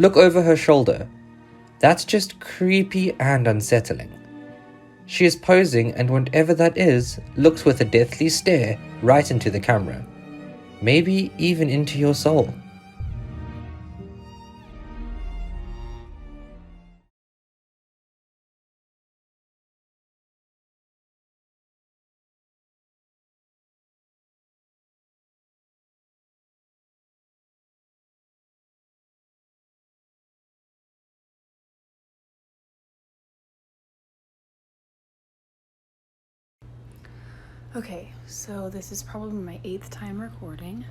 Look over her shoulder. That's just creepy and unsettling. She is posing, and whatever that is, looks with a deathly stare right into the camera. Maybe even into your soul. Okay, so this is probably my 8th time recording.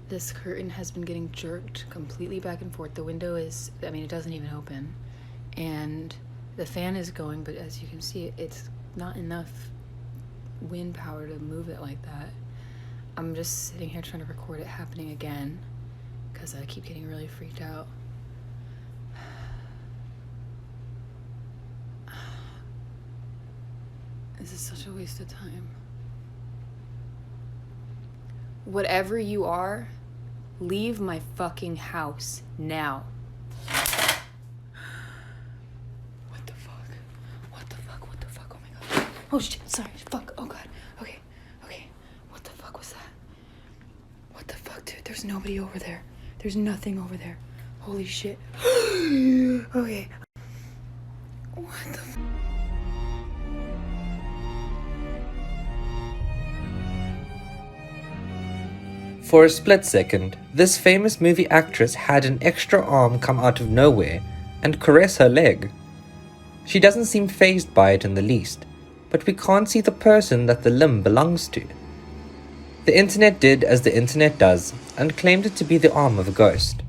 This curtain has been getting jerked completely back and forth. The window is, it doesn't even open. And the fan is going, but as you can see, it's not enough wind power to move it like that. I'm just sitting here trying to record it happening again because I keep getting really freaked out. This is such a waste of time. Whatever you are, leave my fucking house now. What the fuck? What the fuck? What the fuck? Oh my god. Oh shit, sorry. Fuck. Oh god. Okay. What the fuck was that? What the fuck, dude? There's nobody over there. There's nothing over there. Holy shit. Okay. What the fuck? For a split second, this famous movie actress had an extra arm come out of nowhere and caress her leg. She doesn't seem fazed by it in the least, but we can't see the person that the limb belongs to. The internet did as the internet does and claimed it to be the arm of a ghost.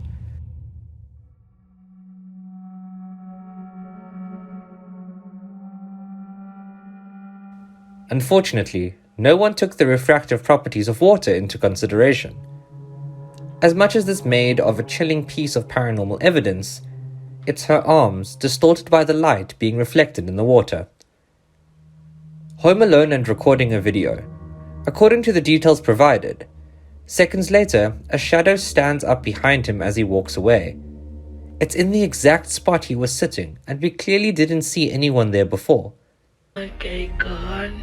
Unfortunately, no one took the refractive properties of water into consideration. As much as this made of a chilling piece of paranormal evidence, it's her arms, distorted by the light being reflected in the water. Home alone and recording a video. According to the details provided, seconds later, a shadow stands up behind him as he walks away. It's in the exact spot he was sitting, and we clearly didn't see anyone there before. Okay, God.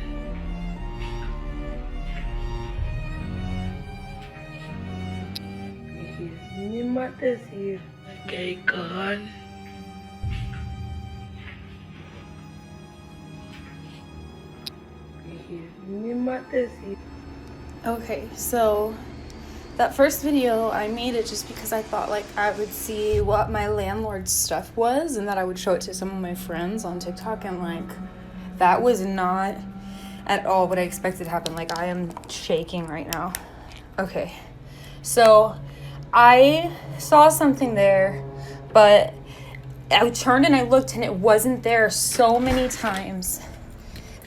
Me matas here. Okay, God. Me matas here. Okay, so that first video, I made it just because I thought like I would see what my landlord's stuff was and that I would show it to some of my friends on TikTok, and like that was not at all what I expected to happen. Like I am shaking right now. Okay, so I saw something there, but I turned and I looked and it wasn't there so many times.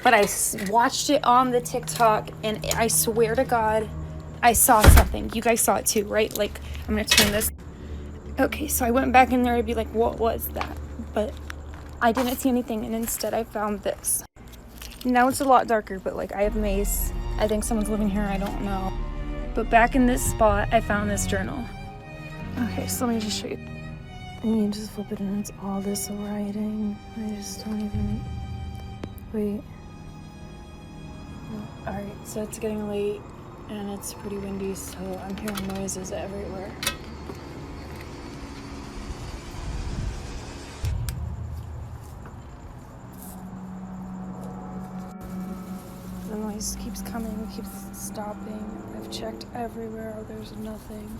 But I watched it on the TikTok and I swear to God, I saw something. You guys saw it too, right? Like, I'm gonna turn this. Okay, so I went back in there to be like, what was that? But I didn't see anything, and instead I found this. Now it's a lot darker, but like I have mace. I think someone's living here, I don't know. But back in this spot, I found this journal. Okay, so let me just show you. And you just flip it and it's all this writing. I just don't even... Wait. Alright, so it's getting late and it's pretty windy, so I'm hearing noises everywhere. The noise keeps coming, keeps stopping. I've checked everywhere, there's nothing.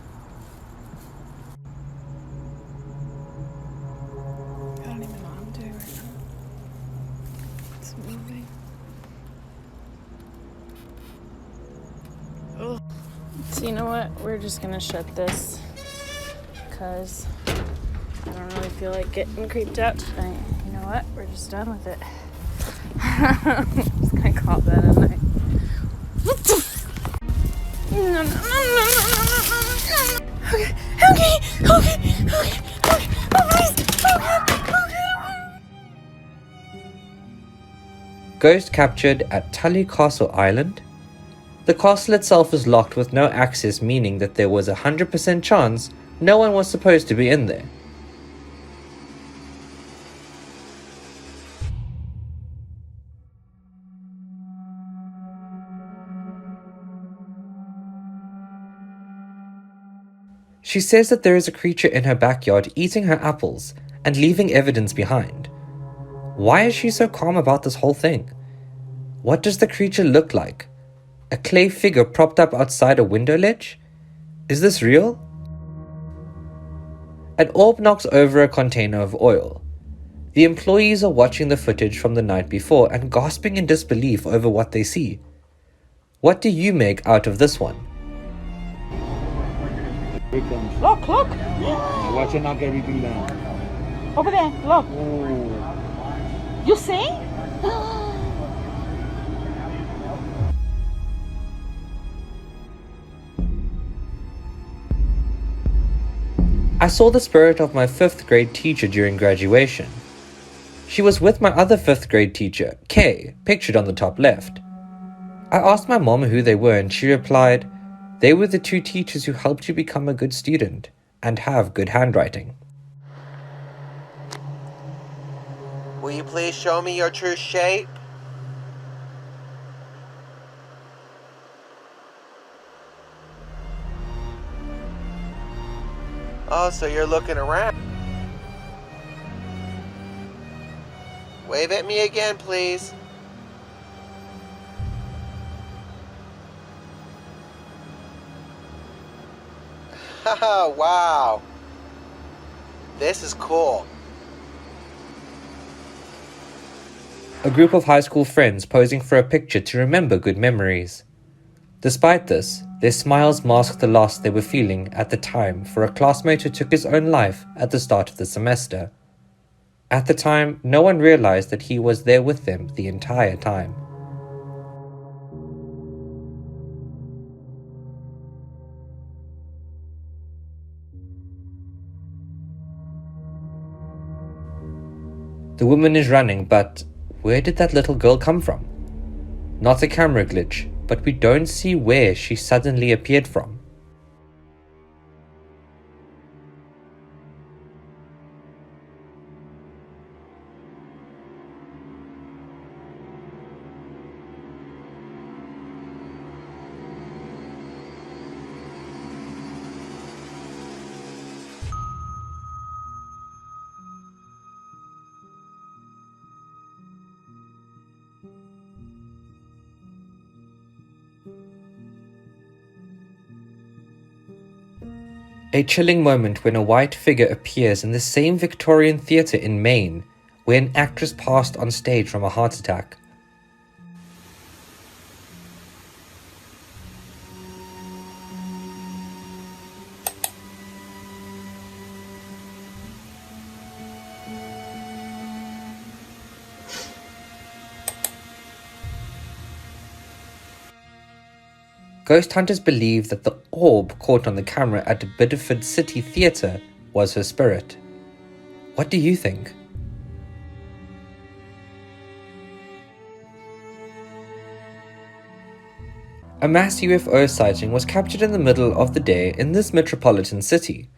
I don't even know what I'm doing right now. It's moving. Ugh. So you know what? We're just gonna shut this because I don't really feel like getting creeped out tonight. You know what? We're just done with it. I'm just gonna call that a night. What the No. Okay. Ghost captured at Tully Castle Island. The castle itself is locked with no access, meaning that there was a 100% chance No one was supposed to be in there. She says that there is a creature in her backyard eating her apples and leaving evidence behind. Why is she so calm about this whole thing? What does the creature look like? A clay figure propped up outside a window ledge? Is this real? An orb knocks over a container of oil. The employees are watching the footage from the night before and gasping in disbelief over what they see. What do you make out of this one? Here it comes. Look. Now watch it knock everything down. Over there, look. Oh. You see? I saw the spirit of my 5th grade teacher during graduation. She was with my other 5th grade teacher, Kay, pictured on the top left. I asked my mom who they were and she replied, "They were the 2 teachers who helped you become a good student and have good handwriting." Will you please show me your true shape? Oh, so you're looking around. Wave at me again, please. Haha, wow. This is cool. A group of high school friends posing for a picture to remember good memories. Despite this, their smiles masked the loss they were feeling at the time for a classmate who took his own life at the start of the semester. At the time, no one realized that he was there with them the entire time. The woman is running, but where did that little girl come from? Not a camera glitch, but we don't see where she suddenly appeared from. A chilling moment when a white figure appears in the same Victorian theatre in Maine, where an actress passed on stage from a heart attack. Ghost hunters believe that the orb caught on the camera at Biddeford City Theatre was her spirit. What do you think? A mass UFO sighting was captured in the middle of the day in this metropolitan city.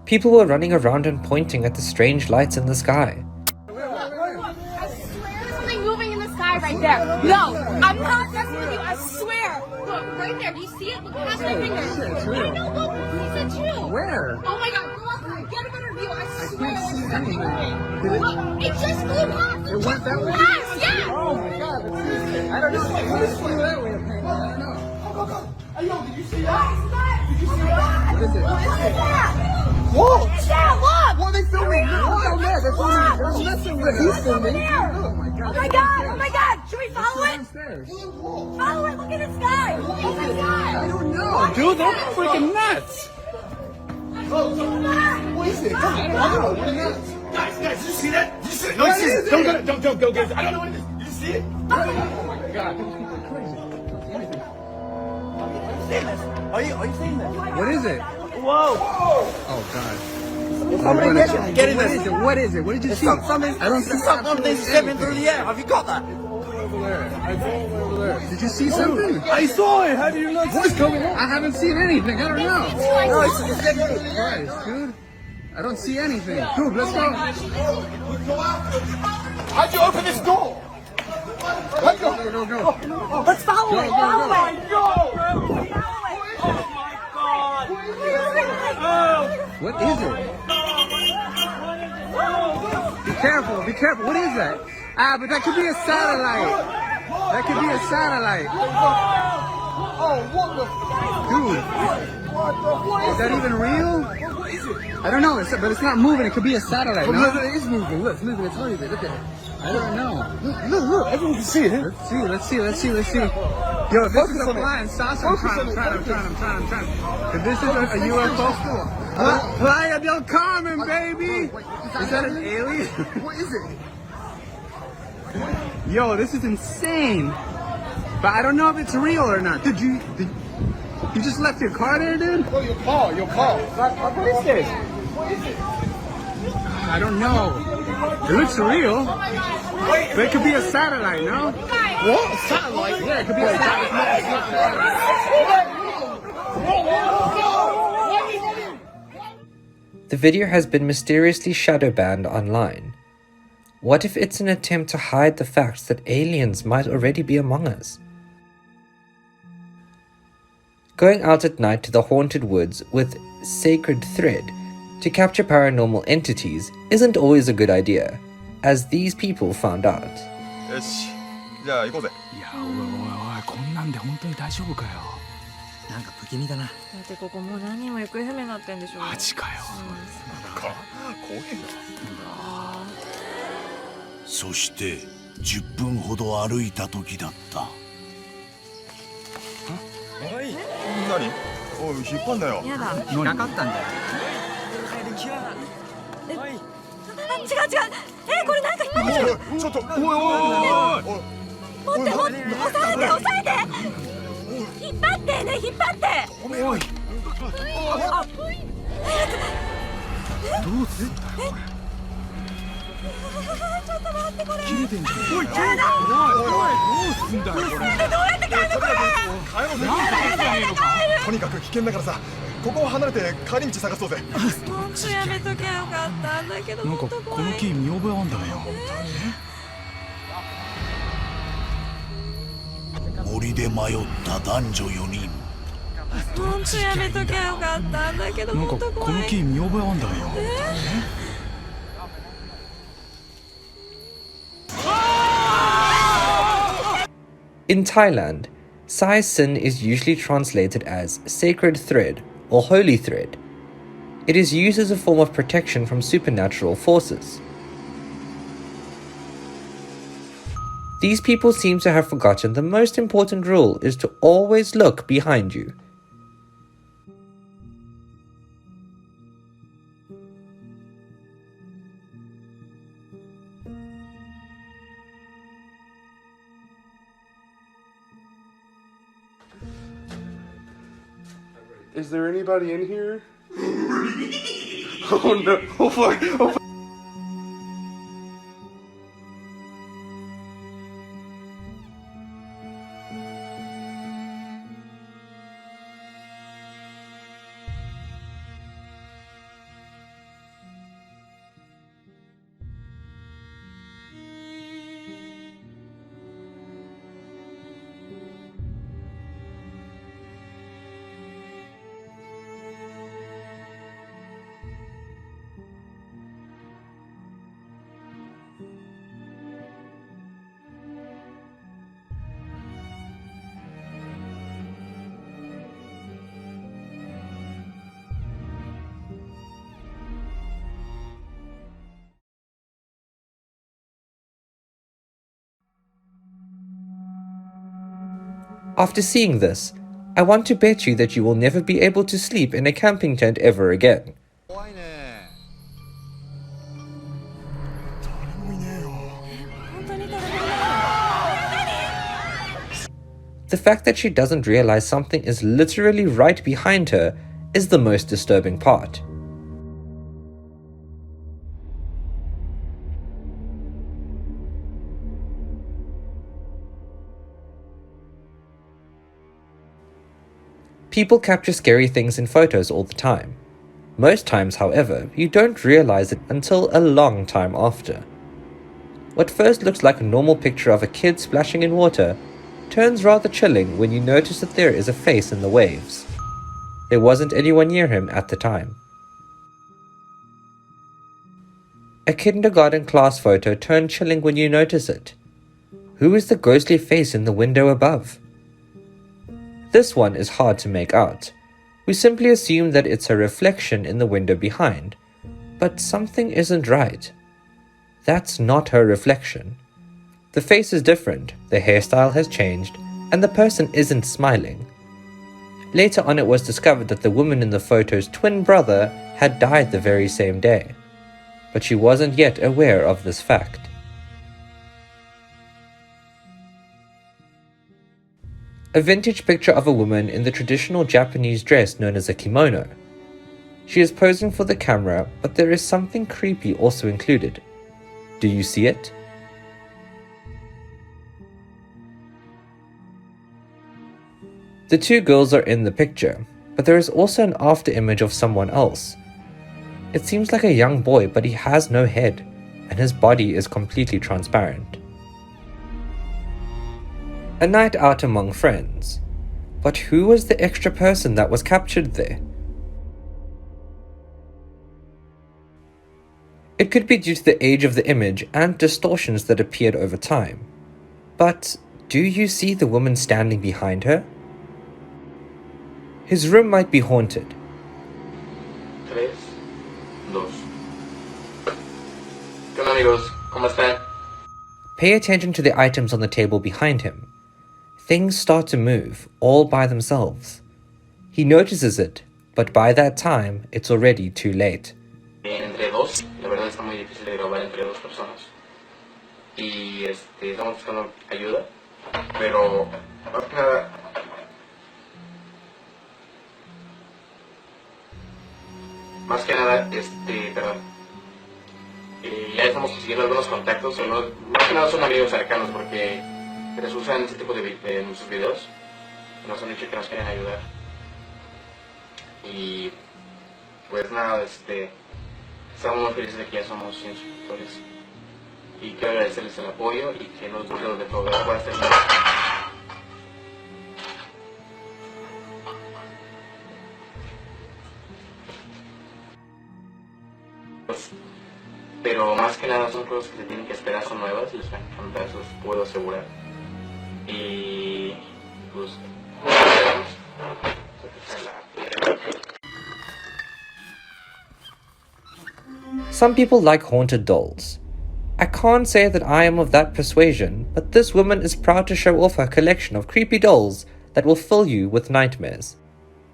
People were running around and pointing at the strange lights in the sky. I swear there's something moving in the sky right there. No, I'm not messing with you. I swear. Look, right there. Do you see it? Look past my finger. I know, look. He said too. Where? Oh my God. Go up there. Get a better view. I swear can't see there's something anything. moving. Look, it just flew past. It went that way? Yes, yeah. Oh my god, I don't know. It flew that way apparently. I don't know. Hey, yo, did you see that? Did you see that? What is it? What is that? Whoa! What is that? Look. What are they filming? Look down there. They're filming. They're messing with it. He's What's over filming. there? Oh my god. Oh my God. Oh my God. Should we follow it? Downstairs. Follow it. Look at the sky. Look at the sky. I don't know. Dude, they're freaking nuts. What is it? Come on. I don't know. What is it? Guys, did you see that? Did you see it? No, What you see is it. it? Don't go get it. I don't know what it is. Did you see it? Oh my god. These people are crazy. Are you seeing this? What is it? Whoa! Oh god. Somebody get in What this. is it? What is it? What did you see? Something. I don't see Something's skipping through the air. Have you got that? Over there. I go over there. Where? Did you see something? I saw it. How do you not? What's going on? I haven't seen anything. I don't know. No, it's Christ, dude. I don't see anything. Dude, let's go. How'd you open this door? Let's go. Go. Let's follow it. Follow it. What is it? Be careful. Be careful. What is that? Ah, but that could be a satellite. That could be a satellite. Dude, is that even real? I don't know, but it's not moving. It could be a satellite. No? It is moving. Look, it's moving. It's tiny bit. Look at it. I don't know. Look. Everyone can see it. Let's see. Yo, if this is a flying saucer, I'm trying. If this is a UFO, Playa del Carmen, baby. Is that an alien? What is it? Yo, this is insane. But I don't know if it's real or not. Did you just left your car there, dude? Oh, your car. What is this? I don't know. It looks real. But it could be a satellite, no? What? A satellite? Yeah, it could be a satellite. The video has been mysteriously shadow banned online. What if it's an attempt to hide the fact that aliens might already be among us? Going out at night to the haunted woods with sacred thread to capture paranormal entities isn't always a good idea, as these people found out. よし。じゃあ行こうぜ。いやおいこんなんで本当に大丈夫かよ。なんか不気味だな。だってここもう何人も行方不明になってんでしょ。マジかよ。怖えな。そして10分ほど歩いた時だった。何？おい引っ張んなよ。やだ。引っかかったんだよ。違う。これなんか引っ張ってる。ちょっと。おい。持って押さえて。引っ張ってね引っ張って。おい。どうすんだよこれ。ちょっと待ってこれ。切れてんじゃん。おいどうすんだよこれ。どうやって帰るのこれ。とにかく危険だからさ、ここを離れて帰り道探そうぜ。本当やめときゃよかったんだけど。なんかこの木見覚えあんだよ。森で迷った男女4人。本当やめときゃよかったんだけど。なんかこの木見覚えあんだよ。In Thailand, Sai Sin is usually translated as sacred thread or holy thread. It is used as a form of protection from supernatural forces. These people seem to have forgotten the most important rule is to always look behind you. Is there anybody in here? Oh no! Oh fuck! Oh fuck! After seeing this, I want to bet you that you will never be able to sleep in a camping tent ever again. The fact that she doesn't realize something is literally right behind her is the most disturbing part. People capture scary things in photos all the time. Most times, however, you don't realize it until a long time after. What first looks like a normal picture of a kid splashing in water turns rather chilling when you notice that there is a face in the waves. There wasn't anyone near him at the time. A kindergarten class photo turned chilling when you notice it. Who is the ghostly face in the window above? This one is hard to make out. We simply assume that it's a reflection in the window behind, but something isn't right. That's not her reflection. The face is different, the hairstyle has changed, and the person isn't smiling. Later on, it was discovered that the woman in the photo's twin brother had died the very same day, but she wasn't yet aware of this fact. A vintage picture of a woman in the traditional Japanese dress known as a kimono. She is posing for the camera, but there is something creepy also included. Do you see it? The two girls are in the picture, but there is also an after image of someone else. It seems like a young boy, but he has no head, and his body is completely transparent. A night out among friends. But who was the extra person that was captured there? It could be due to the age of the image and distortions that appeared over time. But do you see the woman standing behind her? His room might be haunted. 3, 2. ¿Qué onda, amigos? ¿Cómo están? Pay attention to the items on the table behind him. Things start to move, all by themselves. He notices it, but by that time, it's already too late. Entre dos, la verdad está muy difícil de grabar entre dos personas. Y estamos buscando ayuda, pero más que nada, perdón. Ya estamos consiguiendo algunos contactos, más que nada son amigos cercanos porque les usan este tipo de nuestros videos. Nos han dicho que nos quieren ayudar. Y pues nada, estamos muy felices de que ya somos 100 suscriptores. Y quiero agradecerles el apoyo y que nos guste de programa para este video. Pero más que nada son cosas que se tienen que esperar, son nuevas, les van a encantar, eso les puedo asegurar. Y pues Some people like haunted dolls. I can't say that I am of that persuasion, but this woman is proud to show off her collection of creepy dolls that will fill you with nightmares.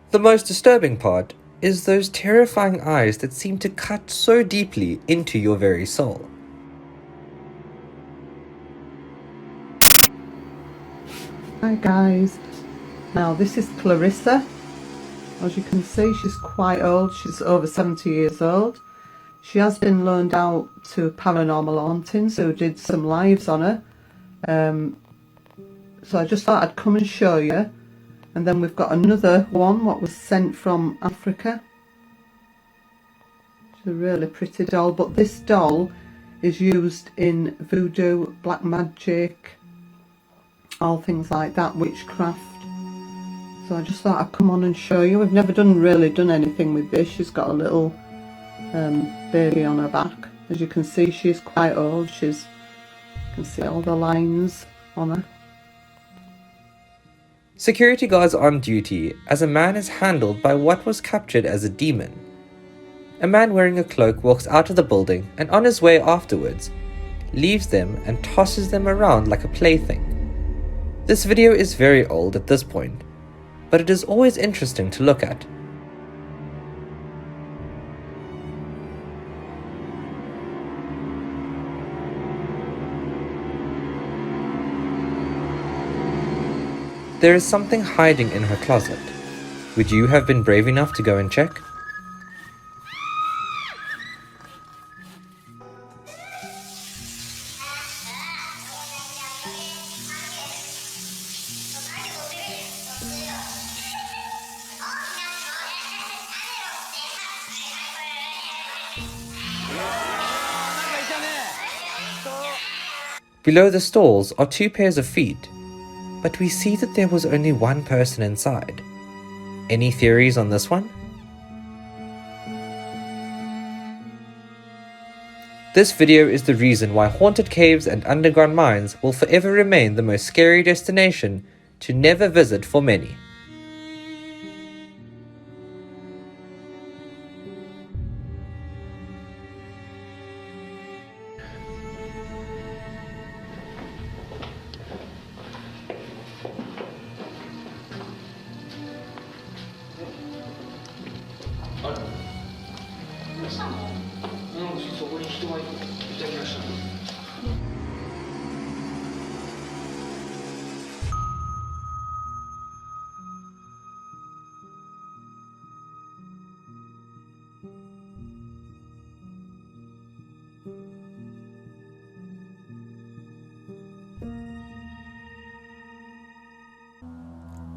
The most disturbing part is those terrifying eyes that seem to cut so deeply into your very soul. Hi guys, now this is Clarissa. As you can see, she's quite old, she's over 70 years old. She has been loaned out to Paranormal Hauntings, who did some lives on her. So I just thought I'd come and show you. And then we've got another one, what was sent from Africa. It's a really pretty doll, but this doll is used in voodoo, black magic, all things like that, witchcraft. So I just thought I'd come on and show you. We've never really done anything with this. She's got a little baby on her back. As you can see, she's quite old. You can see all the lines on her. Security guards on duty as a man is handled by what was captured as a demon. A man wearing a cloak walks out of the building and on his way afterwards, leaves them and tosses them around like a plaything. This video is very old at this point, but it is always interesting to look at. There is something hiding in her closet. Would you have been brave enough to go and check? Below the stalls are 2 pairs of feet, but we see that there was only one person inside. Any theories on this one? This video is the reason why haunted caves and underground mines will forever remain the most scary destination to never visit for many.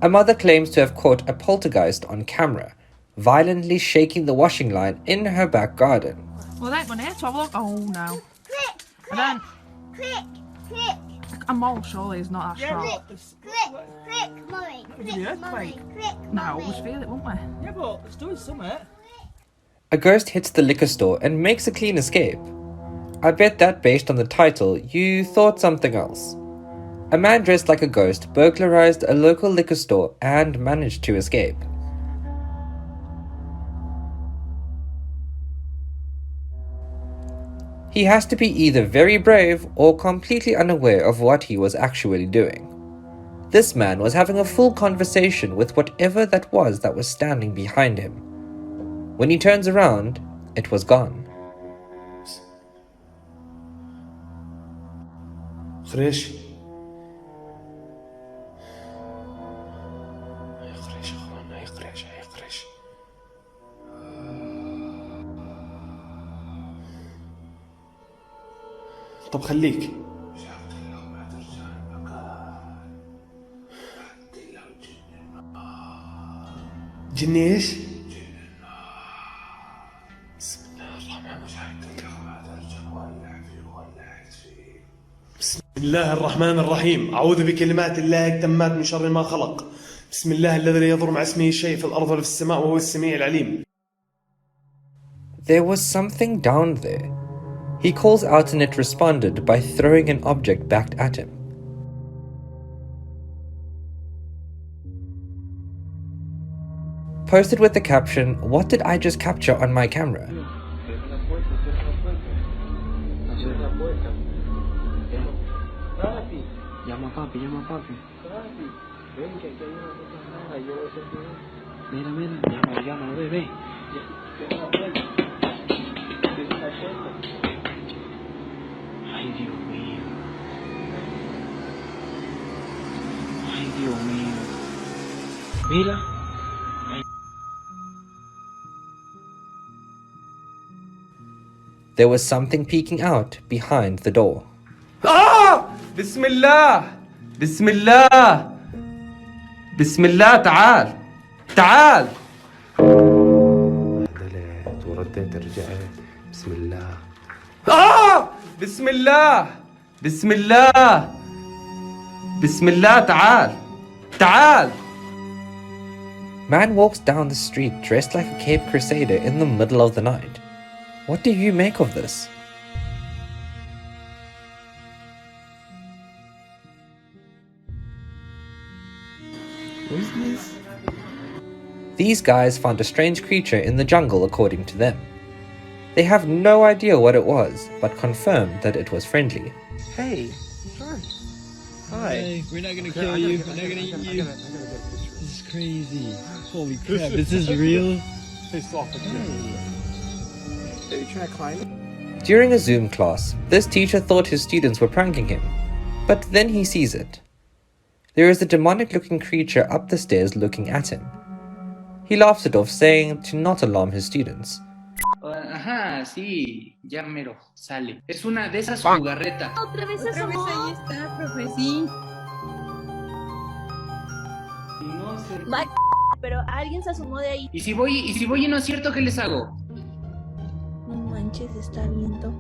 A mother claims to have caught a poltergeist on camera, violently shaking the washing line in her back garden. Well, that one there to have a look. Oh no. Click, I don't. click, click. A mole surely is not that sharp. Click, mummy. Click, mummy. Click, No, we'll feel it, won't we? Yeah, but it's doing something. A ghost hits the liquor store and makes a clean escape. I bet that based on the title, you thought something else. A man dressed like a ghost burglarized a local liquor store and managed to escape. He has to be either very brave or completely unaware of what he was actually doing. This man was having a full conversation with whatever that was standing behind him. When he turns around, it was gone. خريش طب خليك جني ايش؟ بسم الله الرحمن الرحيم أعوذ بكلمات الله التامات من شر ما خلق بسم الله الذي لا يضر مع اسمه شيء في الأرض ولا في السماء وهو السميع العليم. There was something down there. He calls out and it responded by throwing an object back at him. Posted with the caption, "What did I just capture on my camera?" Llama a papi, llama a papi. Ven, que hay una cosa rara, yo lo sé. Mira, mira, llámalo, ve. Ay, Dios mío. Ay, Dios mío. Mira. There was something peeking out behind the door. بسم الله بسم الله بسم الله تعال تعال بهدلت ورديت رجعت بسم الله بسم الله بسم الله بسم الله تعال تعال. Man walks down the street dressed like a Cape Crusader in the middle of the night. What do you make of this? What is this? These guys found a strange creature in the jungle according to them. They have no idea what it was, but confirmed that it was friendly. Hey, hi. Hi. Hey, we're not gonna kill you. We're not gonna eat you. This is crazy. Holy crap, this is real. Face off again. Are you trying to climb it? During a Zoom class, this teacher thought his students were pranking him, but then he sees it. There is a demonic-looking creature up the stairs looking at him. He laughs it off, saying to not alarm his students. Ajá, sí, ya mero, sale. Es una de esas jugarretas. Otra vez ahí está, profe, sí. No sé. Pero alguien se asomó de ahí. ¿Y si voy y no es cierto, qué les hago? No manches, está viendo.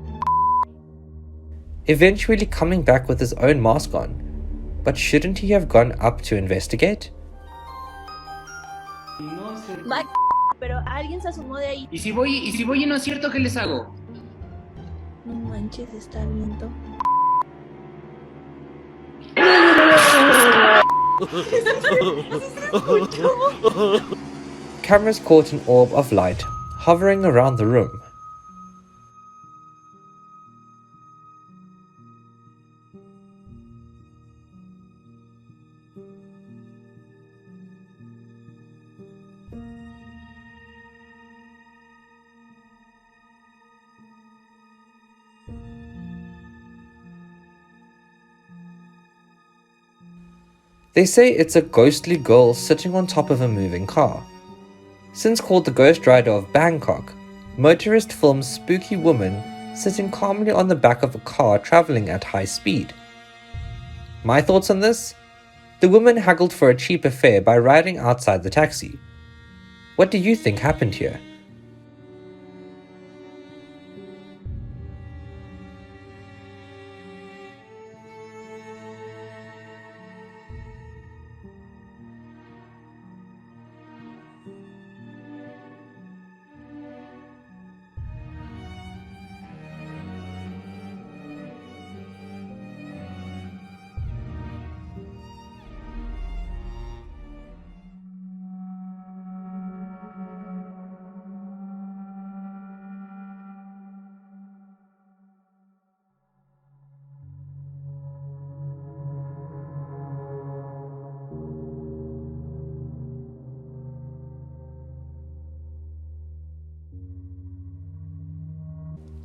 eventually coming back with his own mask on. But shouldn't he have gone up to investigate? Pero alguien se asomó de ahí. ¿Y si voy y no es cierto, qué les hago? No manches, está viendo. Cameras caught an orb of light hovering around the room. They say it's a ghostly girl sitting on top of a moving car. Since called the Ghost Rider of Bangkok, motorists film spooky woman sitting calmly on the back of a car traveling at high speed. My thoughts on this? The woman haggled for a cheaper fare by riding outside the taxi. What do you think happened here?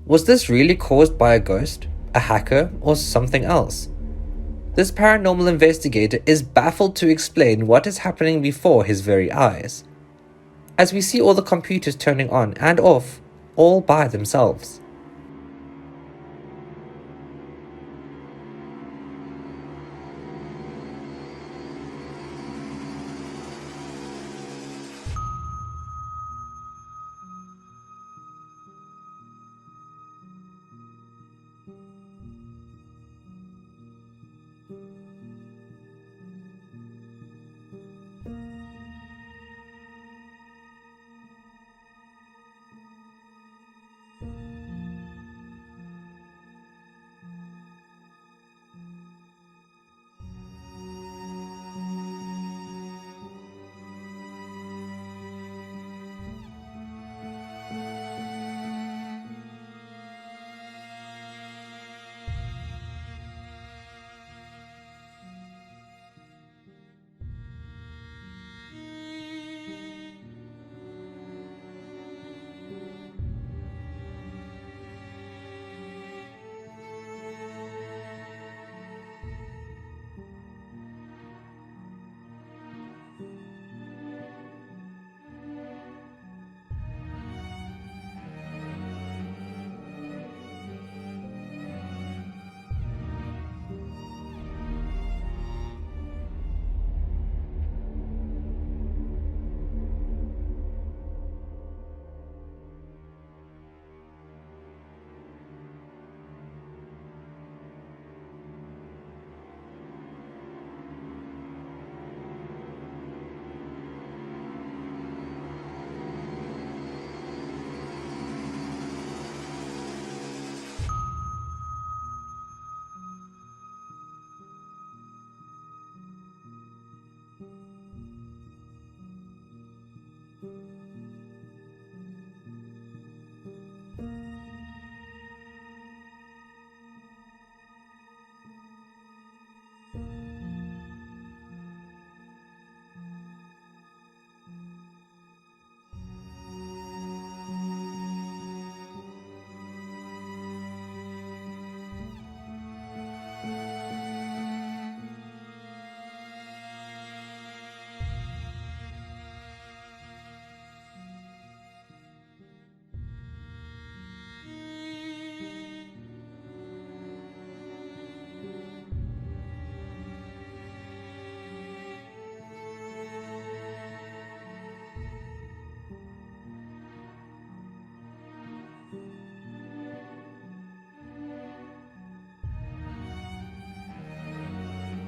Was this really caused by a ghost, a hacker, or something else? This paranormal investigator is baffled to explain what is happening before his very eyes, as we see all the computers turning on and off, all by themselves.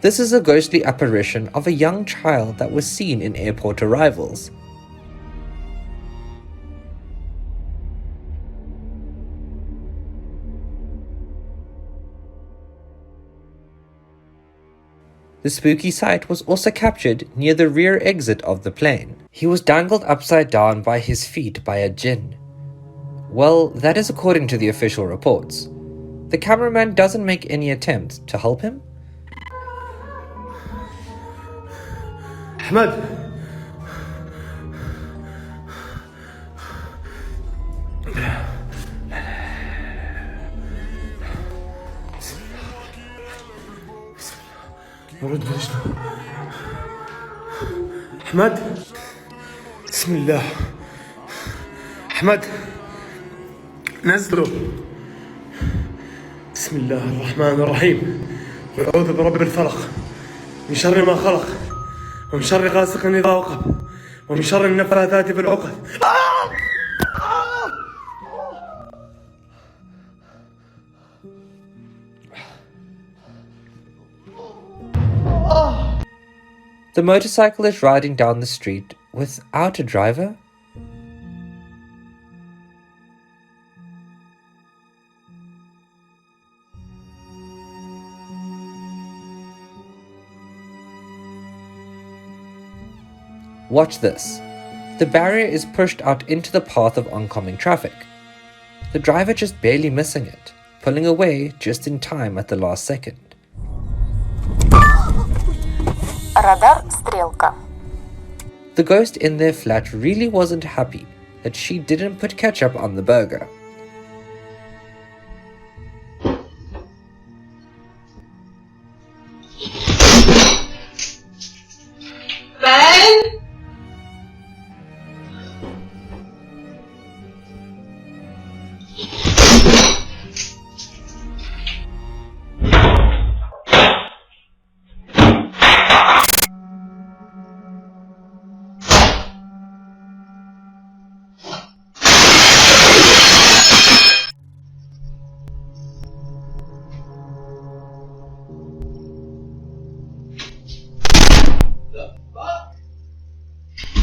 This is a ghostly apparition of a young child that was seen in airport arrivals. The spooky sight was also captured near the rear exit of the plane. He was dangled upside down by his feet by a jinn. Well, that is according to the official reports. The cameraman doesn't make any attempt to help him. Ahmed! ورد رجله. أحمد بسم الله. أحمد نزله. بسم الله الرحمن الرحيم. وأعوذ برب الفلق من شر ما خلق ومن شر غاسق إذا وقب ومن شر النفاثات في العقد. The motorcycle is riding down the street without a driver? Watch this. The barrier is pushed out into the path of oncoming traffic. The driver just barely missing it, pulling away just in time at the last second. Радар стрелка. The ghost in their flat really wasn't happy that she didn't put ketchup on the burger. Ben!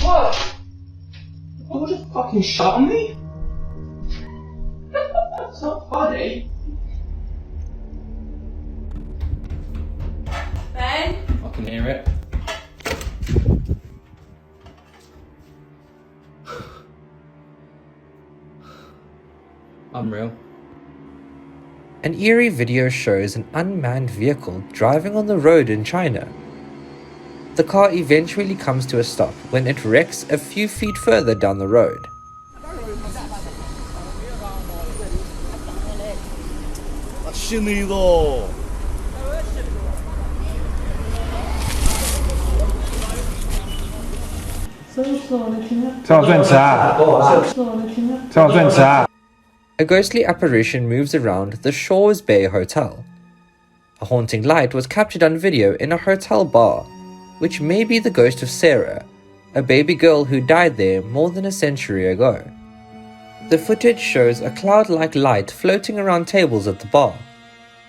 What? Who just fucking shot me? That's not funny. Ben? I can hear it. Unreal. An eerie video shows an unmanned vehicle driving on the road in China. The car eventually comes to a stop when it wrecks a few feet further down the road. A ghostly apparition moves around the Shores Bay Hotel. A haunting light was captured on video in a hotel bar, which may be the ghost of Sarah, a baby girl who died there more than a century ago. The footage shows a cloud-like light floating around tables at the bar,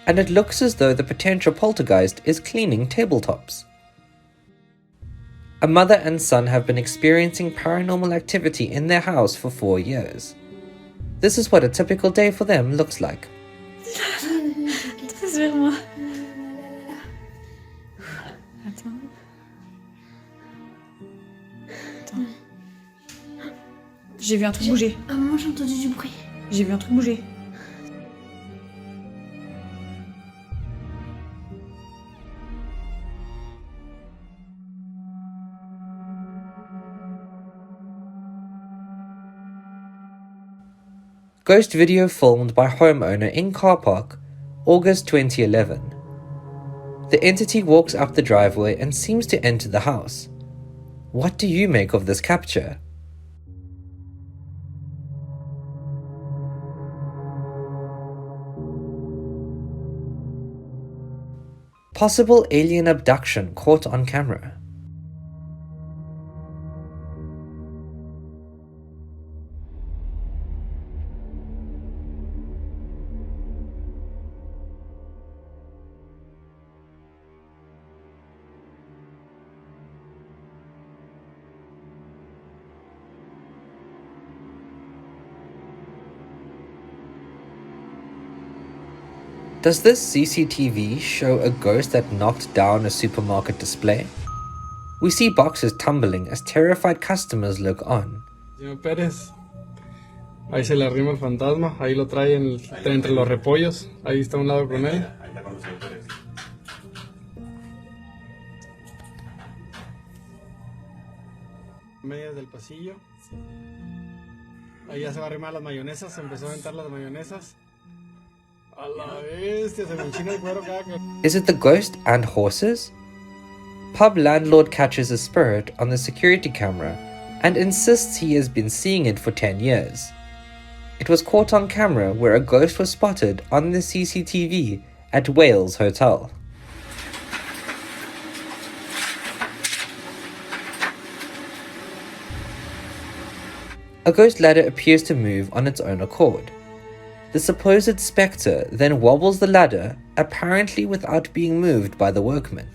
and it looks as though the potential poltergeist is cleaning tabletops. A mother and son have been experiencing paranormal activity in their house for 4 years. This is what a typical day for them looks like. J'ai vu un truc bouger. À un moment, j'ai entendu du bruit. J'ai vu un truc bouger. Ghost video filmed by homeowner in car park, August 2011. The entity walks up the driveway and seems to enter the house. What do you make of this capture? Possible alien abduction caught on camera. Does this CCTV show a ghost that knocked down a supermarket display? We see boxes tumbling as terrified customers look on. Señor Pérez, ahí se le arrima el fantasma, ahí lo trae entre los repollos, ahí está a un lado con él. Medias del pasillo. Ahí ya se va a arrimar las mayonesas, se empezó a aventar las mayonesas. A la bestia, se me enchina el cuero cada que... Is it the ghost and horses? Pub landlord catches a spirit on the security camera and insists he has been seeing it for 10 years. It was caught on camera where a ghost was spotted on the CCTV at Wales Hotel. A ghost ladder appears to move on its own accord. The supposed spectre then wobbles the ladder, apparently without being moved by the workmen.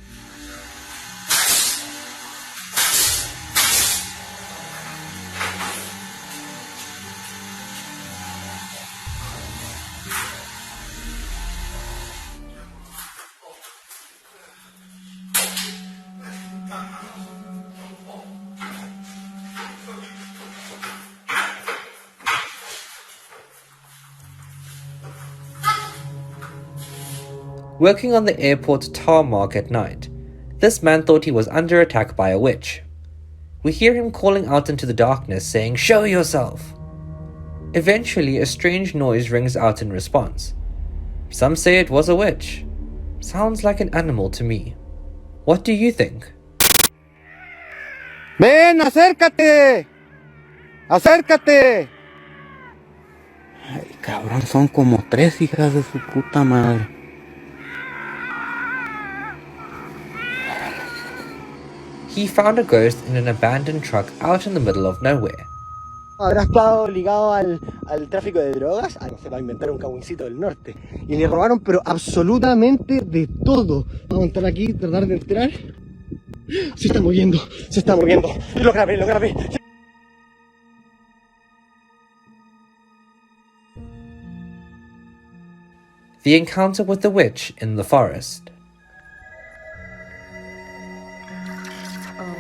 Working on the airport tarmac at night, this man thought he was under attack by a witch. We hear him calling out into the darkness saying, "Show yourself!" Eventually, a strange noise rings out in response. Some say it was a witch. Sounds like an animal to me. What do you think? ¡Ven, acércate! ¡Acércate! Ay, cabrón, son como 3 hijas de su puta madre. He found a ghost in an abandoned truck out in the middle of nowhere. Habrá estado ligado al tráfico de drogas. No se va a inventar un cabuncito del norte. Y le robaron, pero absolutamente de todo. Vamos a entrar aquí, tratar de entrar. Se está moviendo, se está moviendo. Lo grabé, lo grabé. The encounter with the witch in the forest.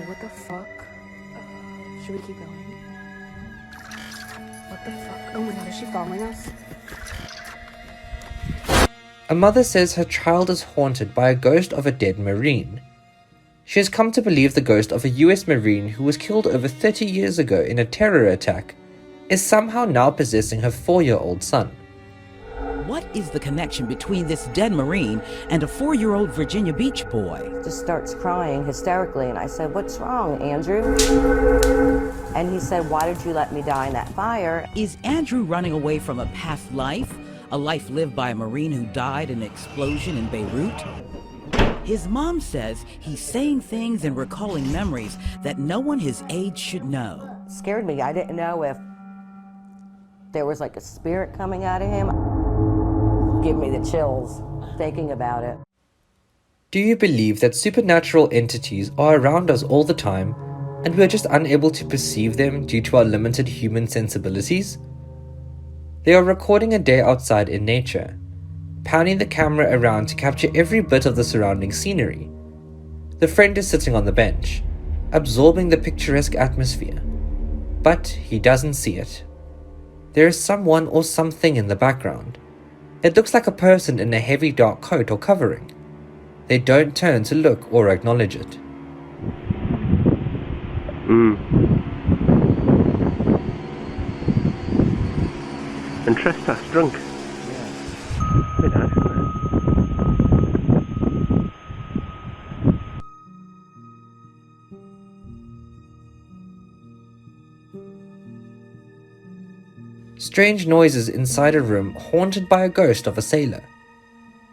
What the fuck? Should we keep going? What the fuck? Oh my god, is she following us? A mother says her child is haunted by a ghost of a dead Marine. She has come to believe the ghost of a US Marine who was killed over 30 years ago in a terror attack is somehow now possessing her 4-year-old son. What is the connection between this dead Marine and a 4-year-old Virginia Beach boy? Just starts crying hysterically, and I said, "What's wrong, Andrew?" And he said, "Why did you let me die in that fire?" Is Andrew running away from a past life? A life lived by a Marine who died in an explosion in Beirut? His mom says he's saying things and recalling memories that no one his age should know. It scared me. I didn't know if there was like a spirit coming out of him. Give me the chills thinking about it. Do you believe that supernatural entities are around us all the time and we are just unable to perceive them due to our limited human sensibilities? They are recording a day outside in nature, panning the camera around to capture every bit of the surrounding scenery. The friend is sitting on the bench, absorbing the picturesque atmosphere, but he doesn't see it. There is someone or something in the background. It looks like a person in a heavy dark coat or covering. They don't turn to look or acknowledge it. And trespass drunk. Yeah. Bit nice, isn't it? Strange noises inside a room haunted by a ghost of a sailor.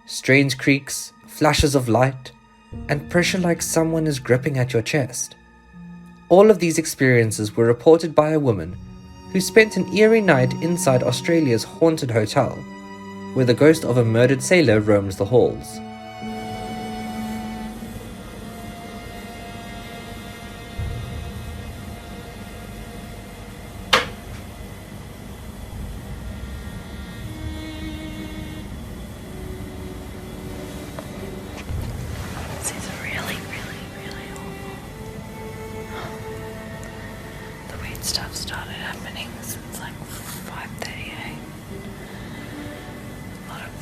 Strange creaks, flashes of light, and pressure like someone is gripping at your chest. All of these experiences were reported by a woman who spent an eerie night inside Australia's haunted hotel, where the ghost of a murdered sailor roams the halls.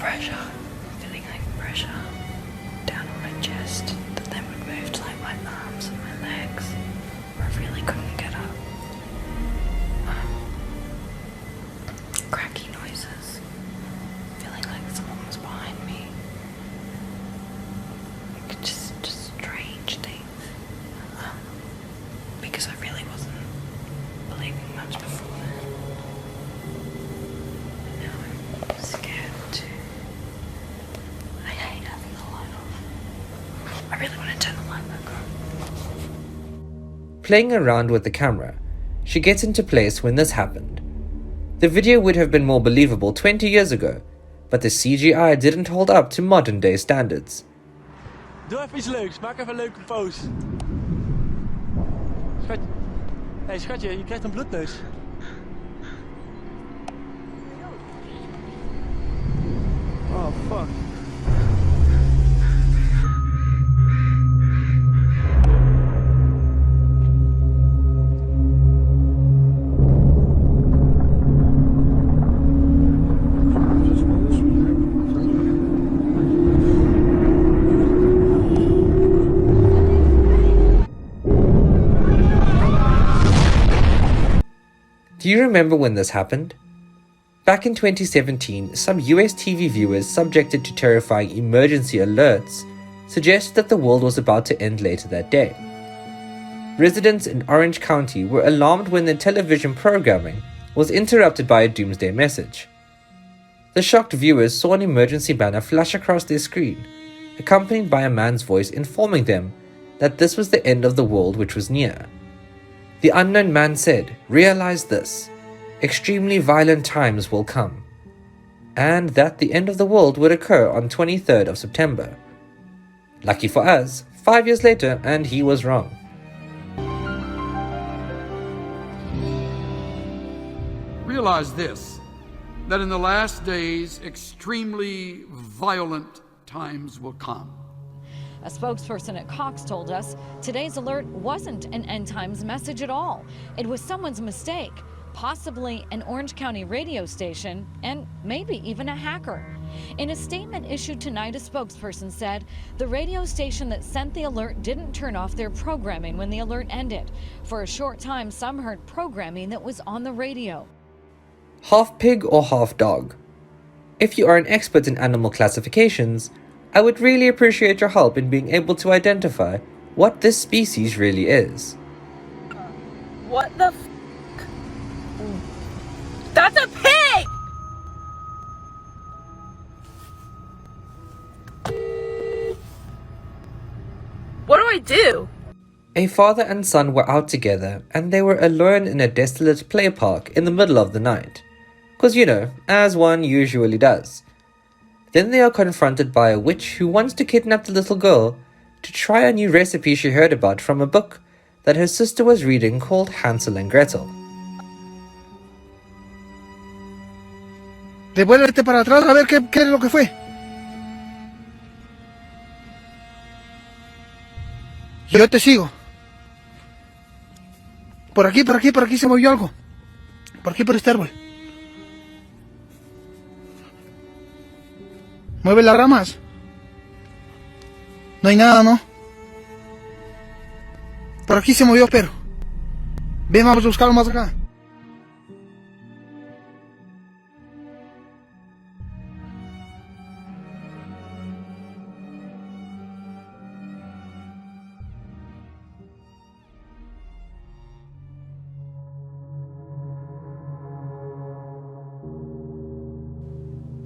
pressure, feeling like pressure down on my chest that then would move to like my arms and my legs, where I really couldn't get up. Cracky noises, feeling like someone was behind me. Like just strange things. Because I really wasn't believing much before then. And now I'm scared too. I hate having the light off. I really want to turn the light back on. Playing around with the camera, she gets into place when this happened. The video would have been more believable 20 years ago, but the CGI didn't hold up to modern day standards. Doe even iets leuks, maak even een leuke pose. Schatje. Hé schatje, je krijgt een bloedneus. Oh fuck. Do you remember when this happened? Back in 2017, some US TV viewers subjected to terrifying emergency alerts suggested that the world was about to end later that day. Residents in Orange County were alarmed when their television programming was interrupted by a doomsday message. The shocked viewers saw an emergency banner flash across their screen, accompanied by a man's voice informing them that this was the end of the world which was near. The unknown man said, "Realize this, extremely violent times will come," and that the end of the world would occur on 23rd of September. Lucky for us, 5 years later, and he was wrong. Realize this, that in the last days, extremely violent times will come. A spokesperson at Cox told us today's alert wasn't an end times message at all. It was someone's mistake, possibly an Orange County radio station, and maybe even a hacker. In a statement issued tonight, a spokesperson said the radio station that sent the alert didn't turn off their programming when the alert ended. For a short time, some heard programming that was on the radio. Half pig or half dog? If you are an expert in animal classifications, I would really appreciate your help in being able to identify what this species really is. What the f***? That's a pig! What do I do? A father and son were out together and they were alone in a desolate play park in the middle of the night. 'Cause you know, as one usually does. Then they are confronted by a witch who wants to kidnap the little girl to try a new recipe she heard about from a book that her sister was reading called Hansel and Gretel. Devuélvete para atrás a ver qué es lo que fue. Yo te sigo. Por aquí se movió algo. Por aquí, por este árbol. Mueve las ramas. No hay nada, ¿no? Por aquí se movió, pero. Ven, vamos a buscarlo más acá.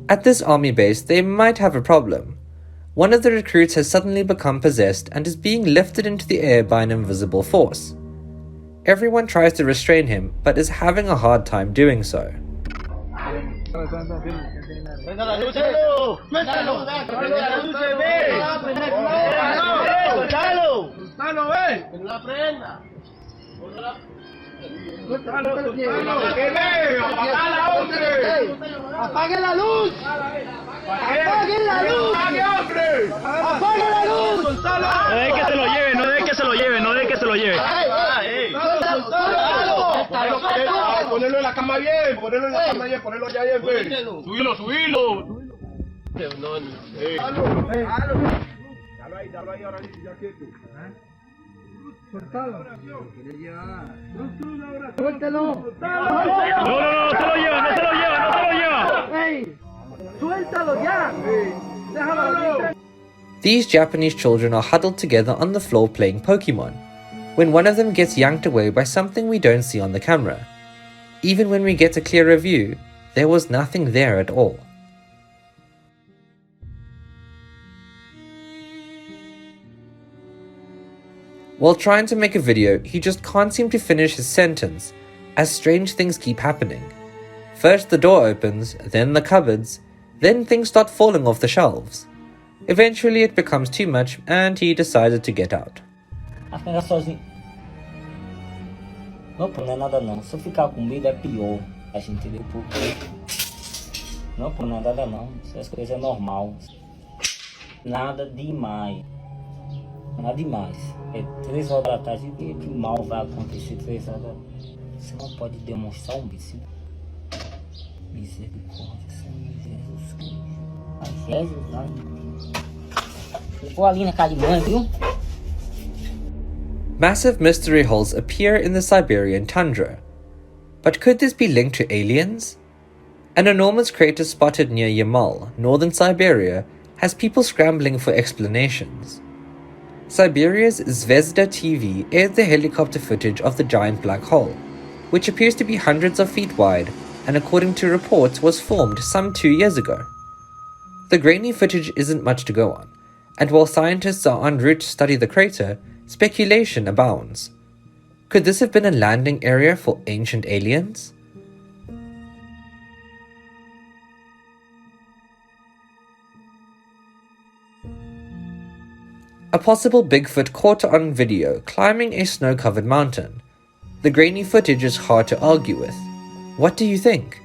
At this army base, they might have a problem. One of the recruits has suddenly become possessed and is being lifted into the air by an invisible force. Everyone tries to restrain him, but is having a hard time doing so. ¡Apague la luz! ¡Apague la luz! ¡Apague la luz! No deje que se lo lleve, no deje que se lo lleve, no deje que se lo lleve. Ponelo en la cama bien, ponelo ya bien, Subilo. These Japanese children are huddled together on the floor playing Pokemon, when one of them gets yanked away by something we don't see on the camera. Even when we get a clearer view, there was nothing there at all. While trying to make a video, he just can't seem to finish his sentence, as strange things keep happening. First the door opens, then the cupboards, then things start falling off the shelves. Eventually it becomes too much and he decided to get out. A ficar sozinho. Não, pô, não é nada não. Se eu ficar com medo é pior. A gente entendeu por quê? Não, pô, não é nada não. Essas coisas é normal. Nada demais. Nada demais. É 3 horas da tarde e que mal vai acontecer 3 horas. Você não pode demonstrar um vício. Misericórdia, Senhor Jesus Cristo. Ai, Jesus, ai. Ficou ali na casa de mãe, viu? Massive mystery holes appear in the Siberian tundra. But could this be linked to aliens? An enormous crater spotted near Yamal, northern Siberia, has people scrambling for explanations. Siberia's Zvezda TV aired the helicopter footage of the giant black hole, which appears to be hundreds of feet wide and according to reports was formed some 2 years ago. The grainy footage isn't much to go on, and while scientists are en route to study the crater, speculation abounds. Could this have been a landing area for ancient aliens? A possible Bigfoot caught on video climbing a snow-covered mountain. The grainy footage is hard to argue with. What do you think?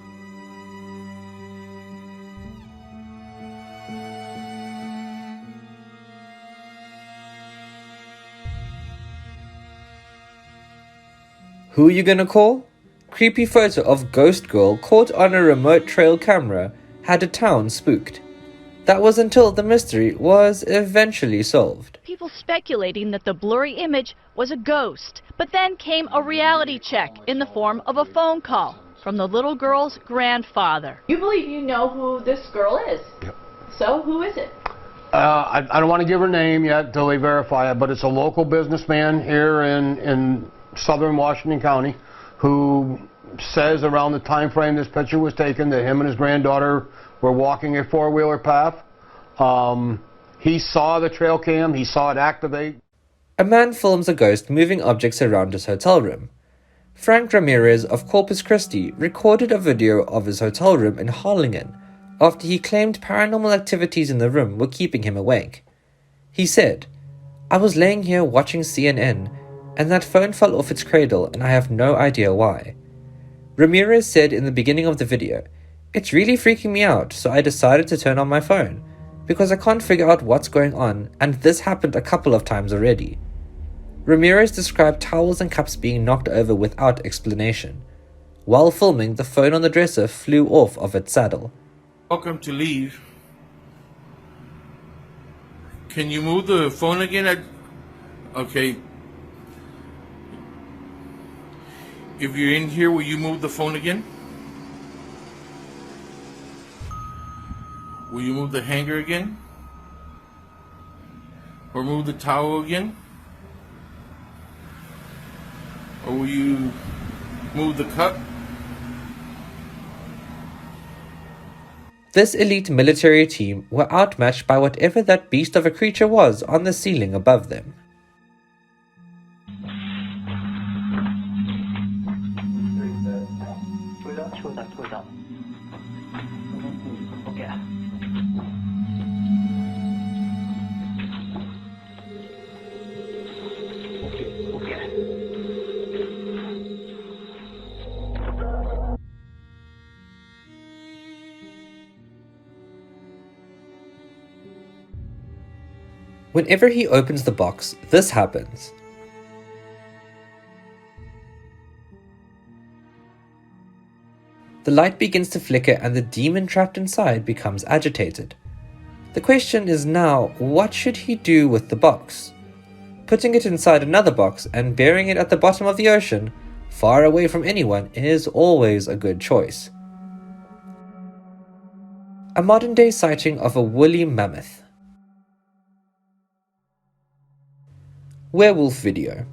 Who are you gonna call? Creepy photo of ghost girl caught on a remote trail camera had a town spooked. That was until the mystery was eventually solved. People speculating that the blurry image was a ghost, but then came a reality check in the form of a phone call from the little girl's grandfather. You believe you know who this girl is? Yep. So, who is it? I don't want to give her name yet until they verify it, but it's a local businessman here in southern Washington County who says around the time frame this picture was taken that him and his granddaughter were walking a four-wheeler path. He saw the trail cam, he saw it activate. A man films a ghost moving objects around his hotel room. Frank Ramirez of Corpus Christi recorded a video of his hotel room in Harlingen after he claimed paranormal activities in the room were keeping him awake. He said, "I was laying here watching CNN and that phone fell off its cradle and I have no idea why." Ramirez said in the beginning of the video, "It's really freaking me out, so I decided to turn on my phone, because I can't figure out what's going on and this happened a couple of times already." Ramirez described towels and cups being knocked over without explanation. While filming, the phone on the dresser flew off of its saddle. Welcome to leave. Can you move the phone again? Okay. If you're in here, will you move the phone again? Will you move the hanger again? Or move the towel again? Or will you move the cup? This elite military team were outmatched by whatever that beast of a creature was on the ceiling above them. Whenever he opens the box, this happens. The light begins to flicker and the demon trapped inside becomes agitated. The question is now, what should he do with the box? Putting it inside another box and burying it at the bottom of the ocean, far away from anyone, is always a good choice. A modern-day sighting of a woolly mammoth. Werewolf video.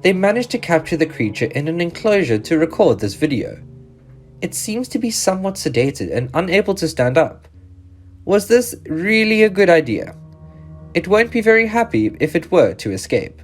They managed to capture the creature in an enclosure to record this video. It seems to be somewhat sedated and unable to stand up. Was this really a good idea? It won't be very happy if it were to escape.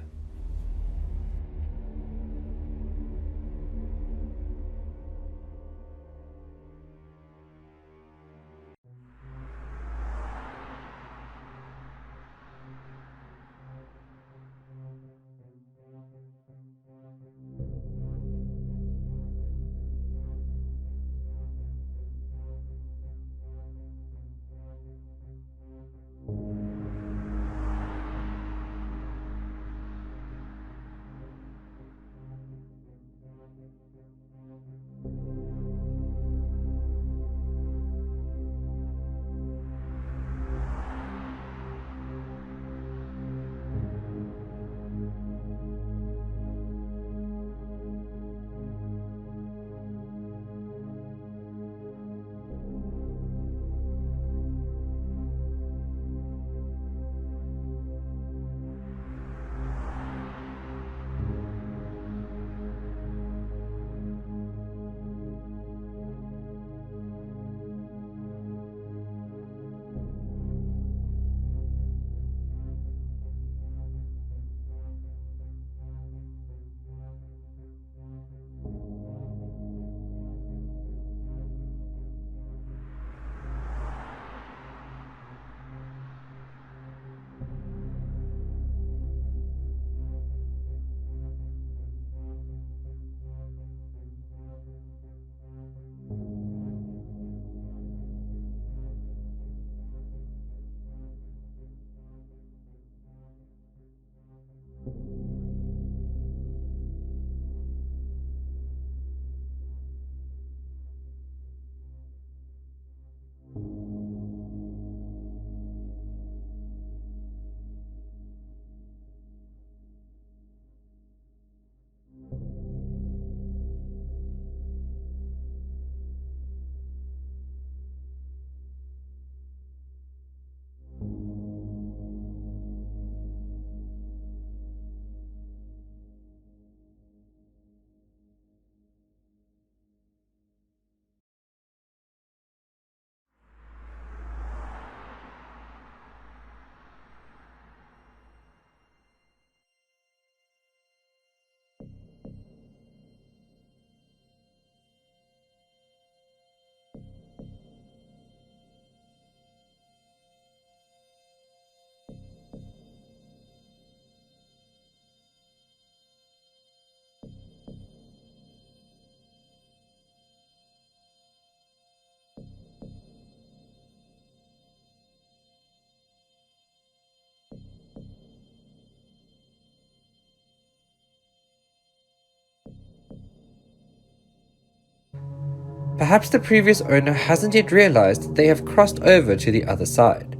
Perhaps the previous owner hasn't yet realized that they have crossed over to the other side.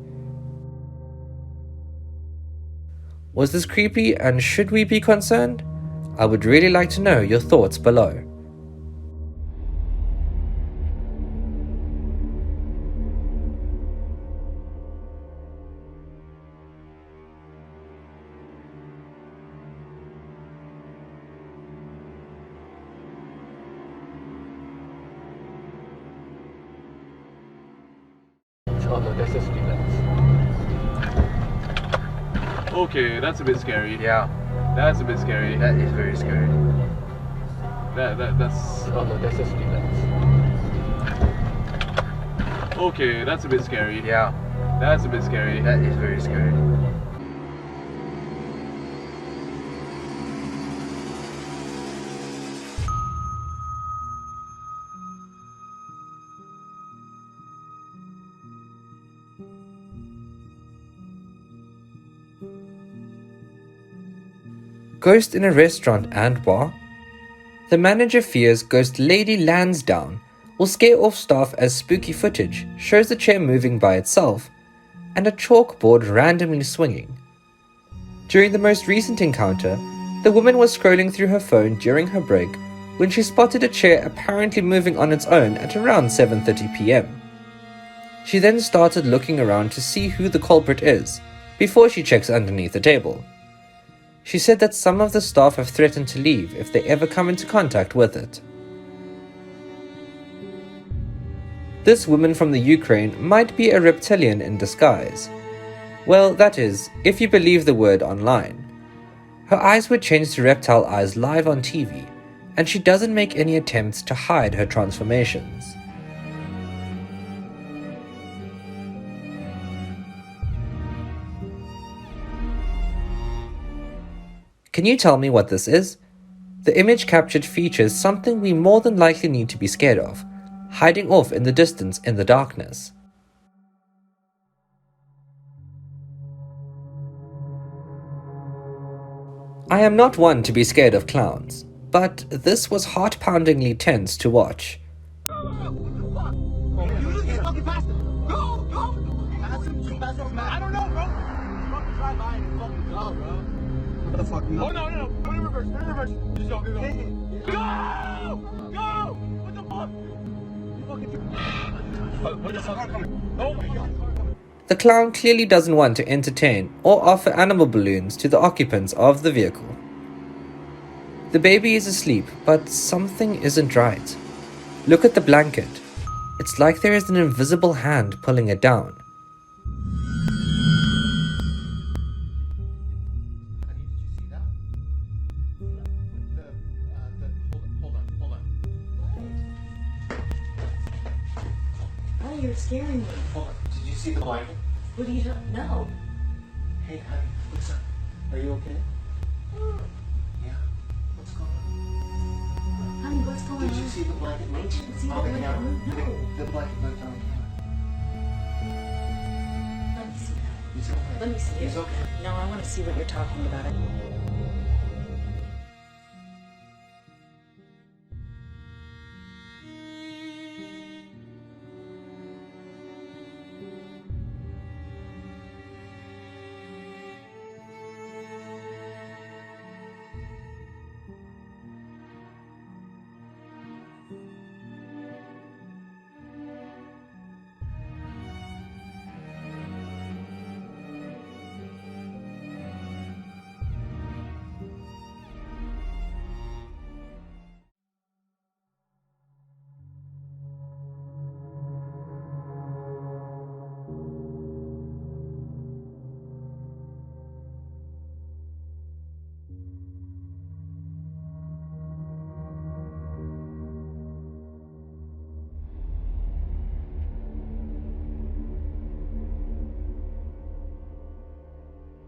Was this creepy and should we be concerned? I would really like to know your thoughts below. Okay, that's a bit scary. Yeah. That's a bit scary. That is very scary. That's... Oh no, that's just Okay, that's a bit scary. Yeah. That's a bit scary. That is very scary. Ghost in a restaurant and bar? The manager fears Ghost Lady Lansdowne will scare off staff as spooky footage shows the chair moving by itself, and a chalkboard randomly swinging. During the most recent encounter, the woman was scrolling through her phone during her break when she spotted a chair apparently moving on its own at around 7:30 p.m. She then started looking around to see who the culprit is before she checks underneath the table. She said that some of the staff have threatened to leave if they ever come into contact with it. This woman from the Ukraine might be a reptilian in disguise. Well, that is, if you believe the word online. Her eyes were changed to reptile eyes live on TV, and she doesn't make any attempts to hide her transformations. Can you tell me what this is? The image captured features something we more than likely need to be scared of, hiding off in the distance in the darkness. I am not one to be scared of clowns, but this was heart-poundingly tense to watch. Oh, no. Put it in reverse. Just go. Go! Go! What the fuck? What the fuck? Oh my god. The clown clearly doesn't want to entertain or offer animal balloons to the occupants of the vehicle. The baby is asleep, but something isn't right. Look at the blanket. It's like there is an invisible hand pulling it down. You're scaring me. Hold on. Did you see the blanket? What do you know? Hey, honey, what's up? Are you okay? Yeah. What's going on? Honey, what's going on? Did you see the blanket move? I didn't see the On the blanket camera? move. No. The blanket moved on camera. Let me see that. He's okay. Let me see it. He's okay. No, I want to see what you're talking about.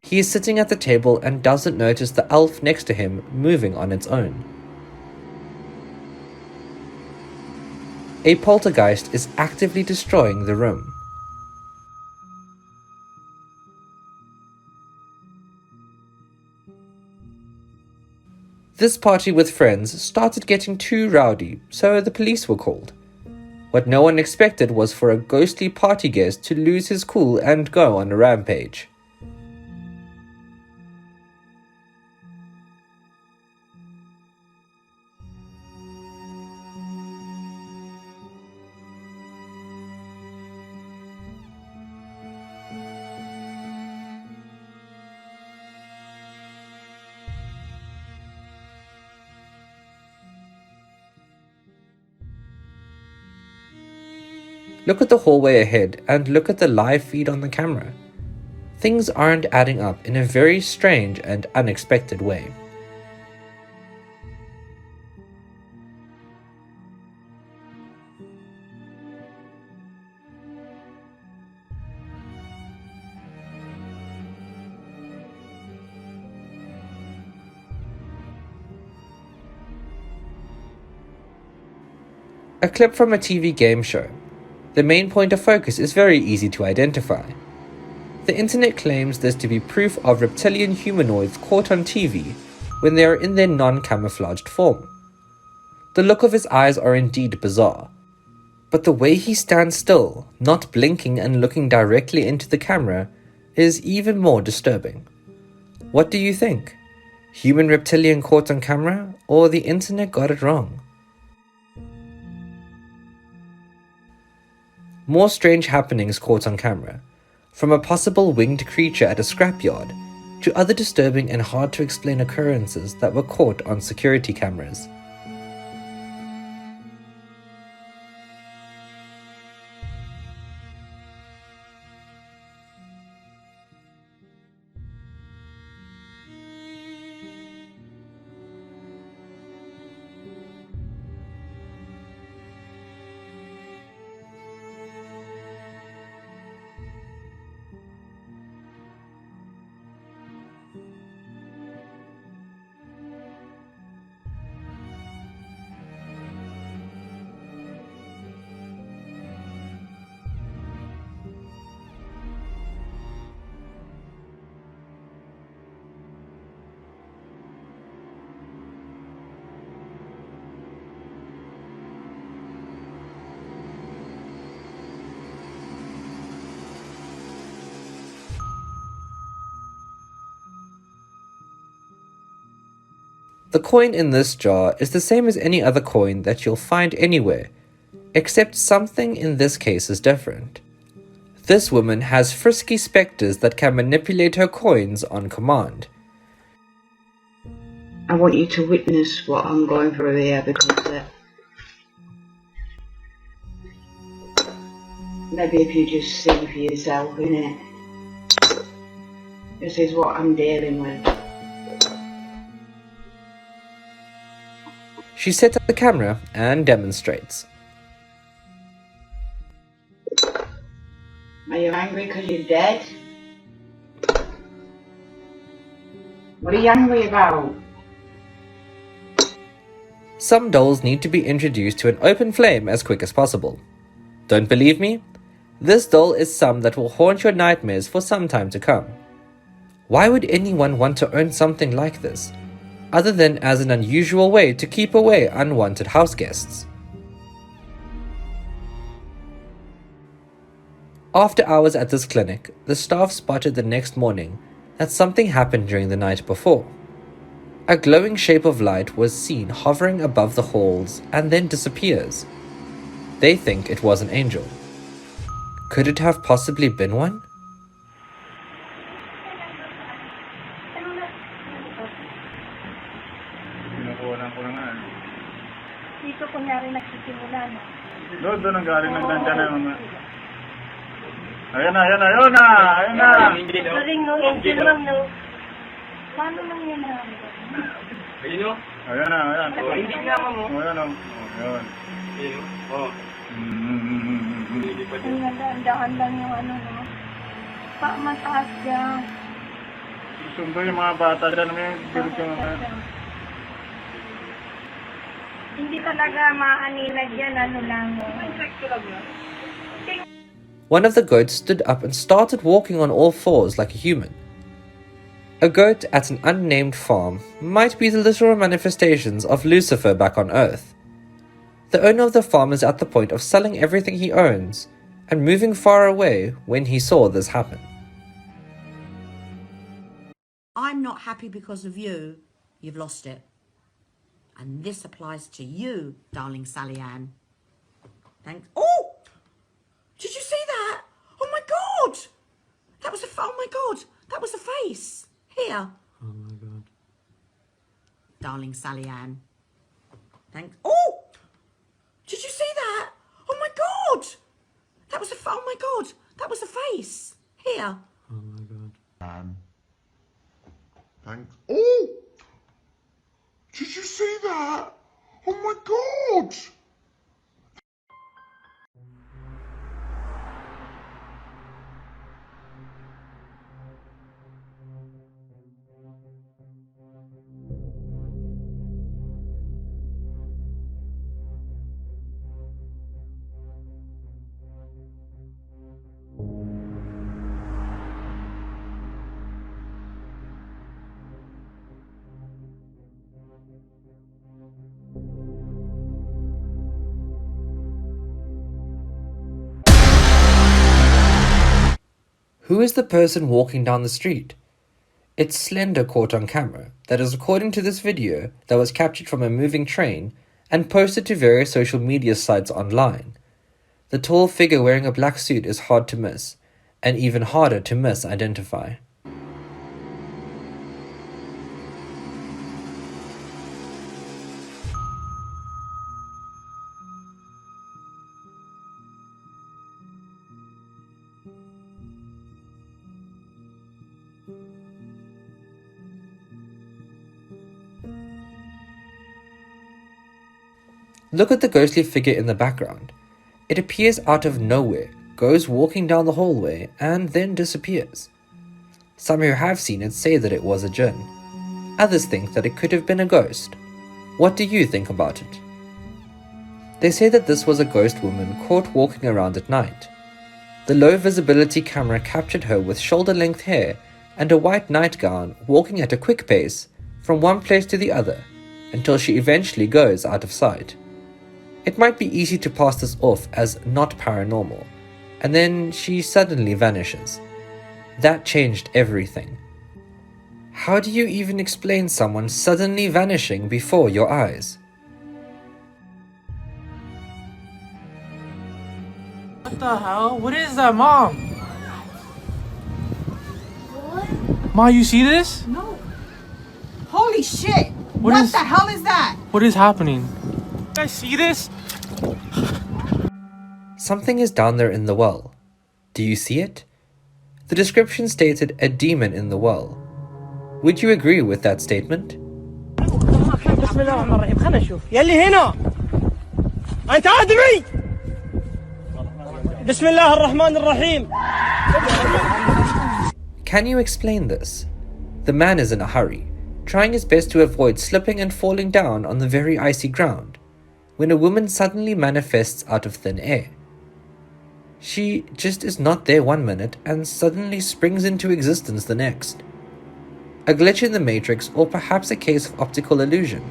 He is sitting at the table and doesn't notice the elf next to him moving on its own. A poltergeist is actively destroying the room. This party with friends started getting too rowdy, so the police were called. What no one expected was for a ghostly party guest to lose his cool and go on a rampage. Look at the hallway ahead and look at the live feed on the camera. Things aren't adding up in a very strange and unexpected way. A clip from a TV game show. The main point of focus is very easy to identify. The internet claims this to be proof of reptilian humanoids caught on TV when they are in their non-camouflaged form. The look of his eyes are indeed bizarre, But the way he stands still, not blinking and looking directly into the camera, is even more disturbing. What do you think? Human reptilian caught on camera, or the internet got it wrong? More strange happenings caught on camera, from a possible winged creature at a scrapyard, to other disturbing and hard to explain occurrences that were caught on security cameras. The coin in this jar is the same as any other coin that you'll find anywhere, except something in this case is different. This woman has frisky spectres that can manipulate her coins on command. I want you to witness what I'm going through here, because maybe if you just see for yourself, innit? This is what I'm dealing with. She sets up the camera and demonstrates. Are you angry because you're dead? What are you angry about? Some dolls need to be introduced to an open flame as quick as possible. Don't believe me? This doll is some that will haunt your nightmares for some time to come. Why would anyone want to own something like this, other than as an unusual way to keep away unwanted house guests? After hours at this clinic, the staff spotted the next morning that something happened during the night before. A glowing shape of light was seen hovering above the halls and then disappears. They think it was an angel. Could it have possibly been one? Dito kunyari nagsisimula na. Doon ang galing ng dyan na mga. Ayan na. Galing no, angel lang no. Paano lang yan na? Ayun o. Ayan. Hindi nga mo. Ayan o. Ayan. Oo. Ang dahan lang yung ano no. Mataas dyan. Sundo yung mga bata dyan. May bilog yung mga. Hindi talaga maanilag yan, ano lang. One of the goats stood up and started walking on all fours like a human. A goat at an unnamed farm might be the literal manifestations of Lucifer back on Earth. The owner of the farm is at the point of selling everything he owns and moving far away when he saw this happen. I'm not happy because of you. You've lost it. And this applies to you, darling Sally Ann. Thanks. Oh! Did you see that? Oh my God! That was oh my God! That was a face. Here. Oh my God. Darling Sally Ann. Thanks. Oh! Did you see that? Oh my God! That was oh my God! That was a face. Here. Oh my God. Thanks. Oh! Did you see that? Oh my God! Who is the person walking down the street? It's Slender caught on camera, that is according to this video that was captured from a moving train and posted to various social media sites online. The tall figure wearing a black suit is hard to miss, and even harder to misidentify. Look at the ghostly figure in the background. It appears out of nowhere, goes walking down the hallway, and then disappears. Some who have seen it say that it was a jinn. Others think that it could have been a ghost. What do you think about it? They say that this was a ghost woman caught walking around at night. The low visibility camera captured her with shoulder-length hair and a white nightgown walking at a quick pace from one place to the other until she eventually goes out of sight. It might be easy to pass this off as not paranormal, and then she suddenly vanishes. That changed everything. How do you even explain someone suddenly vanishing before your eyes? What the hell? What is that, Mom? What? Ma, you see this? No. Holy shit! What The hell is that? What is happening? You guys see this? Something is down there in the well. Do you see it? The description stated a demon in the well. Would you agree with that statement? بسم الله الرحمن الرحيم خلنا نشوف يلي هنا أنت آدمي بسم الله الرحمن الرحيم. Can you explain this? The man is in a hurry, trying his best to avoid slipping and falling down on the very icy ground, when a woman suddenly manifests out of thin air. She just is not there 1 minute and suddenly springs into existence the next. A glitch in the matrix, or perhaps a case of optical illusion.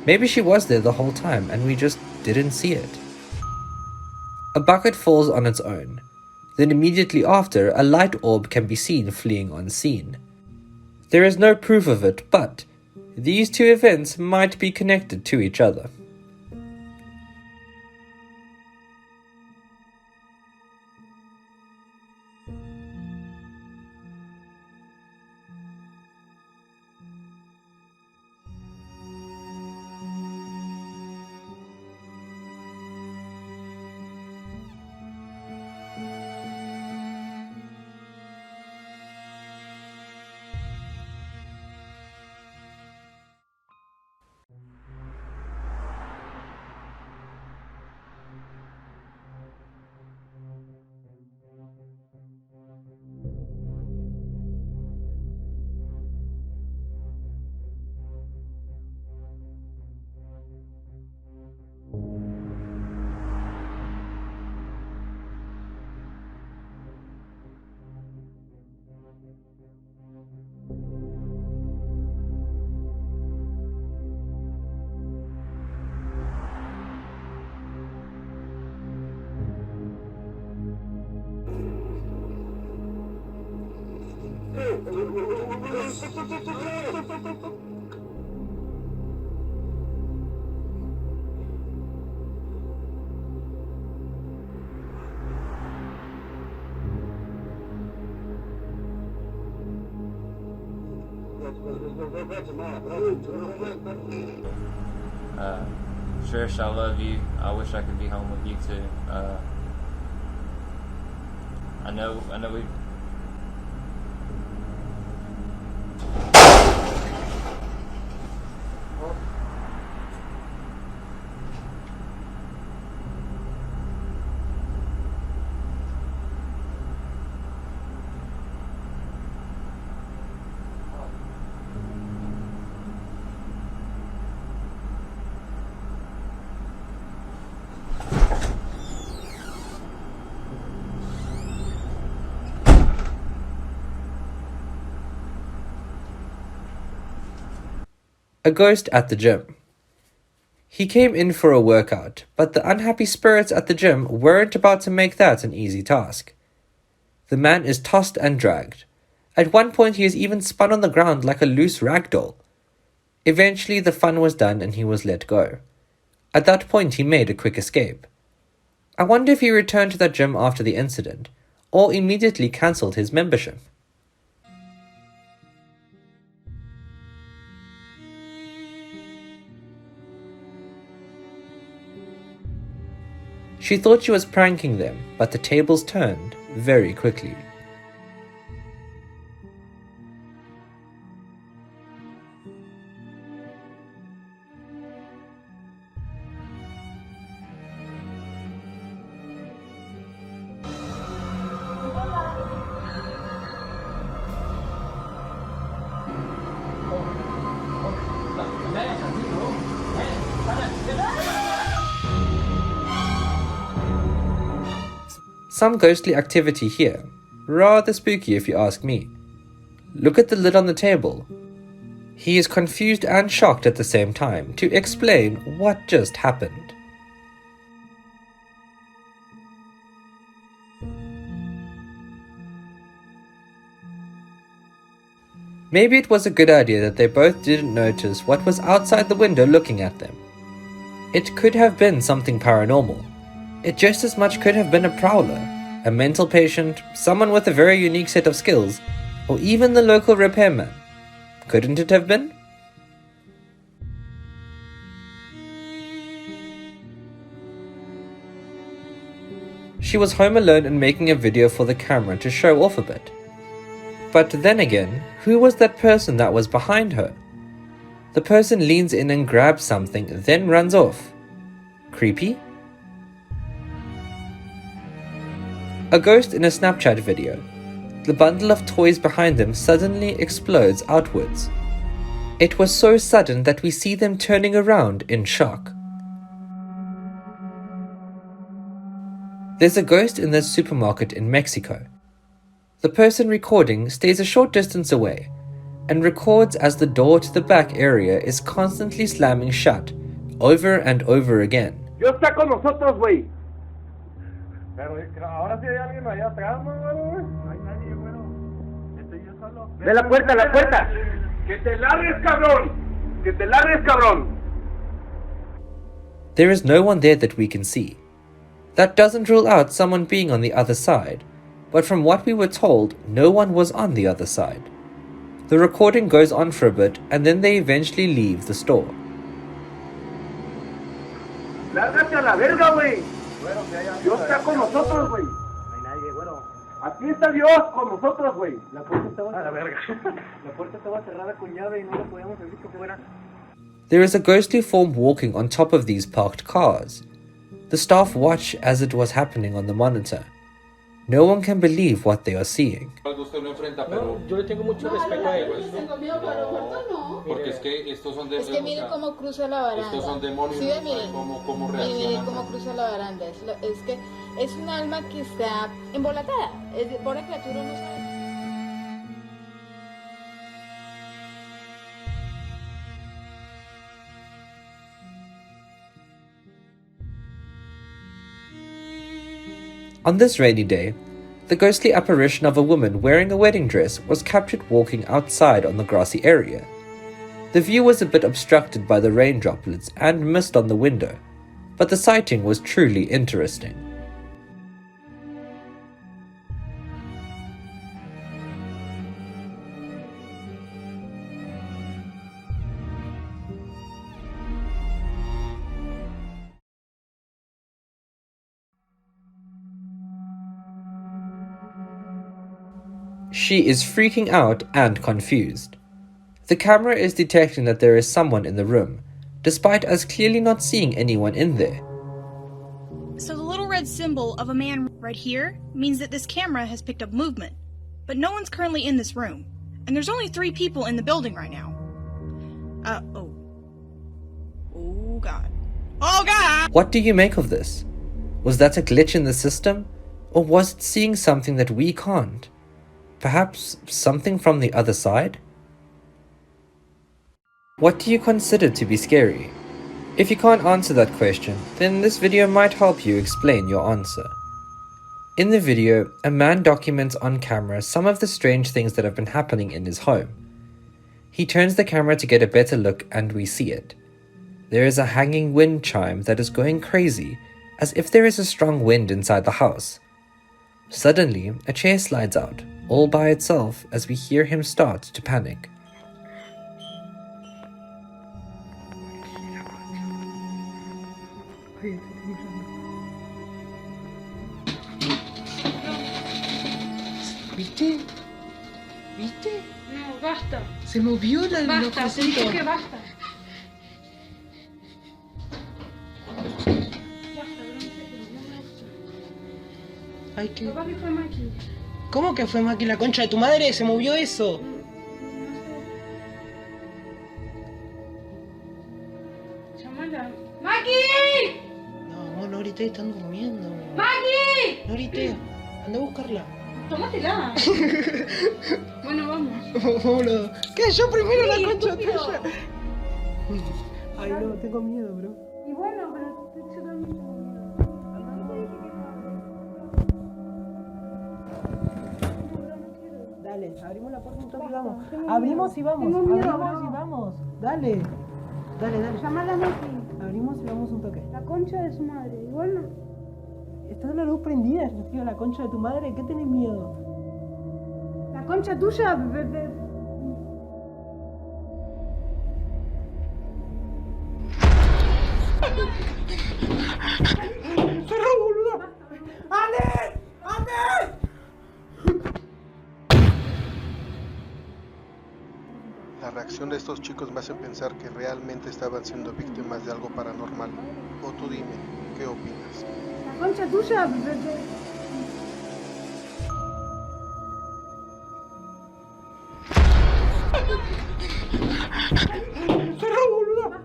Maybe she was there the whole time and we just didn't see it. A bucket falls on its own. Then immediately after, a light orb can be seen fleeing unseen. There is no proof of it, but these two events might be connected to each other. Trish, I love you. I wish I could be home with you too. I know we. A ghost at the gym. He came in for a workout, but the unhappy spirits at the gym weren't about to make that an easy task. The man is tossed and dragged. At one point he is even spun on the ground like a loose rag doll. Eventually the fun was done and he was let go. At that point he made a quick escape. I wonder if he returned to that gym after the incident, or immediately cancelled his membership. She thought she was pranking them, but the tables turned very quickly. Some ghostly activity here. Rather spooky if you ask me. Look at the lid on the table. He is confused and shocked at the same time to explain what just happened. Maybe it was a good idea that they both didn't notice what was outside the window looking at them. It could have been something paranormal. It just as much could have been a prowler, a mental patient, someone with a very unique set of skills, or even the local repairman. Couldn't it have been? She was home alone and making a video for the camera to show off a bit. But then again, who was that person that was behind her? The person leans in and grabs something, then runs off. Creepy? A ghost in a Snapchat video. The bundle of toys behind them suddenly explodes outwards. It was so sudden that we see them turning around in shock. There's a ghost in this supermarket in Mexico. The person recording stays a short distance away and records as the door to the back area is constantly slamming shut, over and over again. Dios está con nosotros, güey. Pero ahora sí hay alguien allá atrás, güey. No hay nadie, güey. Estoy yo solo. Ve la puerta, la puerta. Que te largues, cabrón. Que te largues, cabrón. There is no one there that we can see. That doesn't rule out someone being on the other side, but from what we were told, no one was on the other side. The recording goes on for a bit and then they eventually leave the store. Lárgate a la verga, güey. Dios está con nosotros, güey. No hay nadie, bueno. Aquí está Dios con nosotros, güey. La puerta estaba a la verga. La puerta estaba cerrada con llave y no lo podíamos abrir porque fuera. There is a ghostly form walking on top of these parked cars. The staff watch as it was happening on the monitor. No one can believe what they are seeing. Yo le tengo mucho respeto a ellos. Porque es que estos son de... Es que miren cómo cruza la baranda. Estos son demonios, Sí, no miren, saben cómo miren reaccionan. cómo cruza la baranda. Es que es un alma que está embolatada. Es de pobre criatura no sabe. On this rainy day, the ghostly apparition of a woman wearing a wedding dress was captured walking outside on the grassy area. The view was a bit obstructed by the rain droplets and mist on the window, but the sighting was truly interesting. She is freaking out and confused. The camera is detecting that there is someone in the room, despite us clearly not seeing anyone in there. So the little red symbol of a man right here means that this camera has picked up movement, but no one's currently in this room, and there's only 3 people in the building right now. Oh god. Oh god! What do you make of this? Was that a glitch in the system? Or was it seeing something that we can't? Perhaps something from the other side? What do you consider to be scary? If you can't answer that question, then this video might help you explain your answer. In the video, a man documents on camera some of the strange things that have been happening in his home. He turns the camera to get a better look and we see it. There is a hanging wind chime that is going crazy, as if there is a strong wind inside the house. Suddenly, a chair slides out, all by itself, as we hear him start to panic. ¿Viste? ¿Viste? No, basta. Se movió la Basta, te dije que basta. Ay, ¿qué? Capaz que fue Maki. ¿Cómo que fue Maki, la concha de tu madre? ¿Se movió eso? Llamala. ¡Maki! No, no grité, están durmiendo. ¡Maki! No grité, anda a buscarla. Tómatela. Bueno, vamos. Vámonos. ¿Qué? Yo primero Sí, la concha estúpido. tuya. Ay, no, tengo miedo, bro. Y bueno, pero yo también tengo miedo. Dale, abrimos la puerta un toque y vamos. Tengo Abrimos miedo. y vamos. Tengo miedo, Abrimos bro. y vamos. Dale. Dale, dale. Llamala a Maki. Abrimos y vamos un toque. La concha de su madre. Y bueno, Está la luz prendida, yo tío, la concha de tu madre. ¿Qué tenés miedo? la concha tuya. ¡Cerró, boludo! ¡Ale! ¡Ale! La reacción de estos chicos me hace pensar que realmente estaban siendo víctimas de algo paranormal. O tú dime, ¿qué opinas? La concha tuya. ¡Cerró, boludo!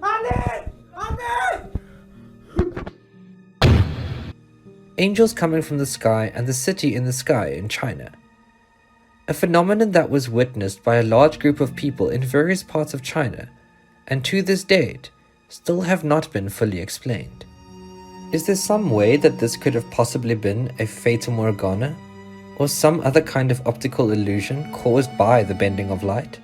¡Ale! ¡Ale! Angels coming from the sky and the city in the sky in China. A phenomenon that was witnessed by a large group of people in various parts of China, and to this date, still have not been fully explained. Is there some way that this could have possibly been a Fata Morgana, or some other kind of optical illusion caused by the bending of light?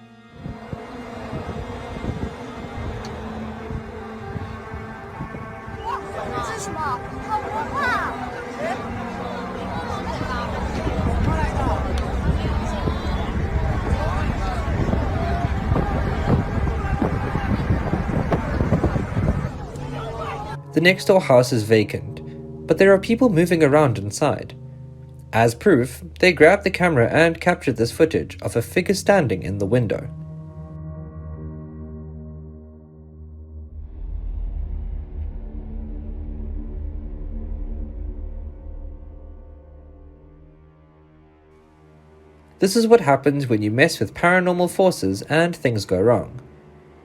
The next door house is vacant, but there are people moving around inside. As proof, they grabbed the camera and captured this footage of a figure standing in the window. This is what happens when you mess with paranormal forces and things go wrong.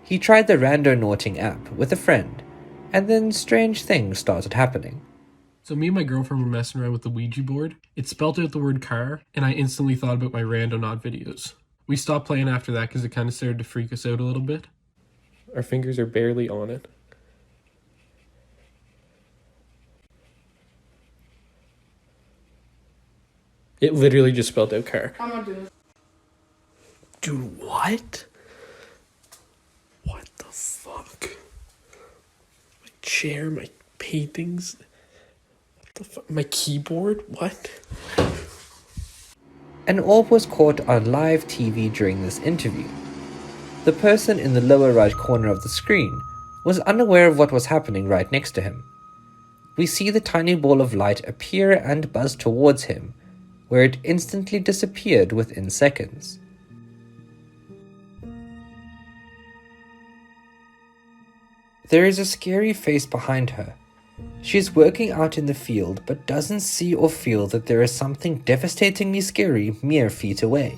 He tried the Randonauting app with a friend, and then strange things started happening. So me and my girlfriend were messing around with the Ouija board. It spelled out the word car, and I instantly thought about my Randonaut videos. We stopped playing after that because it kind of started to freak us out a little bit. Our fingers are barely on it. It literally just spelled out car. I'm gonna do this. Dude, what? What the fuck? My chair, my paintings, what the fuck? My keyboard, what? An orb was caught on live TV during this interview. The person in the lower right corner of the screen was unaware of what was happening right next to him. We see the tiny ball of light appear and buzz towards him, where it instantly disappeared within seconds. There is a scary face behind her. She is working out in the field but doesn't see or feel that there is something devastatingly scary mere feet away.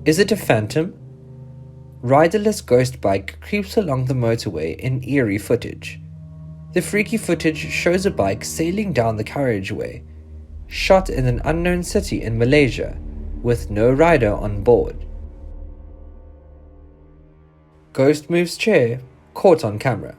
Is it a phantom? Riderless ghost bike creeps along the motorway in eerie footage. The freaky footage shows a bike sailing down the carriageway, shot in an unknown city in Malaysia, with no rider on board. Ghost moves chair, caught on camera.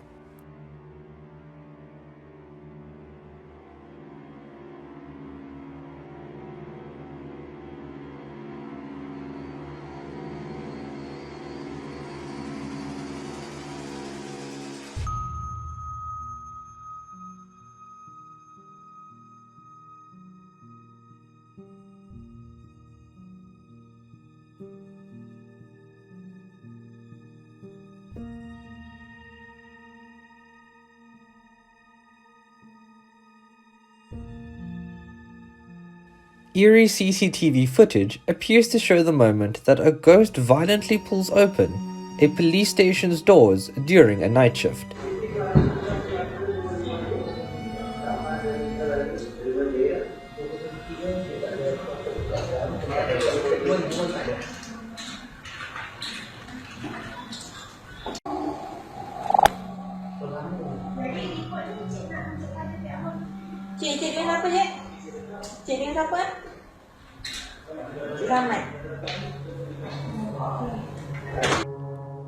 Eerie CCTV footage appears to show the moment that a ghost violently pulls open a police station's doors during a night shift. Chị đến đâu vậy? Chị đến đâu vậy? Chị ra này.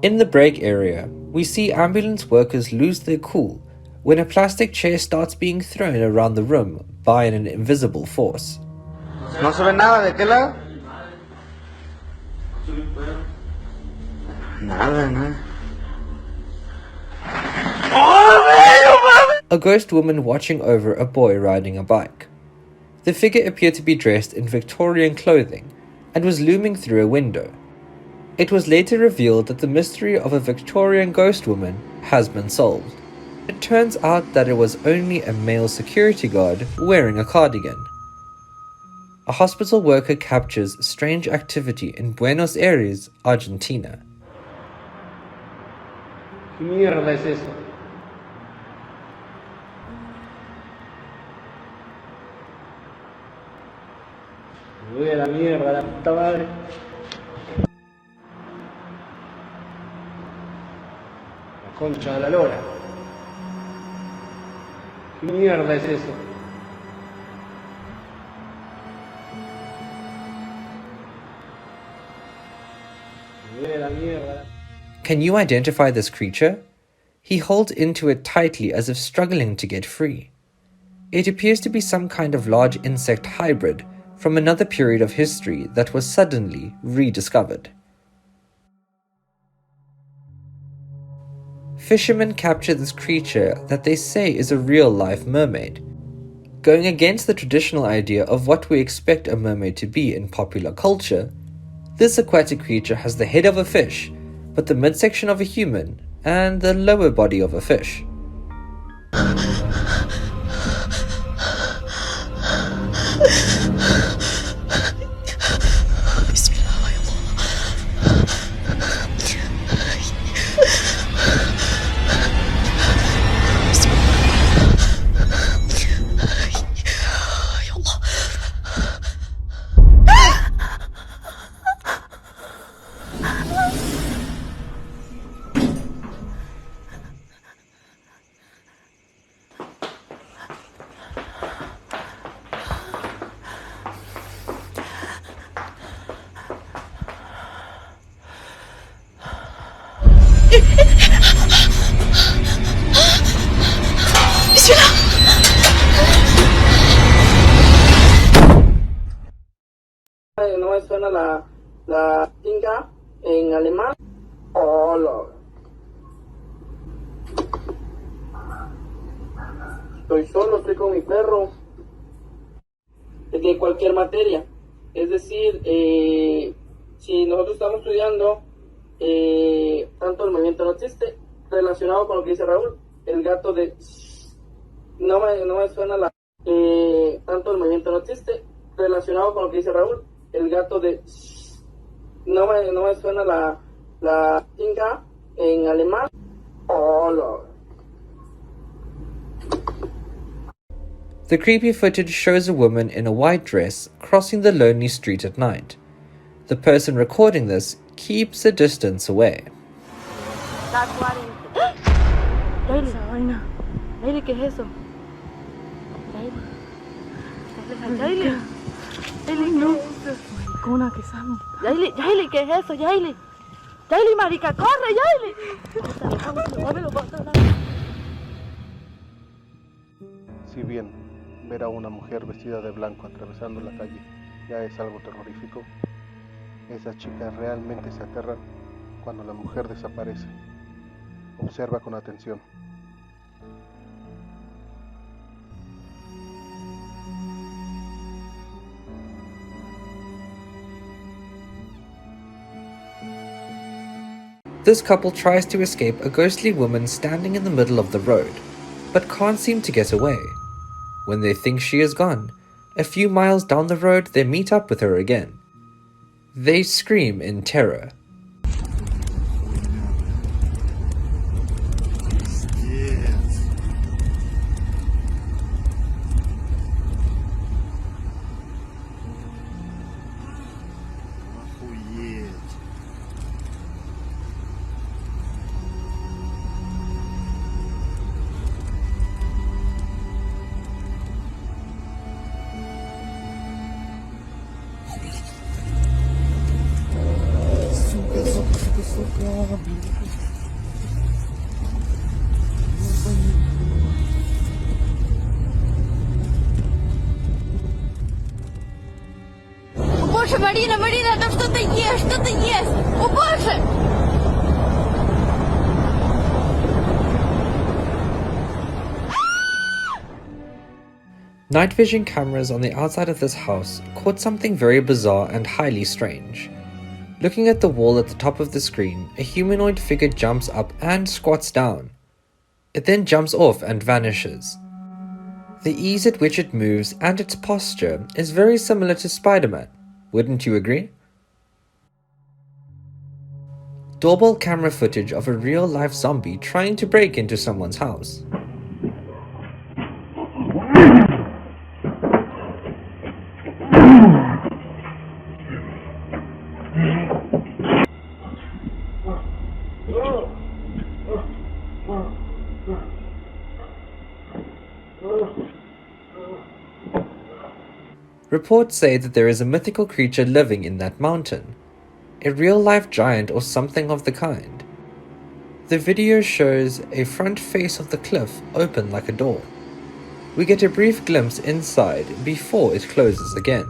In the break area, we see ambulance workers lose their cool when a plastic chair starts being thrown around the room by an invisible force. ¿No se ve nada de qué lado? Nada. A ghost woman watching over a boy riding a bike. The figure appeared to be dressed in Victorian clothing and was looming through a window. It was later revealed that the mystery of a Victorian ghost woman has been solved. It turns out that it was only a male security guard wearing a cardigan. A hospital worker captures strange activity in Buenos Aires, Argentina. ¿Qué mierda es eso? Me voy a la mierda, la puta madre. La concha de la lora. ¿Qué mierda es eso? Me voy a la mierda. Can you identify this creature? He holds into it tightly as if struggling to get free. It appears to be some kind of large insect hybrid from another period of history that was suddenly rediscovered. Fishermen capture this creature that they say is a real-life mermaid. Going against the traditional idea of what we expect a mermaid to be in popular culture, this aquatic creature has the head of a fish, but the midsection of a human and the lower body of a fish. No me suena la tinga en alemán. Hola. Estoy solo, estoy con mi perro. De cualquier materia. Es decir, si nosotros estamos estudiando tanto el movimiento no existe, relacionado con lo que dice Raúl, el gato de... No me suena la... tanto el movimiento no existe, relacionado con lo que dice Raúl, el gato de... No me suena la tinga en alemán. Hola. The creepy footage shows a woman in a white dress crossing the lonely street at night. The person recording this keeps a distance away. That's what it is. Yaeli, Yaeli, ¿qué es eso? Yaeli. Yaeli, no. Maricona que estamos. Yaeli, ¿qué es eso? Yaeli, marica, corre, Yaeli. Si bien ver a una mujer vestida de blanco atravesando la calle ya es algo terrorífico, esas chicas realmente se aterran cuando la mujer desaparece. Observa con atención. This couple tries to escape a ghostly woman standing in the middle of the road, but can't seem to get away. When they think she is gone, a few miles down the road they meet up with her again. They scream in terror. О боже, Марина, там что-то есть, О боже! Night vision cameras on the outside of this house caught something very bizarre and highly strange. Looking at the wall at the top of the screen, a humanoid figure jumps up and squats down. It then jumps off and vanishes. The ease at which it moves and its posture is very similar to Spider-Man, wouldn't you agree? Doorbell camera footage of a real-life zombie trying to break into someone's house. Reports say that there is a mythical creature living in that mountain, a real-life giant or something of the kind. The video shows a front face of the cliff open like a door. We get a brief glimpse inside before it closes again.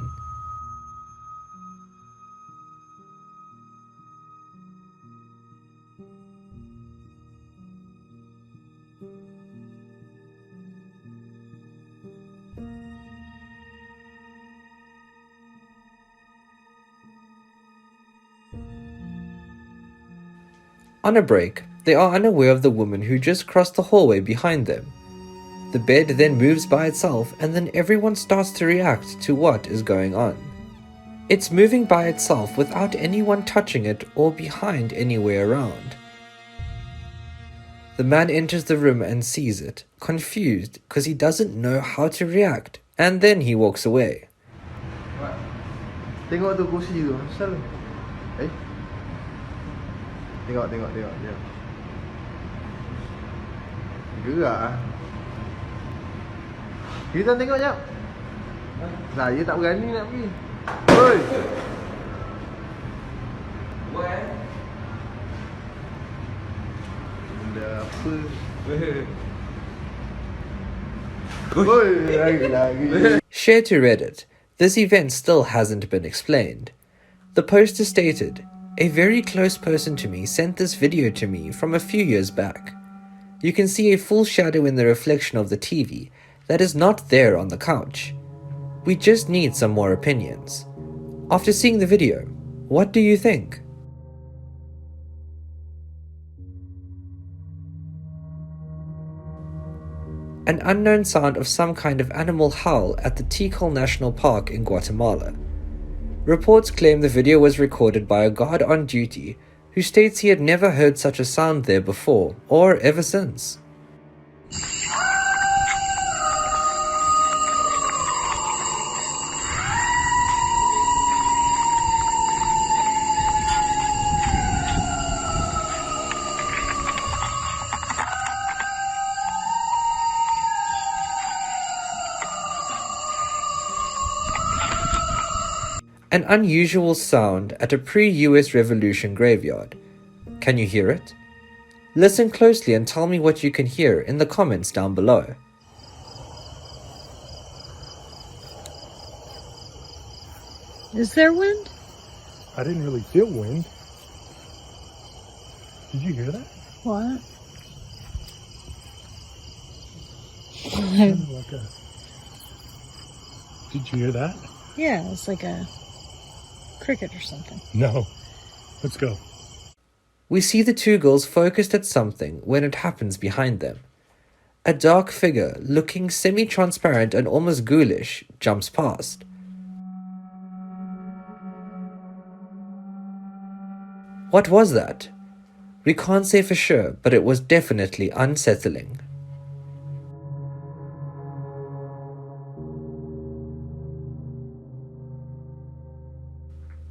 On a break, they are unaware of the woman who just crossed the hallway behind them. The bed then moves by itself and then everyone starts to react to what is going on. It's moving by itself without anyone touching it or behind anywhere around. The man enters the room and sees it, confused because he doesn't know how to react, and then he walks away. Tengok tu kursi tu, asal. Tengok. Gerak ah. Kita tengok jap. Saya tak berani nak pergi. Oi. Benda apa? Oi, lagi. Share to Reddit. This event still hasn't been explained. The poster stated, "A very close person to me sent this video to me from a few years back. You can see a full shadow in the reflection of the TV that is not there on the couch. We just need some more opinions." After seeing the video, what do you think? An unknown sound of some kind of animal howl at the Tikal National Park in Guatemala. Reports claim the video was recorded by a guard on duty who states he had never heard such a sound there before or ever since. An unusual sound at a pre-US Revolution graveyard. Can you hear it? Listen closely and tell me what you can hear in the comments down below. Is there wind? I didn't really feel wind. Did you hear that? What? Sounded like a... Did you hear that? Yeah, it's like a cricket or something. No. Let's go. We see the two girls focused at something when it happens behind them. A dark figure, looking semi-transparent and almost ghoulish, jumps past. What was that? We can't say for sure, but it was definitely unsettling.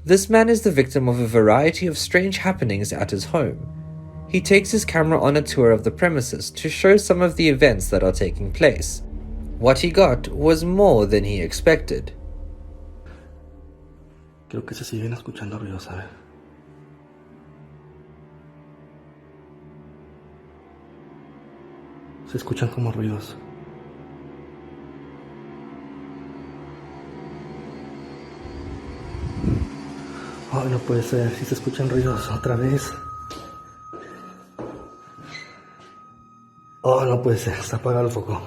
This man is the victim of a variety of strange happenings at his home. He takes his camera on a tour of the premises to show some of the events that are taking place. What he got was more than he expected. Creo que se siguen escuchando ruidos, ¿sabes? Se escuchan como ruidos. Ay, no puede ser, si se escuchan ruidos otra vez. Oh, no puede ser, está apagado el foco.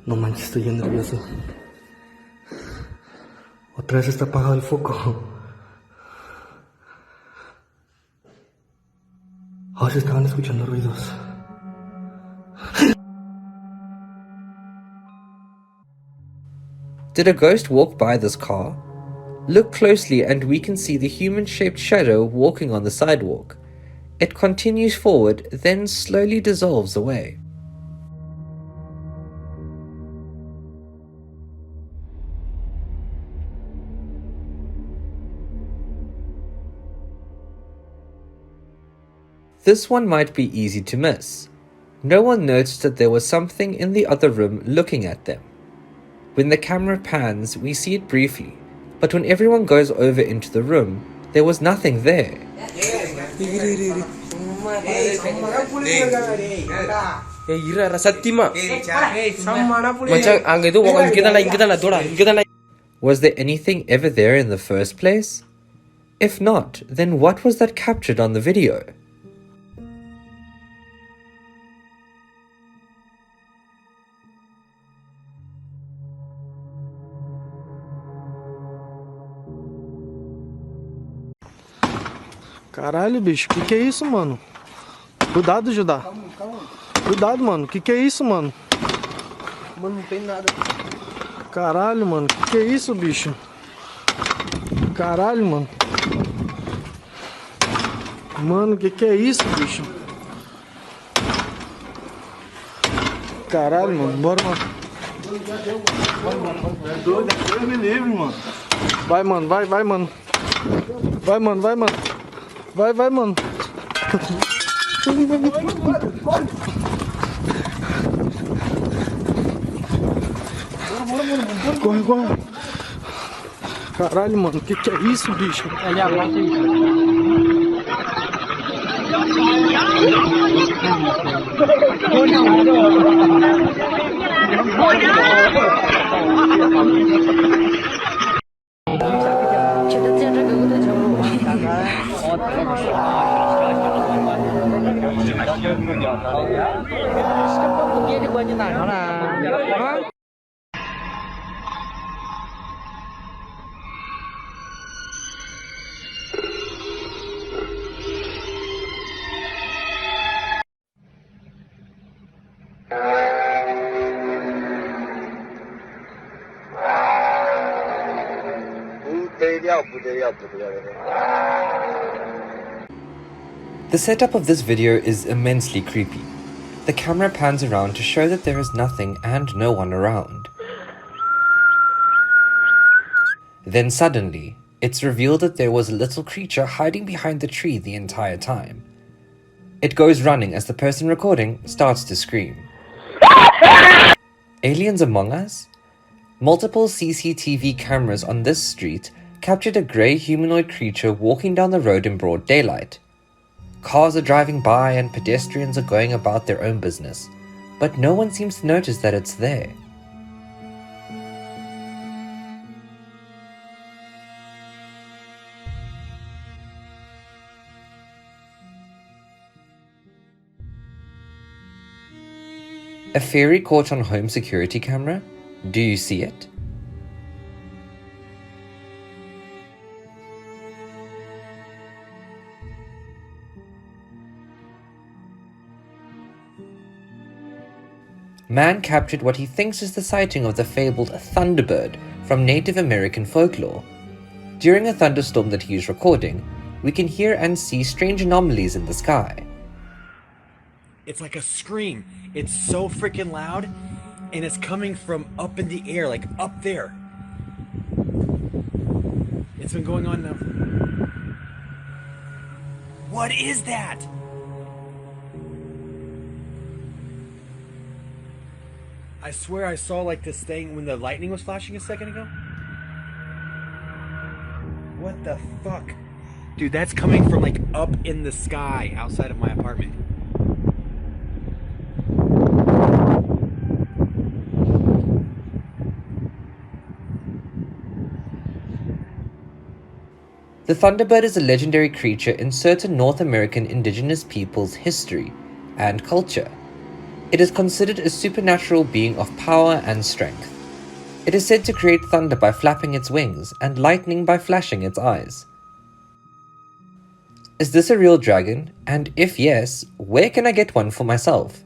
No manches, estoy bien nervioso. Otra vez está apagado el foco. Oh, se estaban escuchando ruidos. Did a ghost walk by this car? Look closely and we can see the human-shaped shadow walking on the sidewalk. It continues forward, then slowly dissolves away. This one might be easy to miss. No one noticed that there was something in the other room looking at them. When the camera pans, we see it briefly, but when everyone goes over into the room, there was nothing there. Was there anything ever there in the first place? If not, then what was that captured on the video? Caralho, bicho, que é isso, mano? Cuidado, Judá. Cuidado, mano, que é isso, mano? Mano, não tem nada. Caralho, mano, que é isso, bicho? Caralho, mano. Mano, que é isso, bicho? Caralho, mano, bora, mano. Deus me livre, mano. Vai, mano, vai, mano. Vai, mano, vai, mano. Vai, mano. Corre. Caralho, mano, que é isso, bicho? Ali abraça The setup of this video is immensely creepy. The camera pans around to show that there is nothing and no one around. Then suddenly, it's revealed that there was a little creature hiding behind the tree the entire time. It goes running as the person recording starts to scream. Aliens among us? Multiple CCTV cameras on this street captured a grey humanoid creature walking down the road in broad daylight. Cars are driving by and pedestrians are going about their own business, but no one seems to notice that it's there. A fairy caught on home security camera? Do you see it? Man captured what he thinks is the sighting of the fabled Thunderbird from Native American folklore. During a thunderstorm that he is recording, we can hear and see strange anomalies in the sky. It's like a scream. It's so freaking loud, and it's coming from up in the air, like up there. It's been going on now. What is that? I swear I saw like this thing when the lightning was flashing a second ago. What the fuck? Dude, that's coming from like up in the sky outside of my apartment. The Thunderbird is a legendary creature in certain North American indigenous peoples' history and culture. It is considered a supernatural being of power and strength. It is said to create thunder by flapping its wings and lightning by flashing its eyes. Is this a real dragon? And if yes, where can I get one for myself?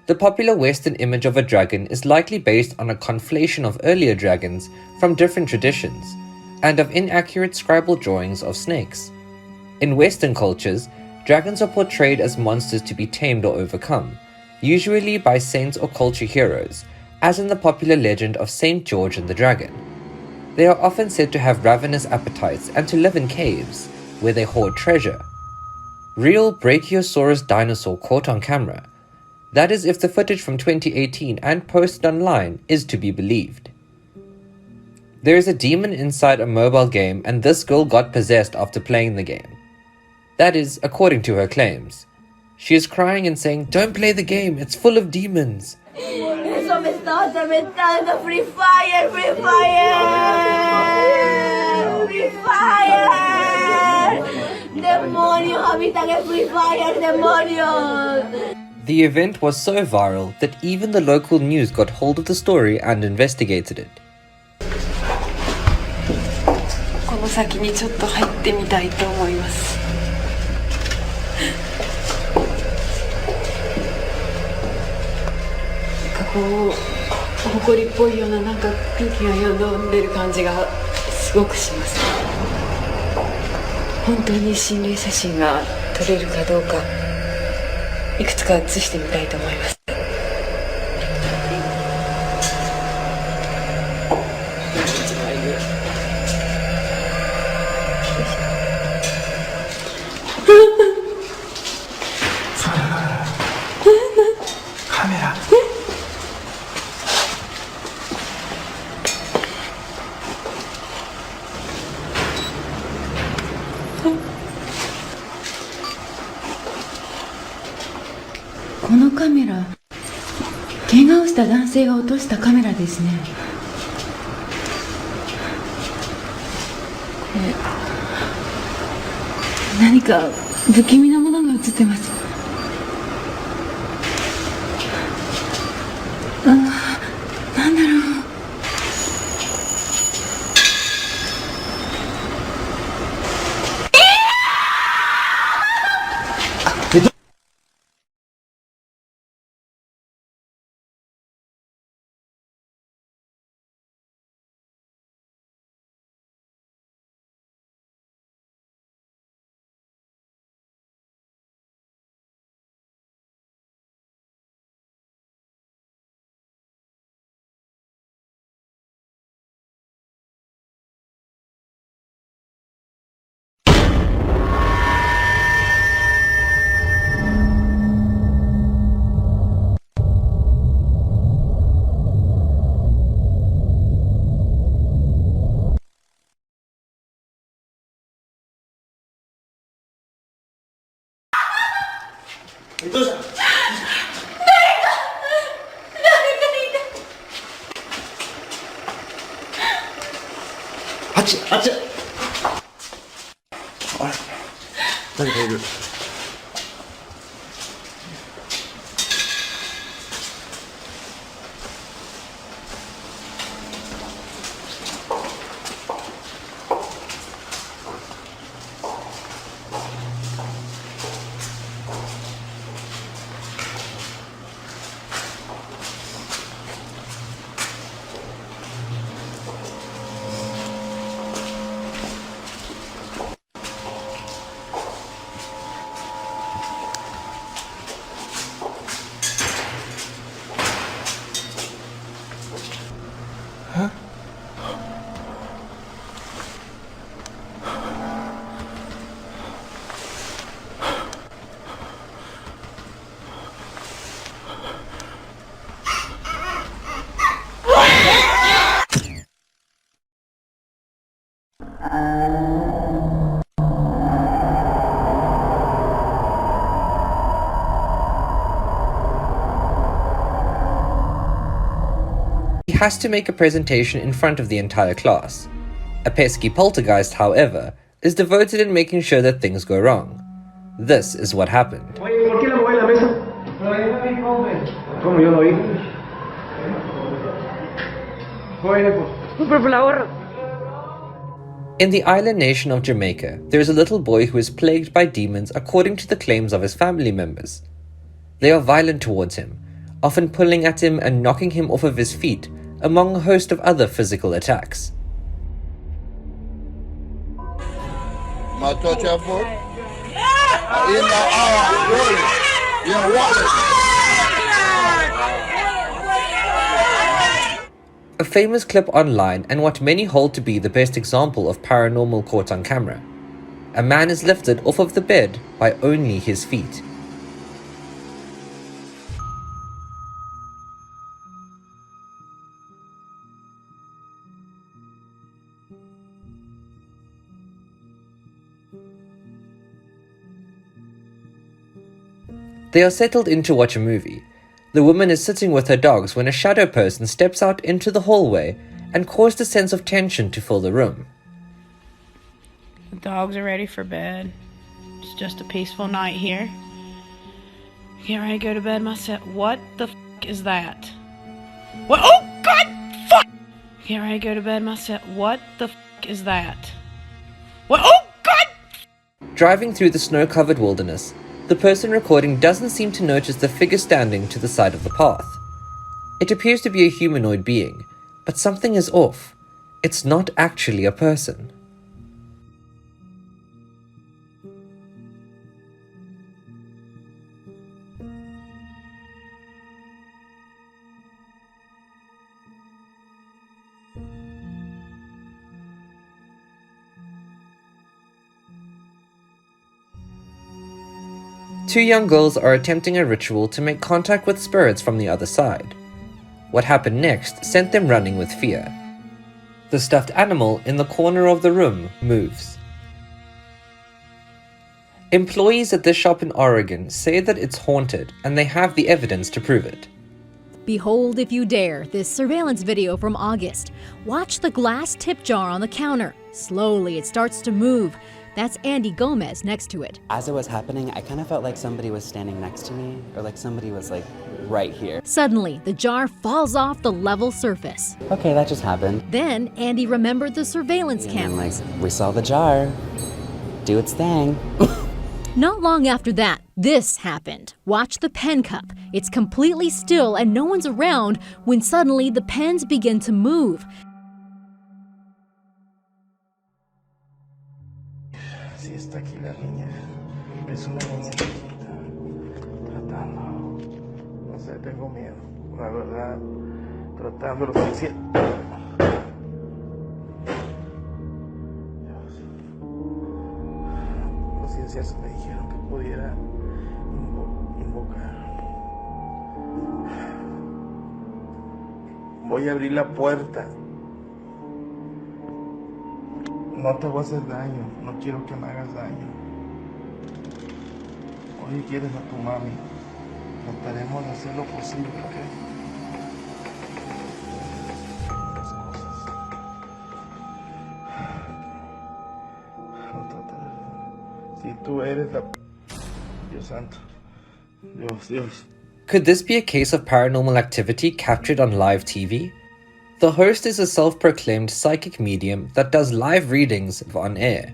The popular Western image of a dragon is likely based on a conflation of earlier dragons from different traditions, and of inaccurate scribal drawings of snakes. In Western cultures, dragons are portrayed as monsters to be tamed or overcome, usually by saints or culture heroes, as in the popular legend of Saint George and the Dragon. They are often said to have ravenous appetites and to live in caves, where they hoard treasure. Real Brachiosaurus dinosaur caught on camera. That is if the footage from 2018 and posted online is to be believed. There is a demon inside a mobile game and this girl got possessed after playing the game. That is, according to her claims. She is crying and saying, "Don't play the game, it's full of demons." Eso me está atormentando. Free Fire, Free Fire, Free Fire. Demonios habitan en Free Fire, demonios. The event was so viral that even the local news got hold of the story and investigated it. この先にちょっと入ってみたいと思います。こう埃っぽいようななんか空気がよどんでる感じがすごくします。本当に心霊写真が撮れるかどうかいくつか写してみたいと思います。カメラ。このカメラ、怪我をした男性が落としたカメラですね。何か不気味なものが映ってます。なんだろう。He has to make a presentation in front of the entire class. A pesky poltergeist, however, is devoted in making sure that things go wrong. This is what happened. Oye, ¿por qué la mueve la mesa? ¿Cómo yo lo oí? In the island nation of Jamaica, there is a little boy who is plagued by demons according to the claims of his family members. They are violent towards him, often pulling at him and knocking him off of his feet, among a host of other physical attacks. A famous clip online, and what many hold to be the best example of paranormal caught on camera. A man is lifted off of the bed by only his feet. They are settled in to watch a movie. The woman is sitting with her dogs when a shadow person steps out into the hallway and caused a sense of tension to fill the room. The dogs are ready for bed. It's just a peaceful night here. Get ready to go to bed myself. What the f*** is that? What? Oh, God! Fuck! Get ready to go to bed myself. What the f*** is that? What? Oh, God! Driving through the snow-covered wilderness, the person recording doesn't seem to notice the figure standing to the side of the path. It appears to be a humanoid being, but something is off. It's not actually a person. Two young girls are attempting a ritual to make contact with spirits from the other side. What happened next sent them running with fear. The stuffed animal in the corner of the room moves. Employees at this shop in Oregon say that it's haunted, and they have the evidence to prove it. Behold if you dare this surveillance video from August. Watch the glass tip jar on the counter. Slowly it starts to move. That's Andy Gomez next to it. As it was happening, I kind of felt like somebody was standing next to me, or like somebody was like right here. Suddenly, the jar falls off the level surface. Okay, that just happened. Then Andy remembered the surveillance cameras. Like, we saw the jar do its thing. Not long after that, this happened. Watch the pen cup. It's completely still and no one's around when suddenly the pens begin to move. Sí, está aquí la niña. Es una niña chiquita. Tratando. No sé, tengo miedo. La verdad. Tratando lo que Los ciencias me dijeron que pudiera invocar. Voy a abrir la puerta. No te voy a hacer daño, no quiero que me hagas daño. Oye, ¿quieres a tu mami? Trataremos de hacer lo posible, ¿ok? Si tú eres la... Dios santo. Dios. Could this be a case of paranormal activity captured on live TV? The host is a self-proclaimed psychic medium that does live readings on air.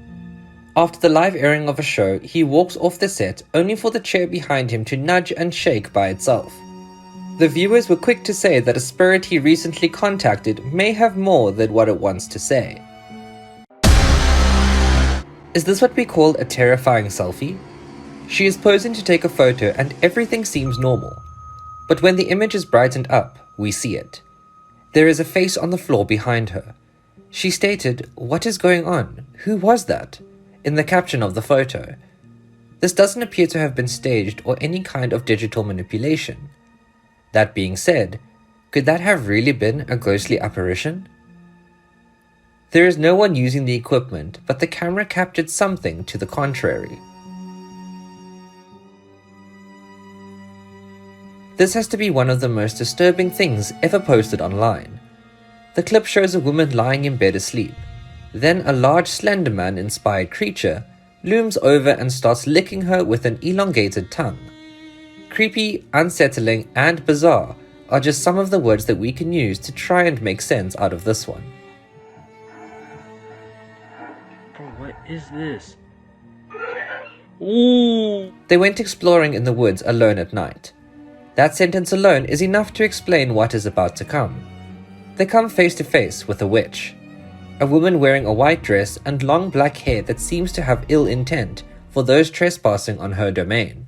After the live airing of a show, he walks off the set only for the chair behind him to nudge and shake by itself. The viewers were quick to say that a spirit he recently contacted may have more than what it wants to say. Is this what we call a terrifying selfie? She is posing to take a photo and everything seems normal. But when the image is brightened up, we see it. There is a face on the floor behind her. She stated, "What is going on? Who was that?" in the caption of the photo. This doesn't appear to have been staged or any kind of digital manipulation. That being said, could that have really been a ghostly apparition? There is no one using the equipment, but the camera captured something to the contrary. This has to be one of the most disturbing things ever posted online. The clip shows a woman lying in bed asleep. Then a large slender man-inspired creature looms over and starts licking her with an elongated tongue. Creepy, unsettling, and bizarre are just some of the words that we can use to try and make sense out of this one. Bro, what is this? Ooh. They went exploring in the woods alone at night. That sentence alone is enough to explain what is about to come. They come face to face with a witch. A woman wearing a white dress and long black hair that seems to have ill intent for those trespassing on her domain.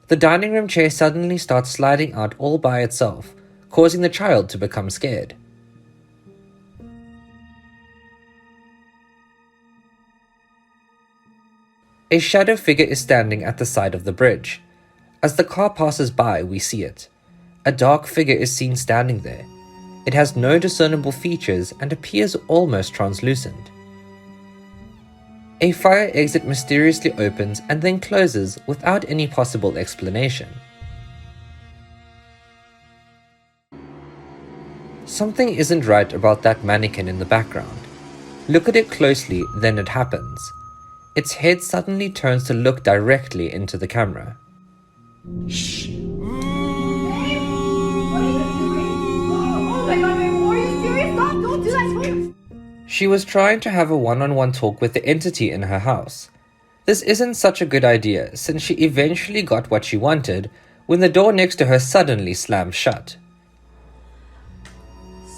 The dining room chair suddenly starts sliding out all by itself, causing the child to become scared. A shadow figure is standing at the side of the bridge. As the car passes by, we see it. A dark figure is seen standing there. It has no discernible features and appears almost translucent. A fire exit mysteriously opens and then closes without any possible explanation. Something isn't right about that mannequin in the background. Look at it closely, then it happens. Its head suddenly turns to look directly into the camera. Shh. She was trying to have a one-on-one talk with the entity in her house. This isn't such a good idea since she eventually got what she wanted when the door next to her suddenly slammed shut.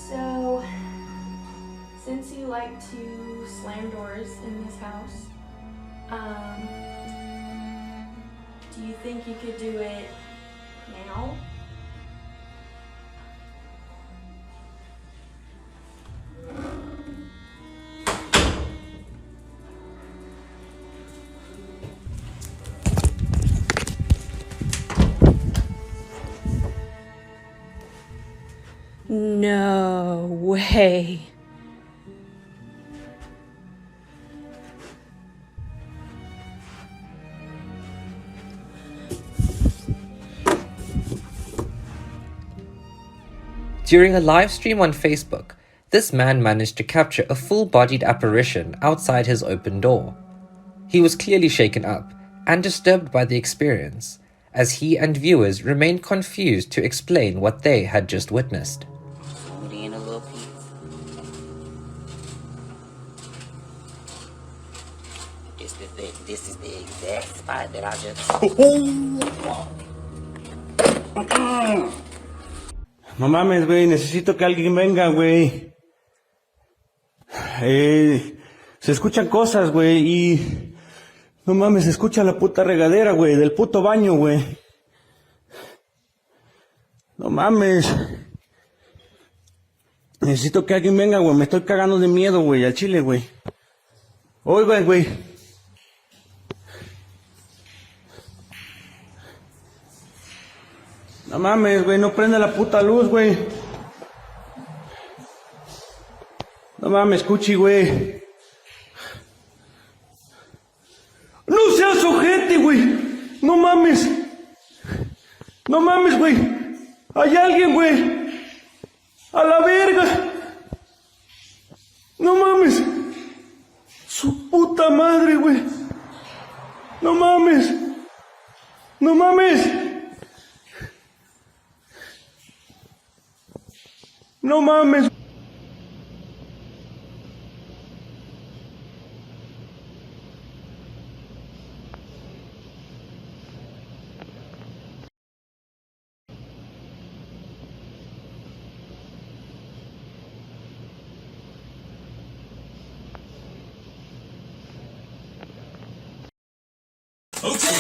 So, since you like to slam doors in this house, do you think you could do it now? No way. During a live stream on Facebook, this man managed to capture a full-bodied apparition outside his open door. He was clearly shaken up and disturbed by the experience, as he and viewers remained confused to explain what they had just witnessed. Being a little No mames, güey, necesito que alguien venga, güey. Se escuchan cosas, güey, y... No mames, se escucha la puta regadera, güey, del puto baño, güey. No mames. Necesito que alguien venga, güey, me estoy cagando de miedo, güey, al chile, güey. Oigan, güey. No mames, güey, no prende la puta luz, güey. No mames, Cuchi, güey. No seas ojete, güey. No mames. No mames, güey. Hay alguien, güey. A la verga. No mames. Su puta madre, güey. No mames. No mames. No mames. Okay,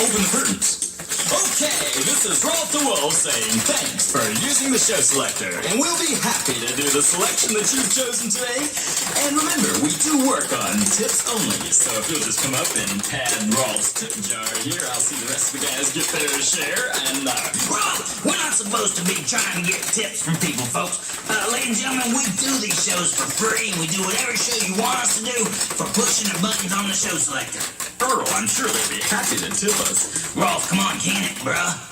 open the curtains. Okay, this is Rolf the Wolf saying thanks for using the show selector, and we'll be happy to do the selection that you've chosen today. And remember, we do work on tips only, so if you'll just come up and pad Rolf's tip jar here, I'll see the rest of the guys get their share, and Well, we're not supposed to be trying to get tips from people, folks. Ladies and gentlemen, we do these shows for free, and we do whatever show you want us to do for pushing the buttons on the show selector. Earl, I'm sure they'd be happy to tip us. Rolf, come on, can it, bruh?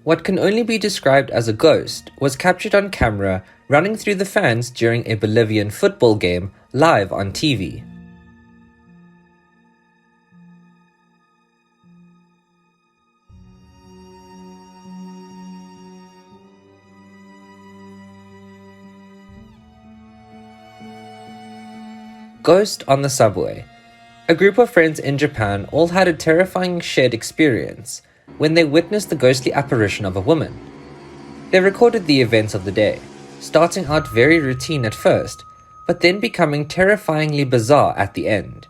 What can only be described as a ghost was captured on camera running through the fans during a Bolivian football game live on TV. Ghost on the subway. A group of friends in Japan all had a terrifying shared experience when they witnessed the ghostly apparition of a woman. They recorded the events of the day, starting out very routine at first, but then becoming terrifyingly bizarre at the end.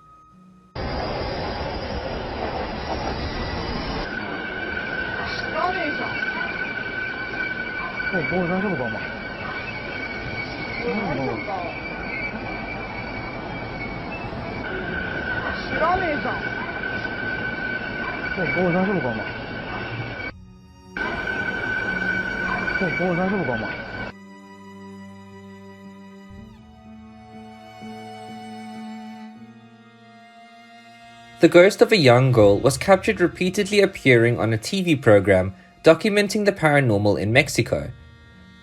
The ghost of a young girl was captured repeatedly appearing on a TV program documenting the paranormal in Mexico.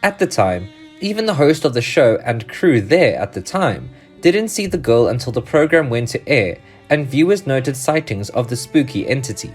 At the time, even the host of the show and crew there at the time didn't see the girl until the program went to air and viewers noted sightings of the spooky entity.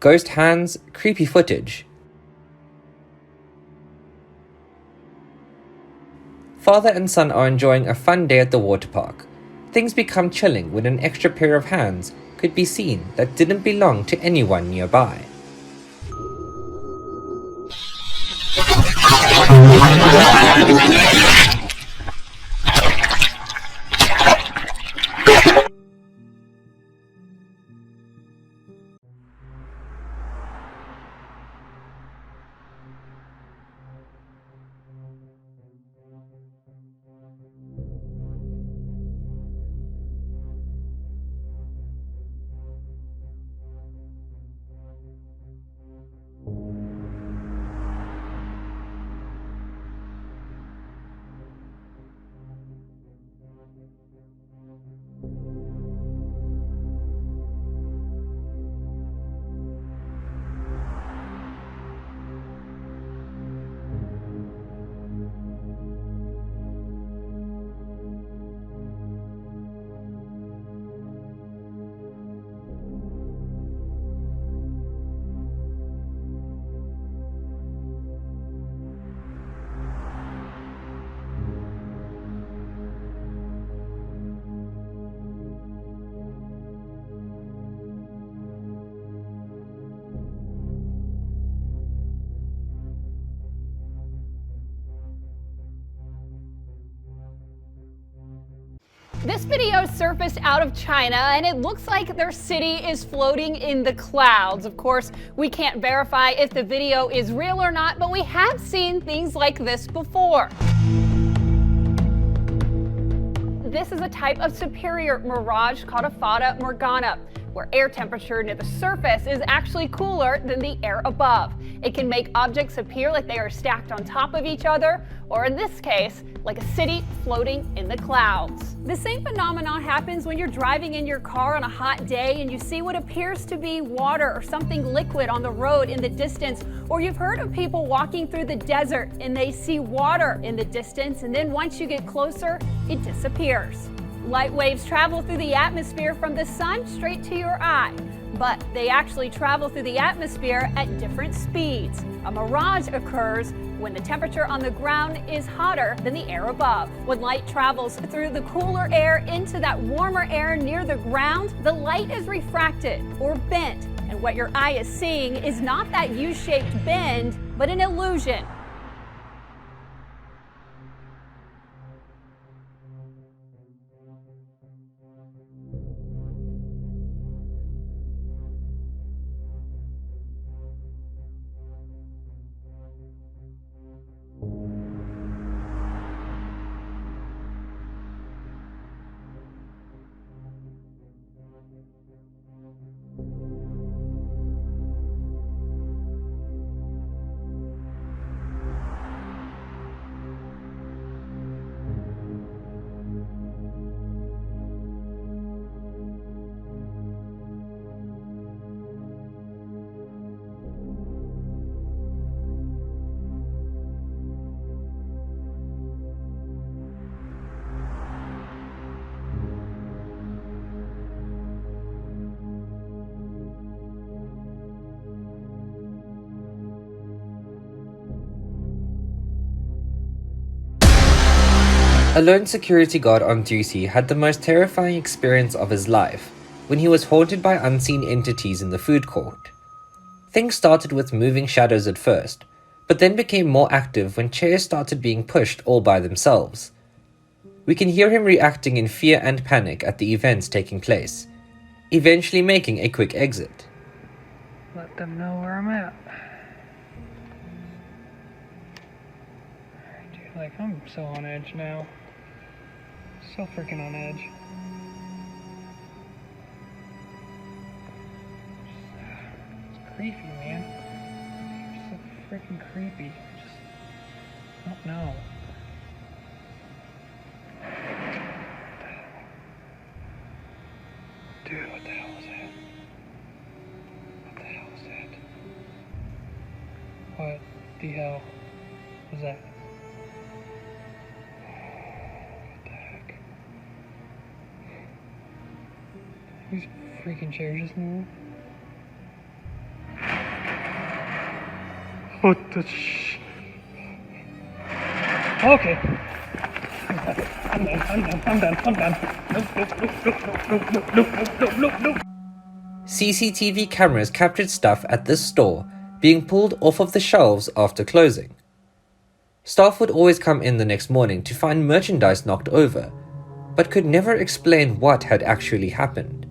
ghost hands, creepy footage. Father and son are enjoying a fun day at the water park. Things become chilling when an extra pair of hands could be seen that didn't belong to anyone nearby. This video surfaced out of China, and it looks like their city is floating in the clouds. Of course, we can't verify if the video is real or not, but we have seen things like this before. This is a type of superior mirage called a fata morgana, where air temperature near the surface is actually cooler than the air above. It can make objects appear like they are stacked on top of each other, or in this case, like a city floating in the clouds. The same phenomenon happens when you're driving in your car on a hot day and you see what appears to be water or something liquid on the road in the distance, or you've heard of people walking through the desert and they see water in the distance, and then once you get closer, it disappears. Light waves travel through the atmosphere from the sun straight to your eye, but they actually travel through the atmosphere at different speeds. A mirage occurs when the temperature on the ground is hotter than the air above. When light travels through the cooler air into that warmer air near the ground, the light is refracted or bent, and what your eye is seeing is not that U-shaped bend, but an illusion. A lone security guard on duty had the most terrifying experience of his life when he was haunted by unseen entities in the food court. Things started with moving shadows at first, but then became more active when chairs started being pushed all by themselves. We can hear him reacting in fear and panic at the events taking place, eventually making a quick exit. Let them know where I'm at. Dude, like, I'm so on edge now. So freaking on edge. It's creepy, man. It's so freaking creepy. I don't know. Dude, what the hell was that? What the hell was that? What the hell was that? These freaking chairs just moved. What the sh... Okay. I'm done. Nope. CCTV cameras captured stuff at this store being pulled off of the shelves after closing. Staff would always come in the next morning to find merchandise knocked over, but could never explain what had actually happened.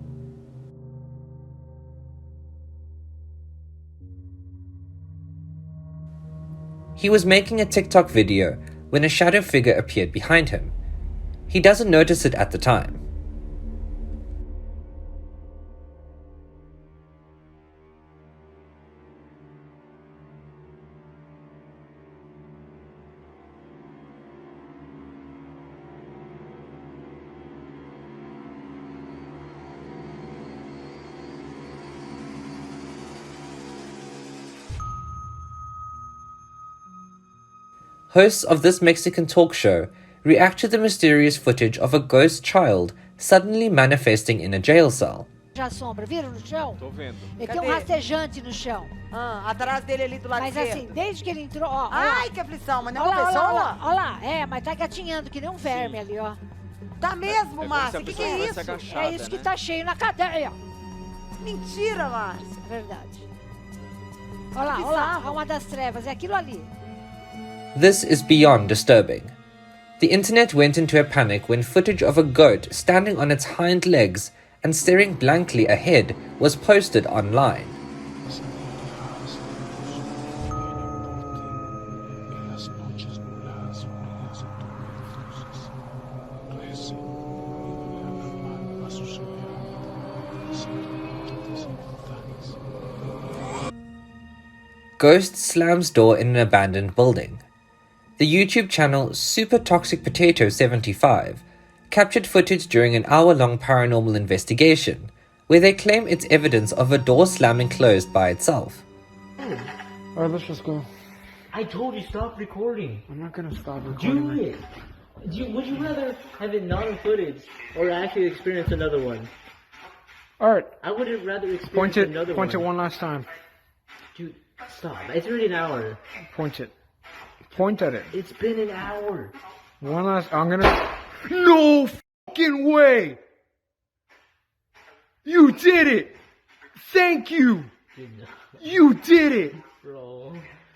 He was making a TikTok video when a shadow figure appeared behind him. He doesn't notice it at the time. Hosts of this Mexican talk show react to the mysterious footage of a ghost child suddenly manifesting in a jail cell. Já a sombra, viram no chão? Tô vendo. Ele tem um rastejante no chão. Atrás dele ali do lado Mas esquerdo. assim, desde que ele entrou, ó. Ai, que aflição, mas não é olha uma lá, pessoa? olha lá, olha lá. É, mas tá gatinhando que nem um verme ali, ó. Tá mesmo, Márcia? O que é isso? É isso que tá cheio na cadeia. Mentira, Márcia. É verdade. Olha lá, uma das trevas, é aquilo ali. This is beyond disturbing. The internet went into a panic when footage of a goat standing on its hind legs and staring blankly ahead was posted online. Ghost slams door in an abandoned building. The YouTube channel Super Toxic Potato 75 captured footage during an hour-long paranormal investigation, where they claim it's evidence of a door slamming closed by itself. Alright, let's just go. I told you stop recording. I'm not gonna stop recording. Do it. Would you rather have it not on footage or actually experience another one? Alright. I would have rather experience another one. Point it one last time. Dude, stop. It's already an hour. Point it. Point at it. It's been an hour. One last. I'm gonna. No fucking way! You did it! Thank you! You did it! Bro.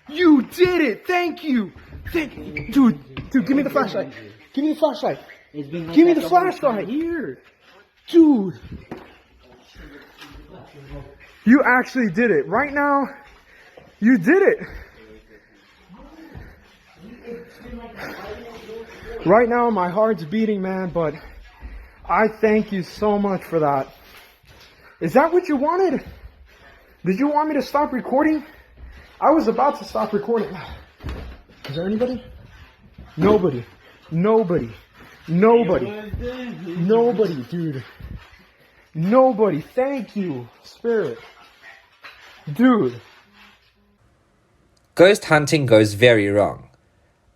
You did it! Thank you! Dude, give me the flashlight. Give me the flashlight. It's been like give me that the the whole flashlight. time here. Dude. You actually did it. Right now, you did it. Right now, my heart's beating, man, but I thank you so much for that. Is that what you wanted? Did you want me to stop recording? I was about to stop recording. Is there anybody? Nobody. Nobody. Nobody. Nobody, dude. Nobody. Thank you, Spirit. Dude. Ghost hunting goes very wrong.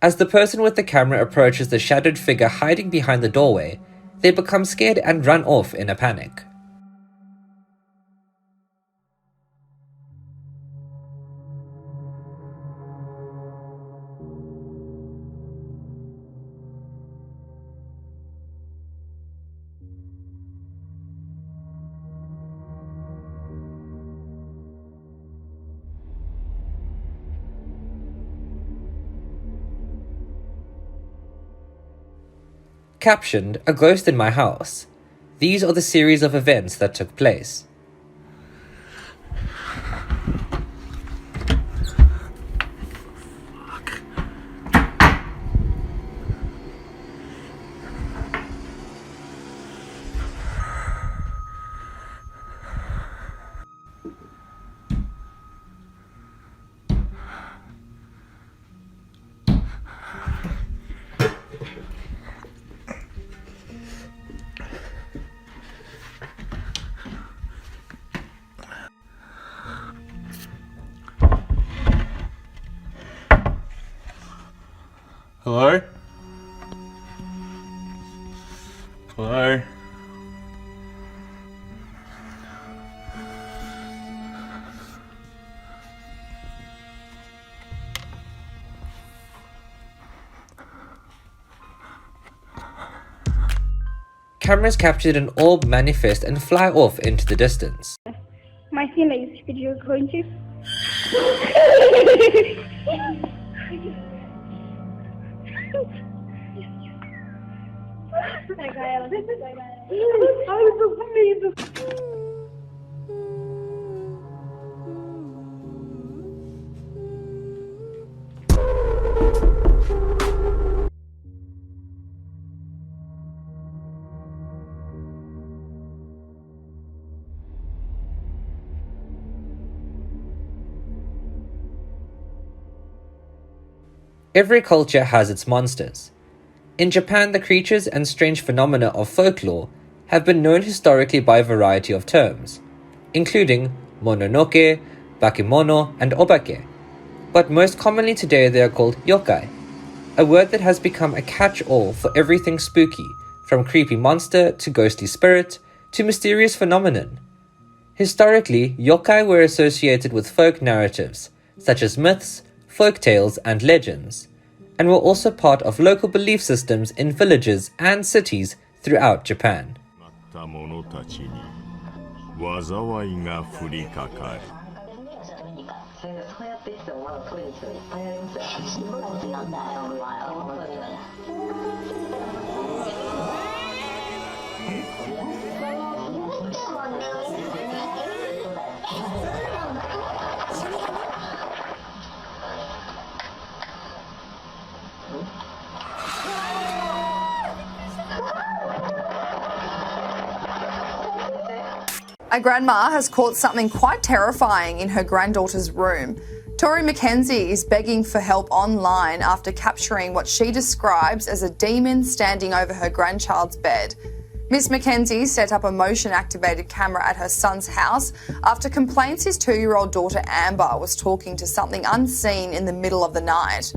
As the person with the camera approaches the shadowed figure hiding behind the doorway, they become scared and run off in a panic. Captioned, "A Ghost in My House." These are the series of events that took place. Hello? Hello? cameras captured an orb manifest and fly off into the distance. My filha isso pediu antes. Pega ela, pega ela. Ai, eu tô com medo. Every culture has its monsters. In Japan, the creatures and strange phenomena of folklore have been known historically by a variety of terms, including mononoke, bakemono, and obake, but most commonly today they are called yokai, a word that has become a catch-all for everything spooky, from creepy monster to ghostly spirit to mysterious phenomenon. Historically, yokai were associated with folk narratives, such as myths, folk tales, and legends, and were also part of local belief systems in villages and cities throughout Japan. A grandma has caught something quite terrifying in her granddaughter's room. Tori McKenzie is begging for help online after capturing what she describes as a demon standing over her grandchild's bed. Miss McKenzie set up a motion-activated camera at her son's house after complaints his 2-year-old daughter Amber was talking to something unseen in the middle of the night.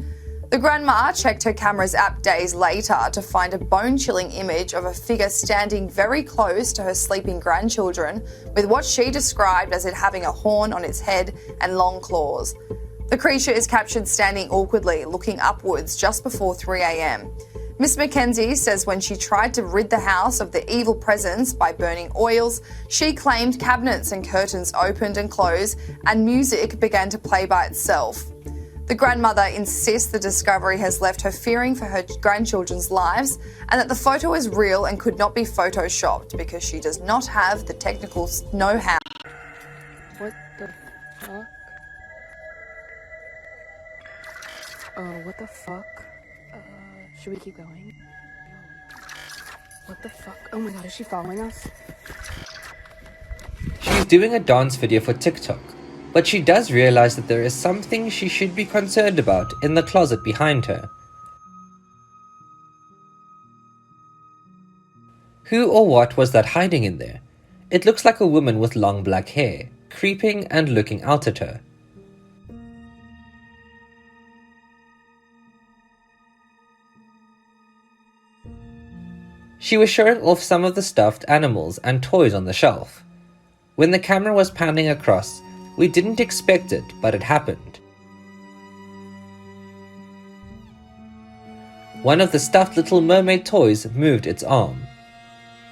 The grandma checked her camera's app days later to find a bone-chilling image of a figure standing very close to her sleeping grandchildren with what she described as it having a horn on its head and long claws. The creature is captured standing awkwardly, looking upwards just before 3 a.m. Miss McKenzie says when she tried to rid the house of the evil presence by burning oils, she claimed cabinets and curtains opened and closed and music began to play by itself. The grandmother insists the discovery has left her fearing for her grandchildren's lives and that the photo is real and could not be photoshopped because she does not have the technical know-how. What the fuck? What the fuck? Should we keep going? What the fuck? Oh my god, is she following us? She's doing a dance video for TikTok, but she does realize that there is something she should be concerned about in the closet behind her. Who or what was that hiding in there? It looks like a woman with long black hair, creeping and looking out at her. She was showing off some of the stuffed animals and toys on the shelf. When the camera was panning across, we didn't expect it, but it happened. One of the stuffed Little Mermaid toys moved its arm.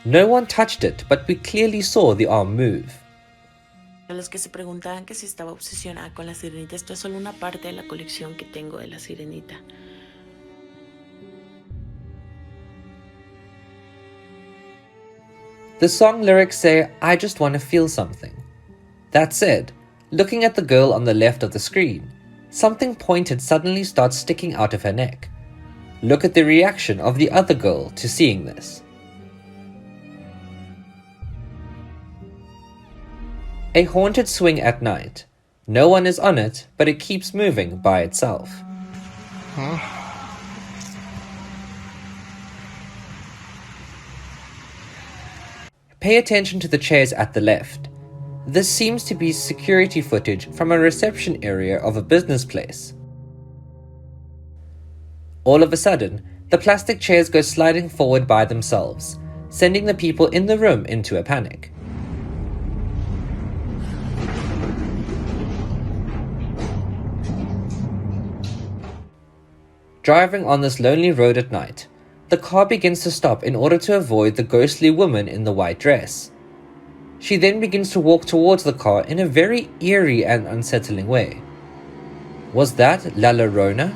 No one touched it, but we clearly saw the arm move. Para los que se preguntaban que si estaba obsesionada con la sirenita, esto es solo una parte de la colección que tengo de la sirenita. The song lyrics say, "I just want to feel something." That said, looking at the girl on the left of the screen, something pointed suddenly starts sticking out of her neck. Look at the reaction of the other girl to seeing this. A haunted swing at night. No one is on it, but it keeps moving by itself. Pay attention to the chairs at the left. This seems to be security footage from a reception area of a business place. All of a sudden, the plastic chairs go sliding forward by themselves, sending the people in the room into a panic. Driving on this lonely road at night, the car begins to stop in order to avoid the ghostly woman in the white dress. She then begins to walk towards the car in a very eerie and unsettling way. Was that La Llorona?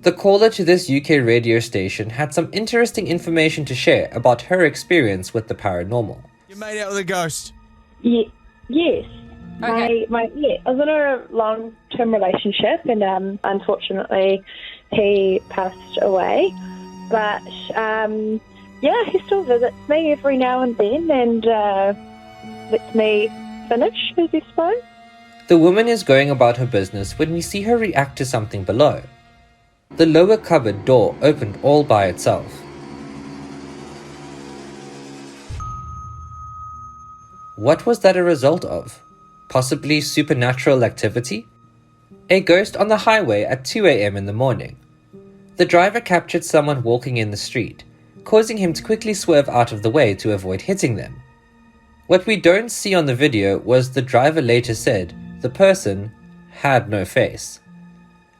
The caller to this UK radio station had some interesting information to share about her experience with the paranormal. You made out with a ghost? Yes. Okay. I was in a long-term relationship, and unfortunately, he passed away. But he still visits me every now and then, and lets me finish, as you suppose. The woman is going about her business when we see her react to something below. The lower cupboard door opened all by itself. What was that a result of? Possibly supernatural activity? A ghost on the highway at 2 a.m. in the morning. The driver captured someone walking in the street, causing him to quickly swerve out of the way to avoid hitting them. What we don't see on the video was the driver later said the person had no face.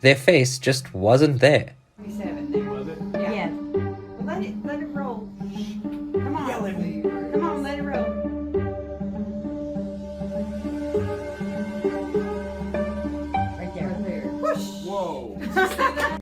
Their face just wasn't there. Yeah. Well, let it roll. Come on. Come on, let it roll. Right there. Right there. Whoosh. Whoa. Did you see that?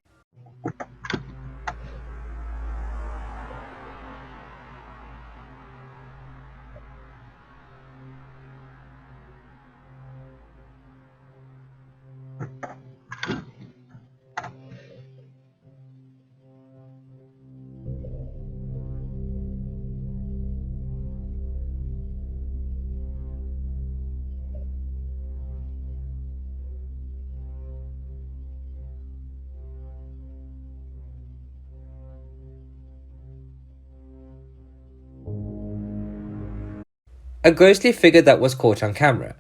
A ghostly figure that was caught on camera.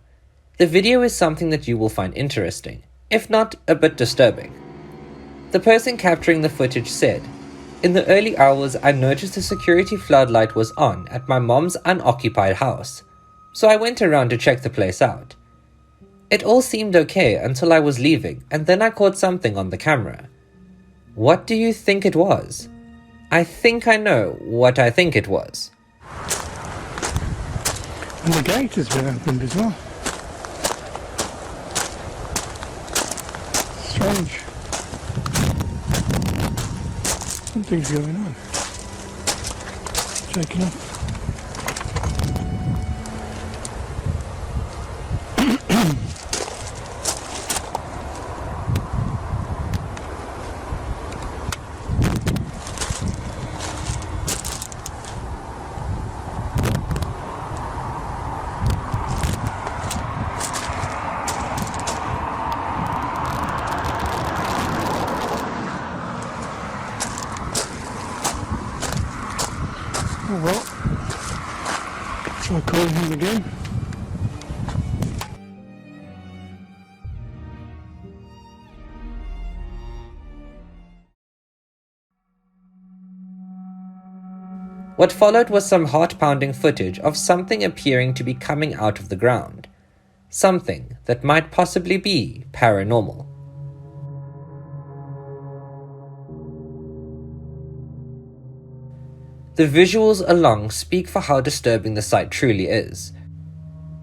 The video is something that you will find interesting, if not a bit disturbing. The person capturing the footage said, "In the early hours I noticed a security floodlight was on at my mom's unoccupied house, so I went around to check the place out. It all seemed okay until I was leaving, and then I caught something on the camera. What do you think it was? I think I know what I think it was." And the gate has been opened as well. Strange. Something's going on. Shaking up. Oh well, try calling him again. What followed was some heart-pounding footage of something appearing to be coming out of the ground. Something that might possibly be paranormal. The visuals along speak for how disturbing the sight truly is.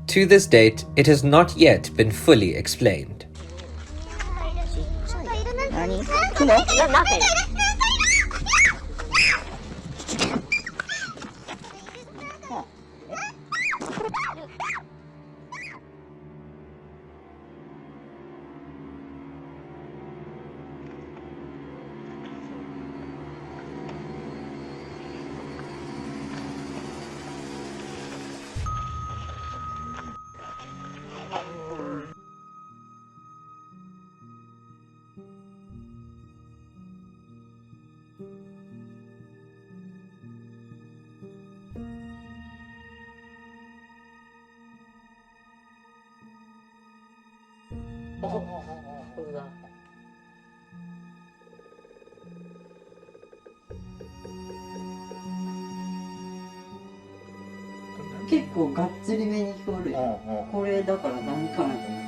To this date, it has not yet been fully explained. 結構がっつりめに聞こえるよ。これだから何かなと思っ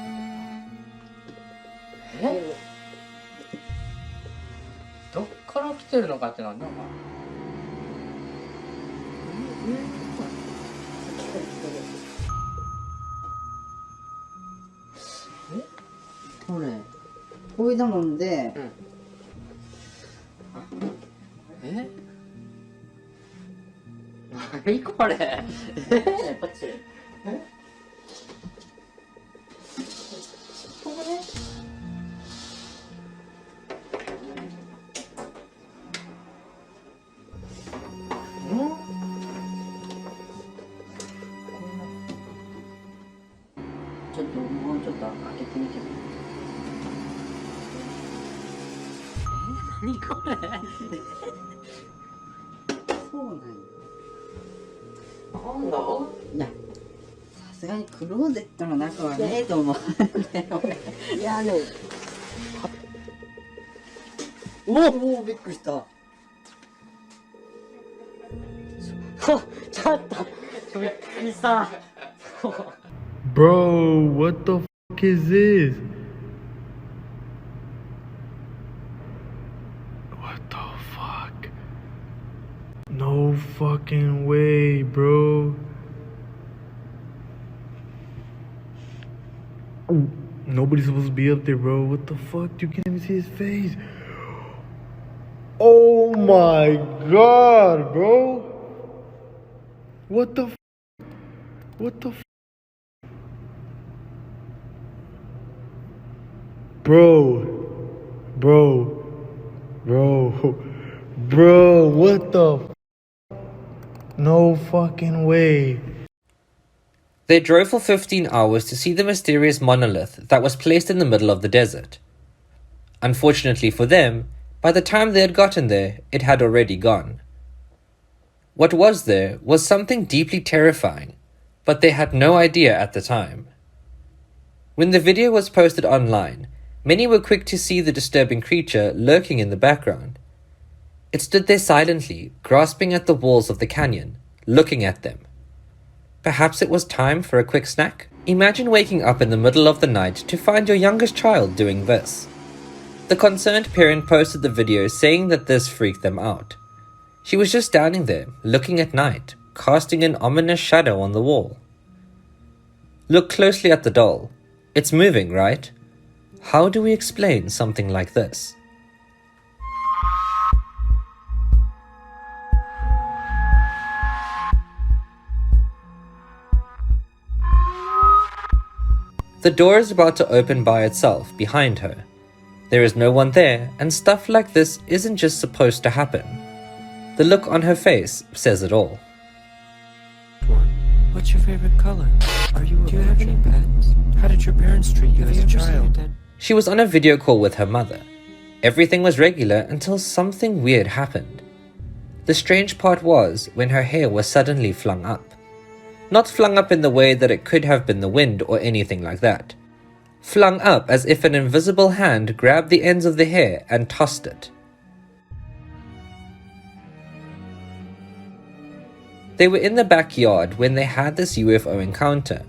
て。どっから来てるのかってなんだかこれこういうもんで、何これこっちちょっともうちょっと開けてみても何これそうなんよ。なんだいや、さすがにクローゼットの中はねえと思うんだよ。いやね、おお、びっくりした。ちょっとびっくりした。Bro, what the fuck is this? What the fuck? No fucking way, bro. Nobody's supposed to be up there, bro. What the fuck? You can't even see his face. Oh my god, bro. What the f? What the f? Bro, what the f? No fucking way. They drove for 15 hours to see the mysterious monolith that was placed in the middle of the desert. Unfortunately for them, by the time they had gotten there, it had already gone. What was there was something deeply terrifying, but they had no idea at the time. When the video was posted online, many were quick to see the disturbing creature lurking in the background. It stood there silently, grasping at the walls of the canyon, looking at them. Perhaps it was time for a quick snack? Imagine waking up in the middle of the night to find your youngest child doing this. The concerned parent posted the video saying that this freaked them out. She was just standing there, looking at night, casting an ominous shadow on the wall. Look closely at the doll. It's moving, right? How do we explain something like this? The door is about to open by itself behind her. There is no one there, and stuff like this isn't just supposed to happen. The look on her face says it all. What's your favorite color? Do you have any pets? How did your parents treat you as a child? She was on a video call with her mother. Everything was regular until something weird happened. The strange part was when her hair was suddenly flung up. Not flung up in the way that it could have been the wind or anything like that. Flung up as if an invisible hand grabbed the ends of the hair and tossed it. They were in the backyard when they had this UFO encounter.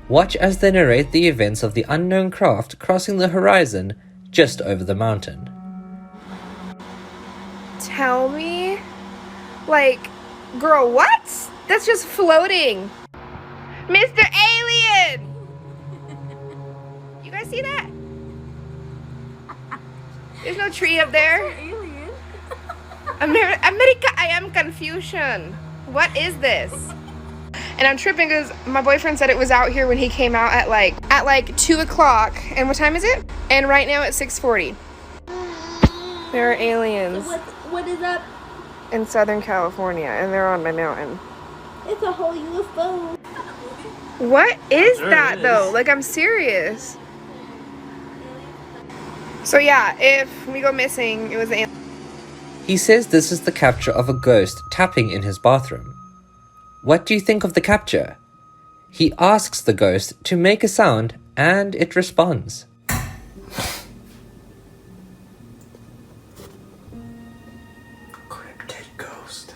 Watch as they narrate the events of the unknown craft crossing the horizon just over the mountain. Tell me? Like, girl, what? That's just floating. Mr. Alien! You guys see that? There's no tree up there. Alien? America, I am confusion. What is this? And I'm tripping because my boyfriend said it was out here when he came out at like 2 o'clock. And what time is it? And right now it's 6:40. There are aliens. So what is up? In Southern California, and they're on my mountain. It's a whole UFO. What is that though? Like, I'm serious. So yeah, if we go missing, it was the alien. He says this is the capture of a ghost tapping in his bathroom. What do you think of the capture? He asks the ghost to make a sound and it responds. Cryptid ghost.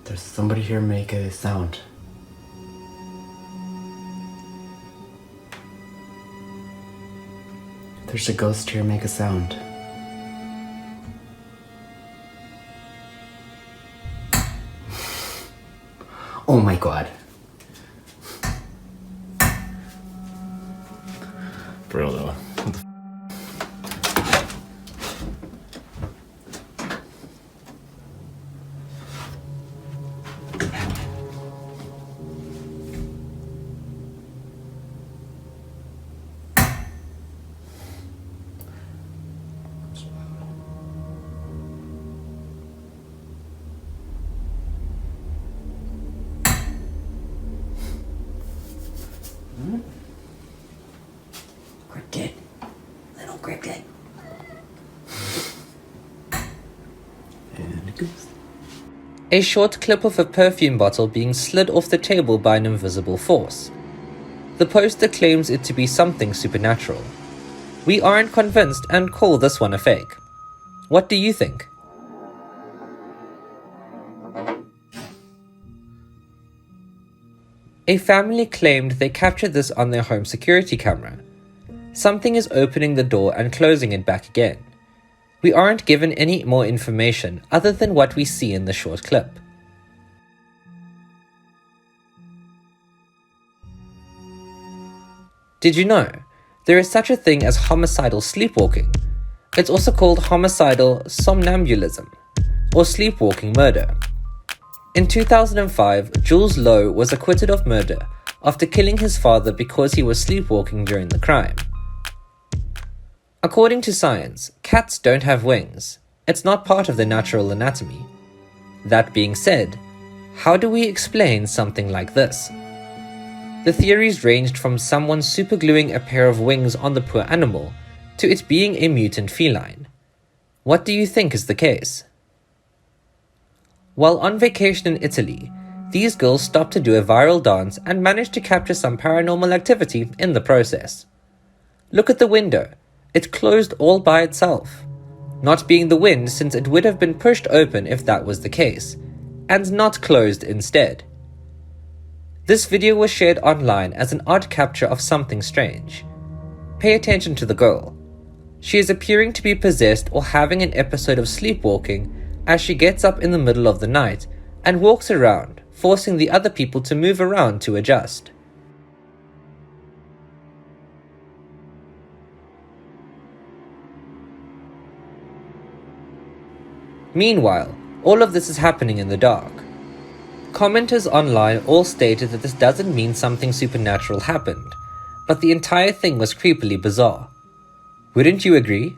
There's somebody here make a sound. There's a ghost here make a sound. Oh my god. Bro, though. What the Cryptid. Little cryptid. And a ghost. A short clip of a perfume bottle being slid off the table by an invisible force. The poster claims it to be something supernatural. We aren't convinced and call this one a fake. What do you think? A family claimed they captured this on their home security camera. Something is opening the door and closing it back again. We aren't given any more information other than what we see in the short clip. Did you know there is such a thing as homicidal sleepwalking? It's also called homicidal somnambulism or sleepwalking murder. In 2005, Jules Lowe was acquitted of murder after killing his father because he was sleepwalking during the crime. According to science, cats don't have wings. It's not part of their natural anatomy. That being said, how do we explain something like this? The theories ranged from someone supergluing a pair of wings on the poor animal to it being a mutant feline. What do you think is the case? While on vacation in Italy, these girls stopped to do a viral dance and managed to capture some paranormal activity in the process. Look at the window. It closed all by itself. Not being the wind, since it would have been pushed open if that was the case, and not closed instead. This video was shared online as an odd capture of something strange. Pay attention to the girl. She is appearing to be possessed or having an episode of sleepwalking as she gets up in the middle of the night and walks around, forcing the other people to move around to adjust. Meanwhile, all of this is happening in the dark. Commenters online all stated that this doesn't mean something supernatural happened, but the entire thing was creepily bizarre. Wouldn't you agree?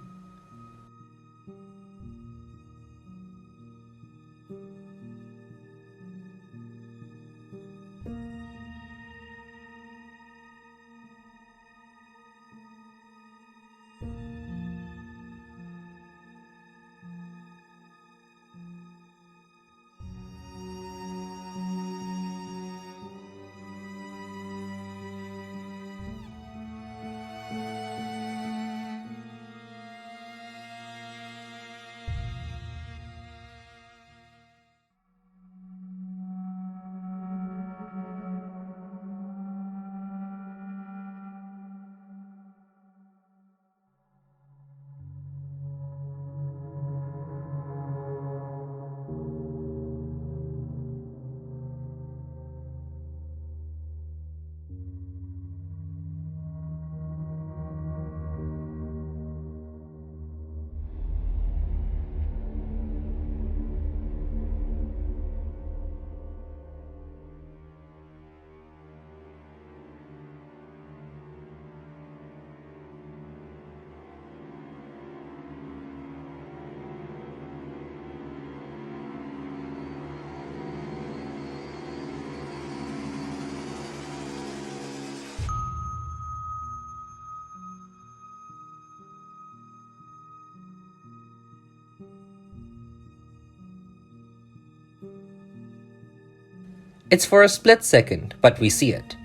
It's for a split second, but we see it.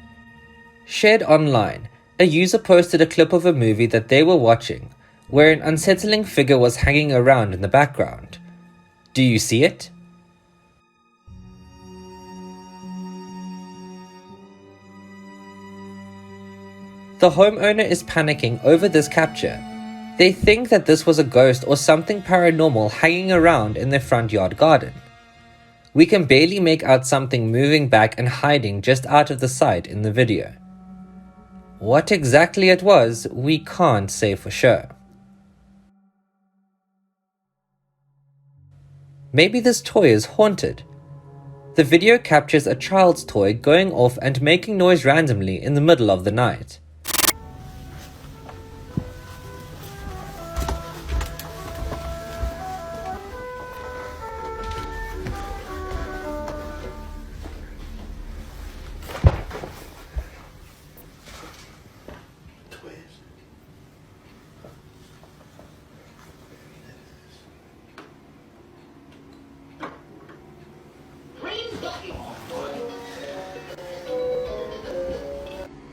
Shared online, a user posted a clip of a movie that they were watching, where an unsettling figure was hanging around in the background. Do you see it? The homeowner is panicking over this capture. They think that this was a ghost or something paranormal hanging around in their front yard garden. We can barely make out something moving back and hiding just out of the sight in the video. What exactly it was, we can't say for sure. Maybe this toy is haunted. The video captures a child's toy going off and making noise randomly in the middle of the night.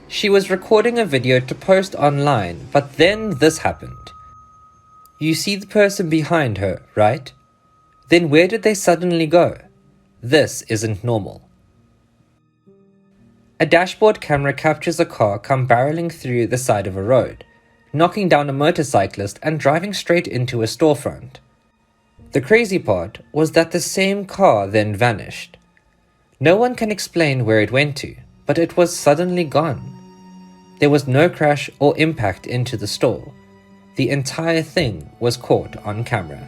She was recording a video to post online, but then this happened. You see the person behind her, right? Then where did they suddenly go? This isn't normal. A dashboard camera captures a car come barreling through the side of a road, knocking down a motorcyclist and driving straight into a storefront. The crazy part was that the same car then vanished. No one can explain where it went to, but it was suddenly gone. There was no crash or impact into the store. The entire thing was caught on camera.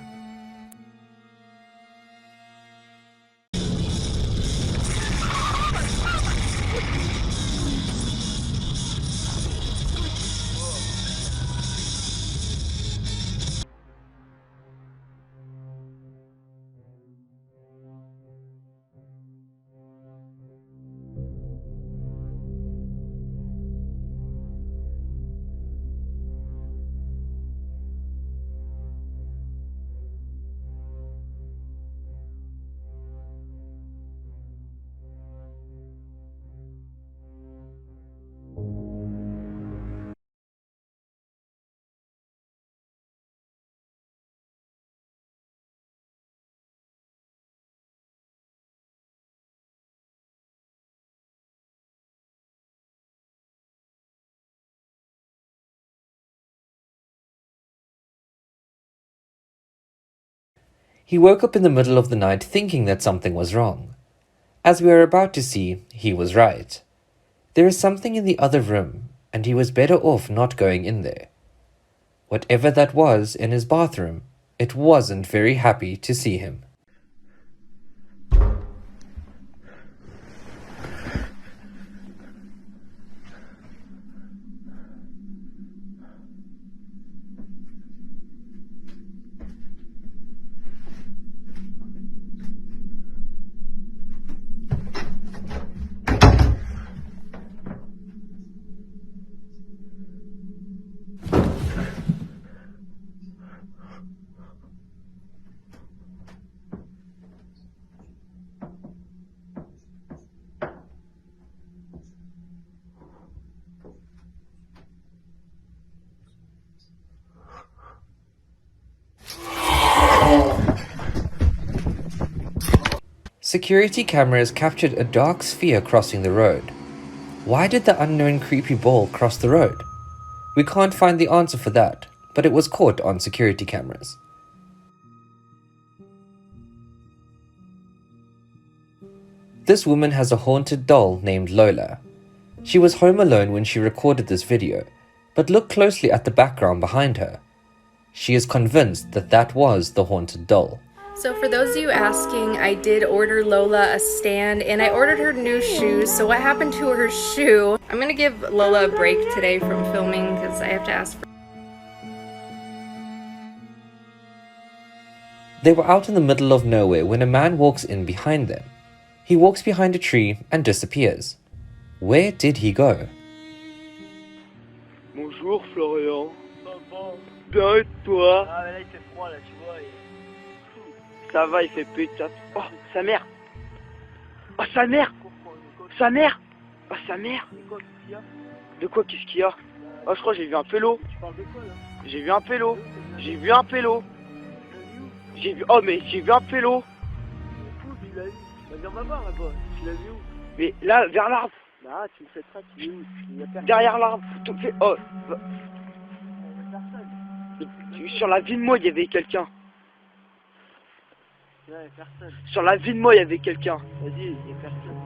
He woke up in the middle of the night thinking that something was wrong. As we are about to see, he was right. There is something in the other room, and he was better off not going in there. Whatever that was in his bathroom, it wasn't very happy to see him. Security cameras captured a dark sphere crossing the road. Why did the unknown creepy ball cross the road? We can't find the answer for that, but it was caught on security cameras. This woman has a haunted doll named Lola. She was home alone when she recorded this video, but look closely at the background behind her. She is convinced that that was the haunted doll. So for those of you asking, I did order Lola a stand and I ordered her new shoes. So what happened to her shoe? I'm gonna give Lola a break today from filming because I have to ask for. They were out in the middle of nowhere when a man walks in behind them. He walks behind a tree and disappears. Where did he go? Bonjour Florian. Bien et toi? Ah, mais là il fait froid, là, tu vois. Ça va, il fait pétate. Oh, sa mère! Oh, sa mère! Sa mère! Oh, sa mère! De quoi, qu'est-ce qu'il y a? Oh, je crois que j'ai vu un pélo. Tu parles de quoi là? J'ai vu un pélo. J'ai vu un pélo. J'ai vu. Oh, mais j'ai vu un pélo. Tu l'as vu? Bah, viens voir là-bas. Tu l'as vu où? Mais là, vers l'arbre. Bah, tu me fais ça, tu es où? Derrière l'arbre, oh, bah. Sur la vie de moi, il y avait quelqu'un. Ouais, personne. Sur la vie de moi, il y avait quelqu'un. Vas-y, il y a personne.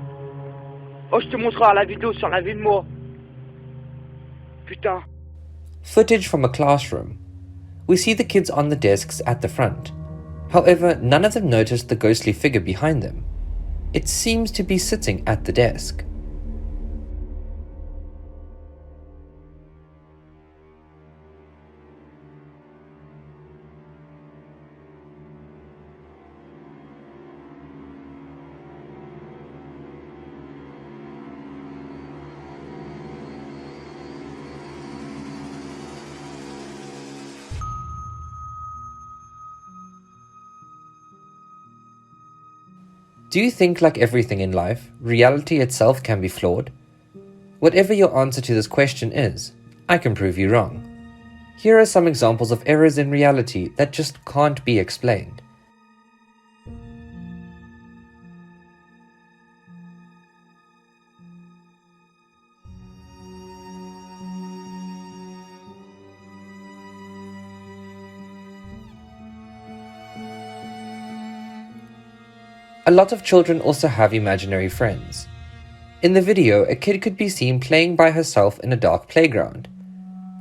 Oh, je te montrerai la vidéo sur la vie de moi. Putain. Footage from a classroom. We see the kids on the desks at the front. However, none of them notice the ghostly figure behind them. It seems to be sitting at the desk. Do you think, like everything in life, reality itself can be flawed? Whatever your answer to this question is, I can prove you wrong. Here are some examples of errors in reality that just can't be explained. A lot of children also have imaginary friends. In the video, a kid could be seen playing by herself in a dark playground.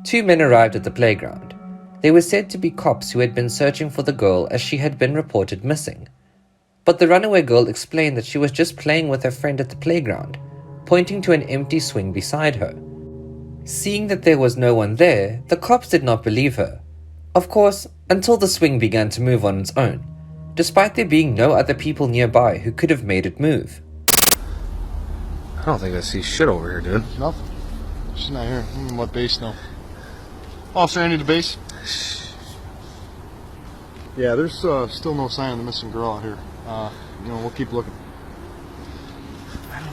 Two men arrived at the playground. They were said to be cops who had been searching for the girl as she had been reported missing. But the runaway girl explained that she was just playing with her friend at the playground, pointing to an empty swing beside her. Seeing that there was no one there, the cops did not believe her. Of course, until the swing began to move on its own, despite there being no other people nearby who could have made it move. I don't think I see shit over here, dude. Nothing. She's not here. What base now? Officer, Andy to base. Yeah, there's still no sign of the missing girl out here. We'll keep looking. I don't know.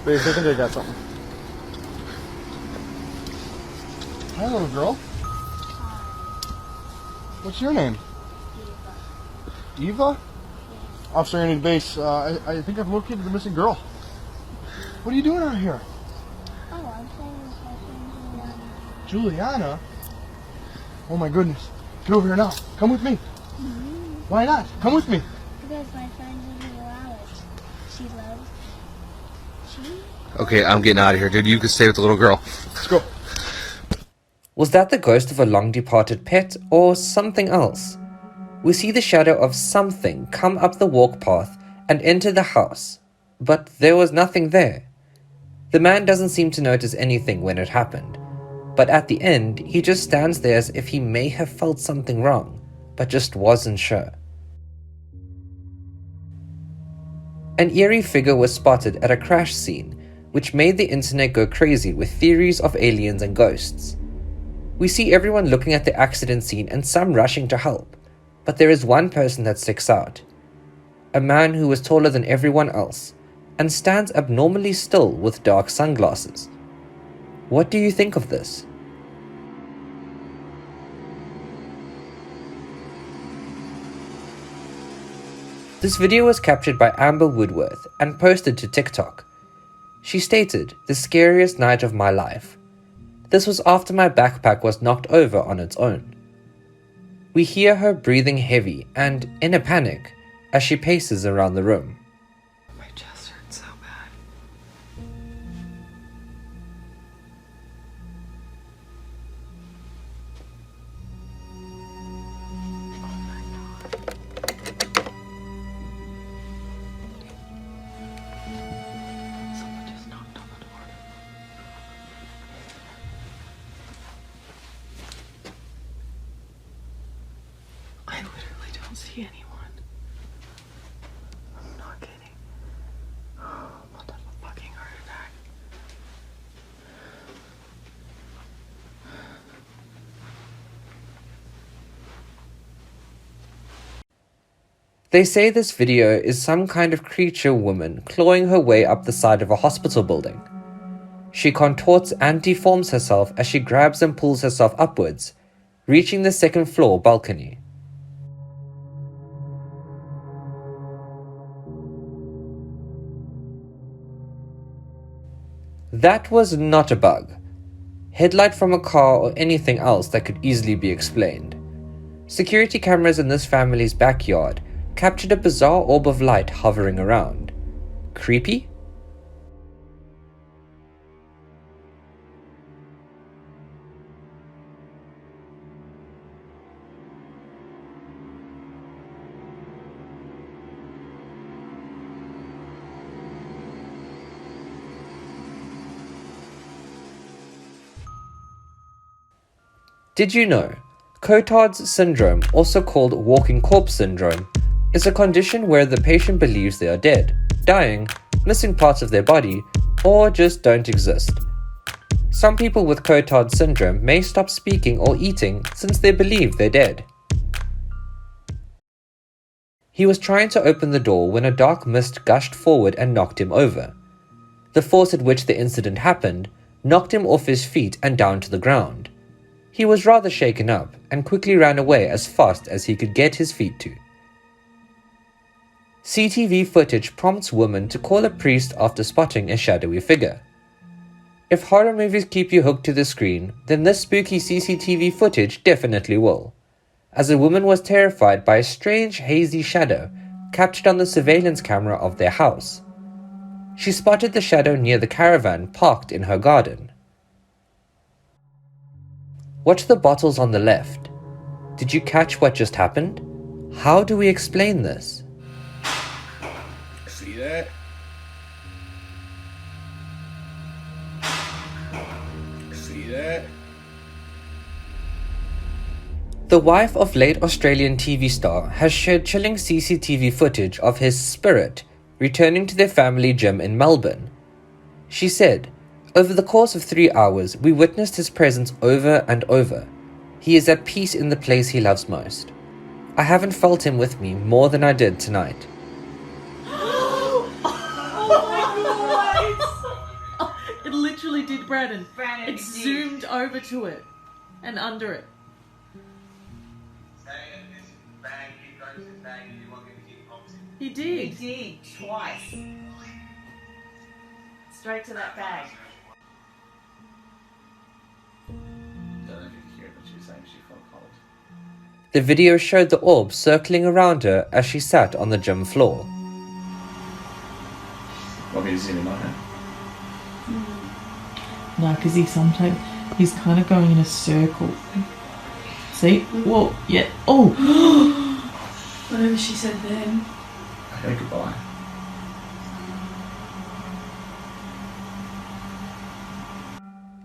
Base, I think I got something. Hi, little girl. What's your name? Eva. Eva? Officer, Andy to base. I think I've located the missing girl. What are you doing out here? Oh, I'm playing with my friend Juliana. Juliana? Oh my goodness. Get over here now. Come with me. Mm-hmm. Why not? Come with me. Because my friend doesn't allow it. She loves... She? Okay, I'm getting out of here, dude. You can stay with the little girl. Let's go. Was that the ghost of a long-departed pet, or something else? We see the shadow of something come up the walk path and enter the house, but there was nothing there. The man doesn't seem to notice anything when it happened, but at the end, he just stands there as if he may have felt something wrong, but just wasn't sure. An eerie figure was spotted at a crash scene, which made the internet go crazy with theories of aliens and ghosts. We see everyone looking at the accident scene and some rushing to help, but there is one person that sticks out. A man who was taller than everyone else, and stands abnormally still with dark sunglasses. What do you think of this? This video was captured by Amber Woodworth and posted to TikTok. She stated, "The scariest night of my life. This was after my backpack was knocked over on its own." We hear her breathing heavy and in a panic as she paces around the room. My chest hurts so bad. Someone just knocked on the door. I literally don't see anyone. I'm not kidding. What the fucking heart attack? They say this video is some kind of creature woman clawing her way up the side of a hospital building. She contorts and deforms herself as she grabs and pulls herself upwards, reaching the second floor balcony. That was not a bug. Headlight from a car or anything else that could easily be explained. Security cameras in this family's backyard captured a bizarre orb of light hovering around. Creepy? Did you know Cotard's syndrome, also called walking corpse syndrome, is a condition where the patient believes they are dead, dying, missing parts of their body, or just don't exist. Some people with Cotard's syndrome may stop speaking or eating since they believe they're dead. He was trying to open the door when a dark mist gushed forward and knocked him over. The force at which the incident happened knocked him off his feet and down to the ground. He was rather shaken up and quickly ran away as fast as he could get his feet to. CTV footage prompts women to call a priest after spotting a shadowy figure. If horror movies keep you hooked to the screen, then this spooky CCTV footage definitely will, as a woman was terrified by a strange hazy shadow captured on the surveillance camera of their house. She spotted the shadow near the caravan parked in her garden. Watch the bottles on the left. Did you catch what just happened? How do we explain this? See that? See that? The wife of late Australian TV star has shared chilling CCTV footage of his spirit returning to their family gym in Melbourne. She said, "Over the course of 3 hours, we witnessed his presence over and over. He is at peace in the place he loves most. I haven't felt him with me more than I did tonight." It literally did, Brandon. Brandon, It zoomed over to it and under it. He did. He did, twice. Straight to that bag. Don't know if you could hear it, but she was saying she felt cold. The video showed the orb circling around her as she sat on the gym floor. Want me to zoom in on her? No, because he's kind of going in a circle. See? Whoa, yeah. Oh! Whatever she said then. Okay, goodbye.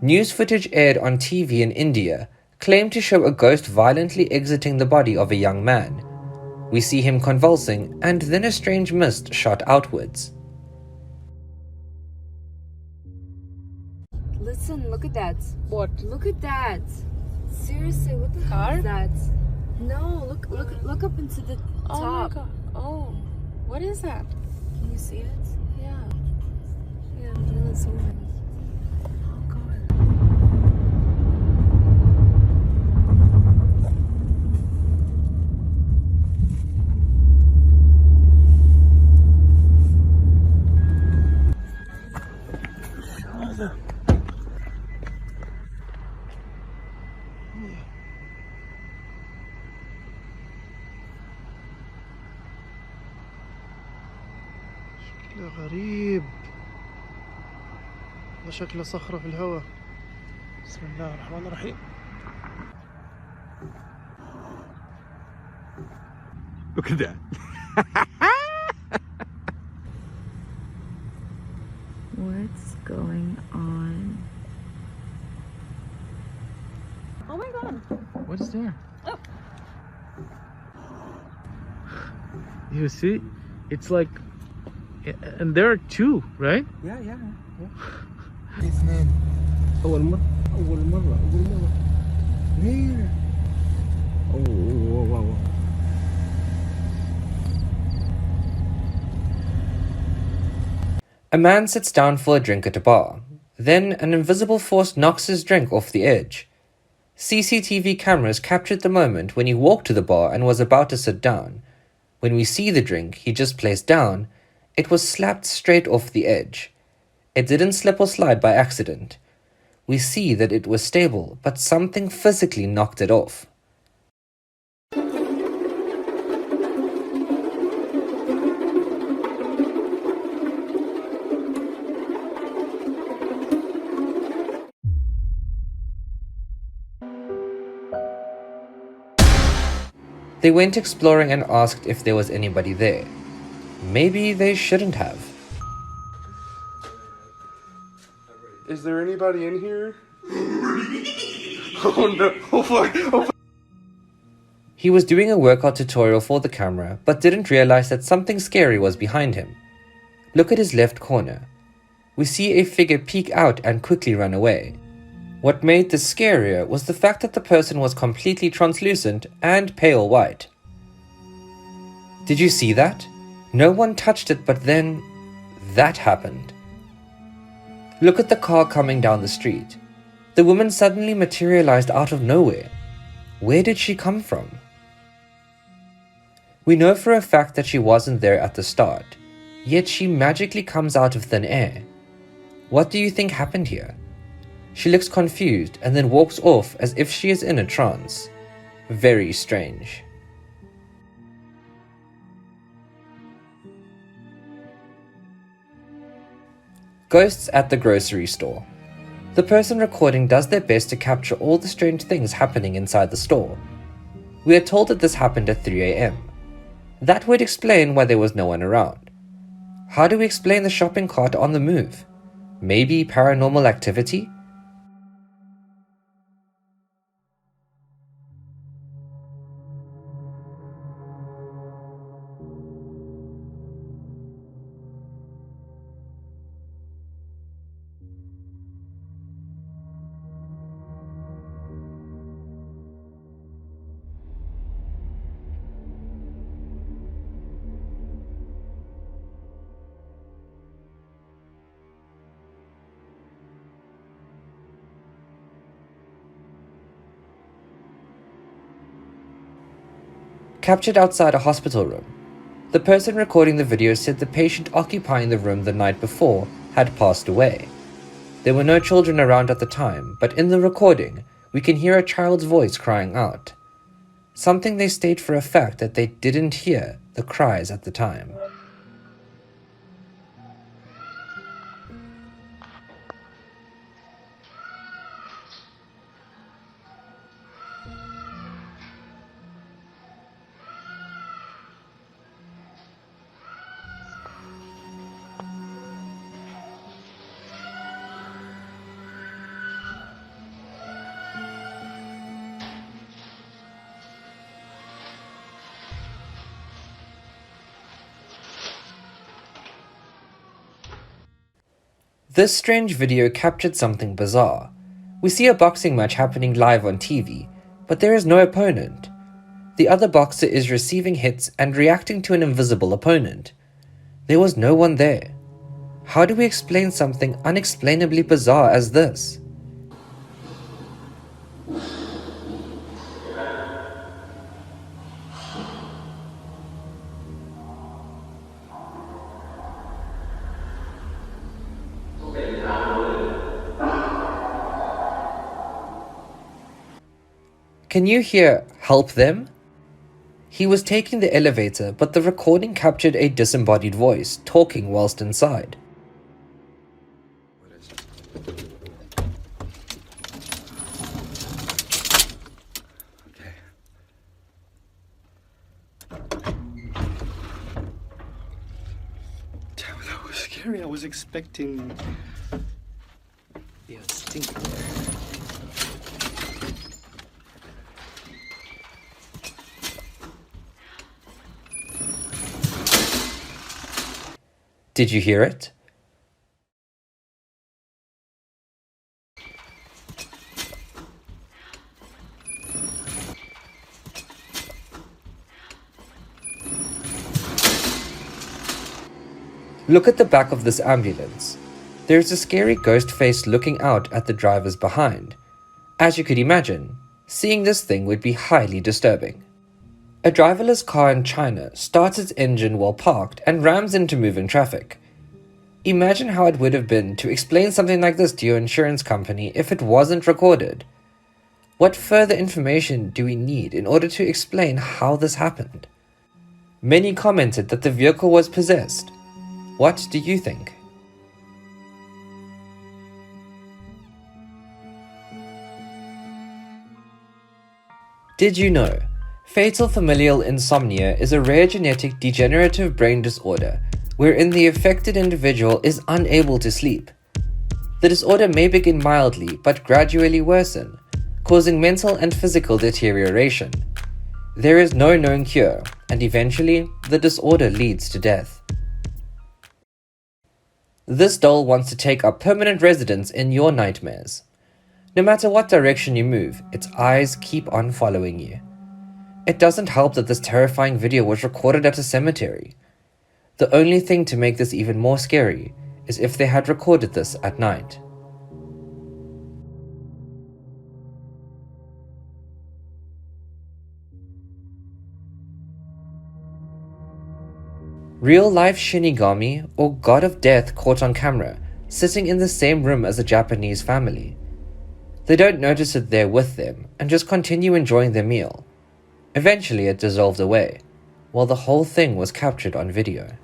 News footage aired on TV in India claimed to show a ghost violently exiting the body of a young man. We see him convulsing, and then a strange mist shot outwards. Listen, look at that. What? Look at that. Seriously, what the hell is that? No, look up into the top. Oh my god. Oh, what is that? Can you see it? Yeah. Yeah, let's zoom in. Oh god. شكله غريب. ده شكله صخرة في الهواء. بسم الله الرحمن الرحيم. Look at that. What's going on? Oh my god. What is there? Oh. You see? It's like, and there are two, right? Yeah. اثنين. أول مرة. Here. Oh, wow. A man sits down for a drink at a bar. Then an invisible force knocks his drink off the edge. CCTV cameras captured the moment when he walked to the bar and was about to sit down. When we see the drink he just placed down, it was slapped straight off the edge. It didn't slip or slide by accident. We see that it was stable, but something physically knocked it off. They went exploring and asked if there was anybody there. Maybe they shouldn't have. Is there anybody in here? Oh no, oh fuck, oh fuck. He was doing a workout tutorial for the camera, but didn't realize that something scary was behind him. Look at his left corner. We see a figure peek out and quickly run away. What made this scarier was the fact that the person was completely translucent and pale white. Did you see that? No one touched it, but then that happened. Look at the car coming down the street. The woman suddenly materialized out of nowhere. Where did she come from? We know for a fact that she wasn't there at the start, yet she magically comes out of thin air. What do you think happened here? She looks confused and then walks off as if she is in a trance. Very strange. Ghosts at the grocery store. The person recording does their best to capture all the strange things happening inside the store. We are told that this happened at 3 a.m. That would explain why there was no one around. How do we explain the shopping cart on the move? Maybe paranormal activity? Captured outside a hospital room. The person recording the video said the patient occupying the room the night before had passed away. There were no children around at the time, but in the recording, we can hear a child's voice crying out. Something they state for a fact that they didn't hear the cries at the time. This strange video captured something bizarre. We see a boxing match happening live on TV, but there is no opponent. The other boxer is receiving hits and reacting to an invisible opponent. There was no one there. How do we explain something unexplainably bizarre as this? Can you hear "help them"? He was taking the elevator, but the recording captured a disembodied voice talking whilst inside. Okay. Damn, that was scary. I was expecting... Yeah, stinky. Did you hear it? Look at the back of this ambulance. There's a scary ghost face looking out at the drivers behind. As you could imagine, seeing this thing would be highly disturbing. A driverless car in China starts its engine while parked and rams into moving traffic. Imagine how it would have been to explain something like this to your insurance company if it wasn't recorded. What further information do we need in order to explain how this happened? Many commented that the vehicle was possessed. What do you think? Did you know? Fatal familial insomnia is a rare genetic degenerative brain disorder wherein the affected individual is unable to sleep. The disorder may begin mildly but gradually worsen, causing mental and physical deterioration. There is no known cure, and eventually, the disorder leads to death. This doll wants to take up permanent residence in your nightmares. No matter what direction you move, its eyes keep on following you. It doesn't help that this terrifying video was recorded at a cemetery. The only thing to make this even more scary is if they had recorded this at night. Real-life Shinigami, or God of Death, caught on camera, sitting in the same room as a Japanese family. They don't notice it there with them, and just continue enjoying their meal. Eventually it dissolved away, while the whole thing was captured on video.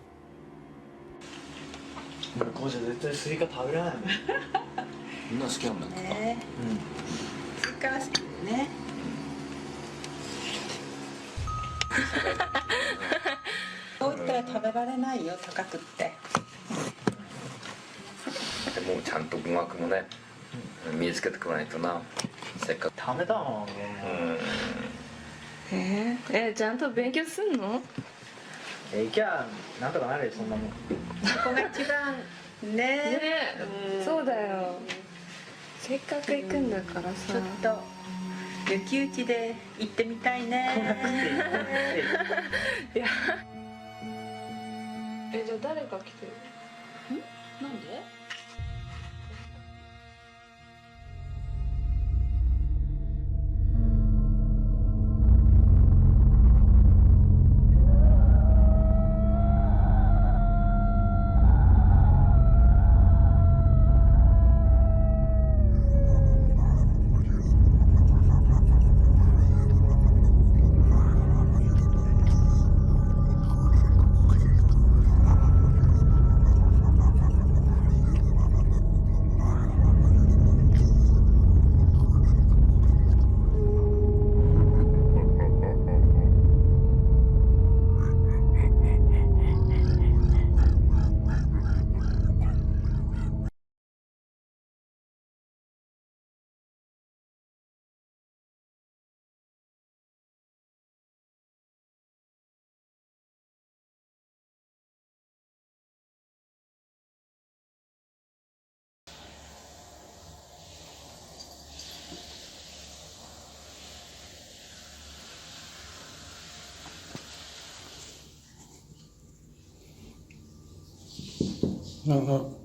No.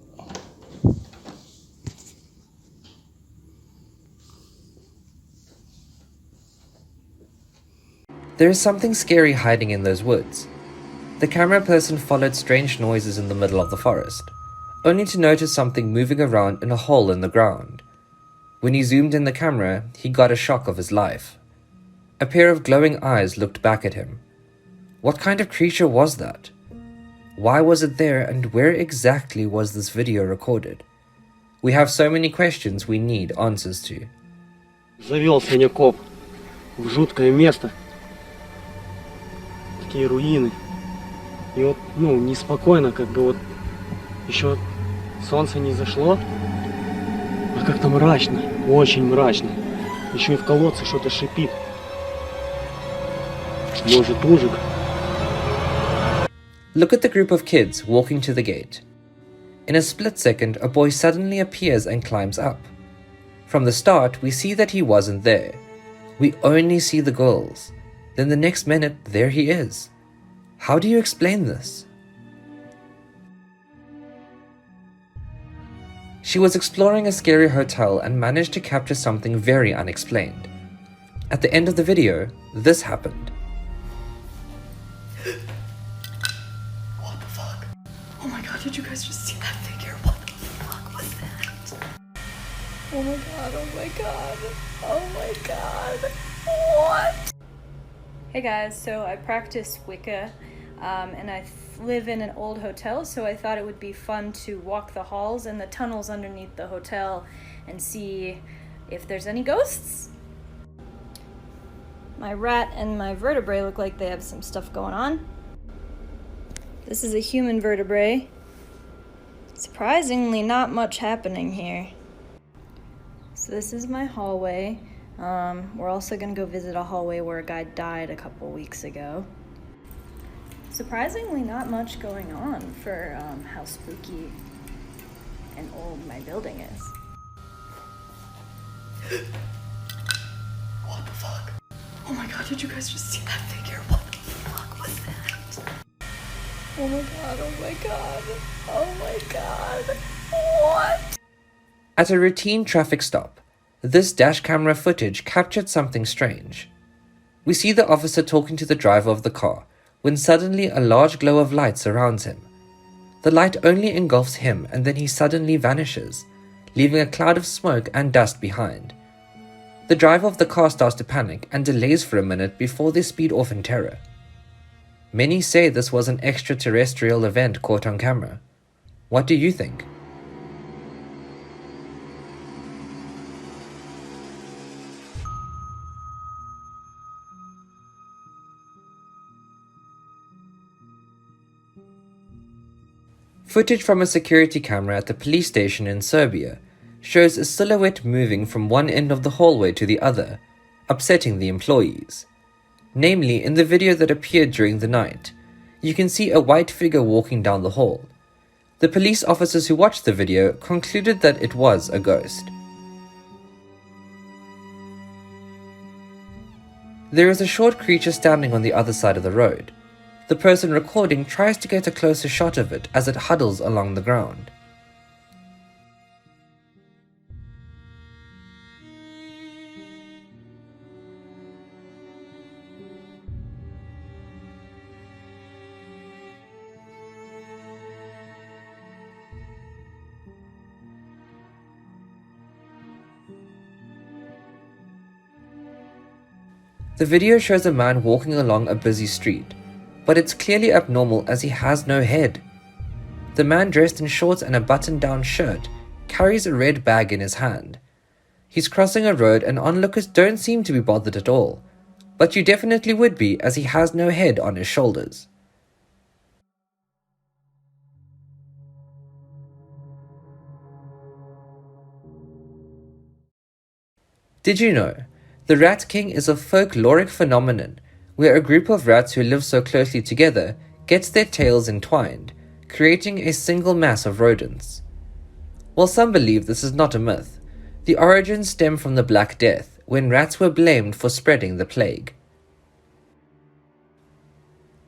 There is something scary hiding in those woods. The camera person followed strange noises in the middle of the forest, only to notice something moving around in a hole in the ground. When he zoomed in the camera, he got a shock of his life. A pair of glowing eyes looked back at him. What kind of creature was that? Why was it there, and where exactly was this video recorded? We have so many questions we need answers to. Завел синяков в жуткое место. Такие руины. И вот, неспокойно, как бы вот еще солнце не зашло, а как-то мрачно, очень мрачно. Еще и в колодце что-то шипит. Может, ужик. Look at the group of kids walking to the gate. In a split second, a boy suddenly appears and climbs up. From the start, we see that he wasn't there. We only see the girls. Then the next minute, there he is. How do you explain this? She was exploring a scary hotel and managed to capture something very unexplained. At the end of the video, this happened. Oh my god, did you guys just see that figure? What the fuck was that? Oh my god, oh my god, oh my god. What? Hey guys, so I practice Wicca, and I live in an old hotel, so I thought it would be fun to walk the halls and the tunnels underneath the hotel and see if there's any ghosts. My rat and my vertebrae look like they have some stuff going on. This is a human vertebrae. Surprisingly, not much happening here. So this is my hallway. We're also gonna go visit a hallway where a guy died a couple weeks ago. Surprisingly, not much going on for how spooky and old my building is. What the fuck? Oh my god, did you guys just see that figure? What the fuck was that? Oh my god, oh my god, oh my god. What? At a routine traffic stop, this dash camera footage captured something strange. We see the officer talking to the driver of the car when suddenly a large glow of light surrounds him. The light only engulfs him and then he suddenly vanishes, leaving a cloud of smoke and dust behind. The driver of the car starts to panic and delays for a minute before they speed off in terror. Many say this was an extraterrestrial event caught on camera. What do you think? Footage from a security camera at the police station in Serbia shows a silhouette moving from one end of the hallway to the other, upsetting the employees. Namely, in the video that appeared during the night, you can see a white figure walking down the hall. The police officers who watched the video concluded that it was a ghost. There is a short creature standing on the other side of the road. The person recording tries to get a closer shot of it as it huddles along the ground. The video shows a man walking along a busy street, but it's clearly abnormal as he has no head. The man, dressed in shorts and a button-down shirt, carries a red bag in his hand. He's crossing a road and onlookers don't seem to be bothered at all, but you definitely would be as he has no head on his shoulders. Did you know? The Rat King is a folkloric phenomenon where a group of rats who live so closely together gets their tails entwined, creating a single mass of rodents. While some believe this is not a myth, the origins stem from the Black Death, when rats were blamed for spreading the plague.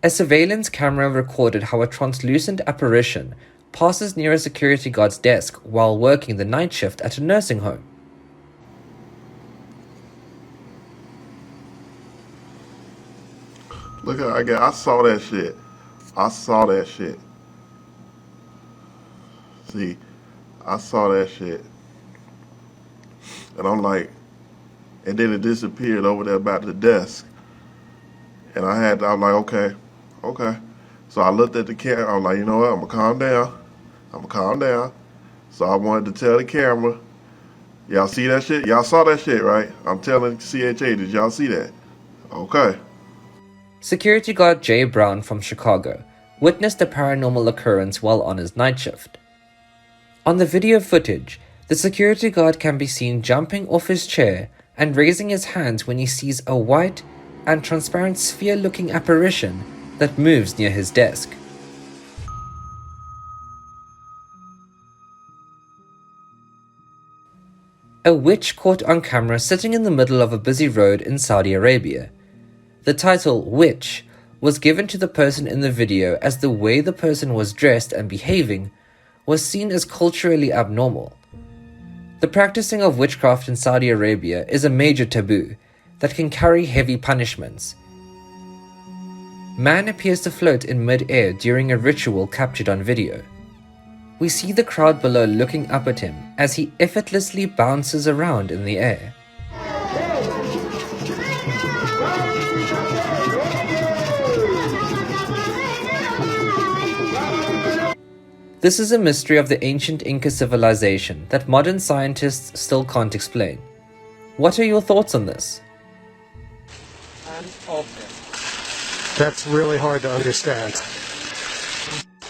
A surveillance camera recorded how a translucent apparition passes near a security guard's desk while working the night shift at a nursing home. Look at I saw that shit. I saw that shit. See, I saw that shit. And I'm like, and then it disappeared over there by the desk. And I'm like, okay. So I looked at the camera. I'm like, you know what? I'm gonna calm down. So I wanted to tell the camera, y'all see that shit? Y'all saw that shit, right? I'm telling CHA, did y'all see that? Okay. Security guard Jay Brown from Chicago witnessed a paranormal occurrence while on his night shift. On the video footage, the security guard can be seen jumping off his chair and raising his hands when he sees a white and transparent sphere-looking apparition that moves near his desk. A witch caught on camera sitting in the middle of a busy road in Saudi Arabia. The title, Witch, was given to the person in the video as the way the person was dressed and behaving was seen as culturally abnormal. The practicing of witchcraft in Saudi Arabia is a major taboo that can carry heavy punishments. Man appears to float in mid-air during a ritual captured on video. We see the crowd below looking up at him as he effortlessly bounces around in the air. This is a mystery of the ancient Inca civilization that modern scientists still can't explain. What are your thoughts on this? That's really hard to understand.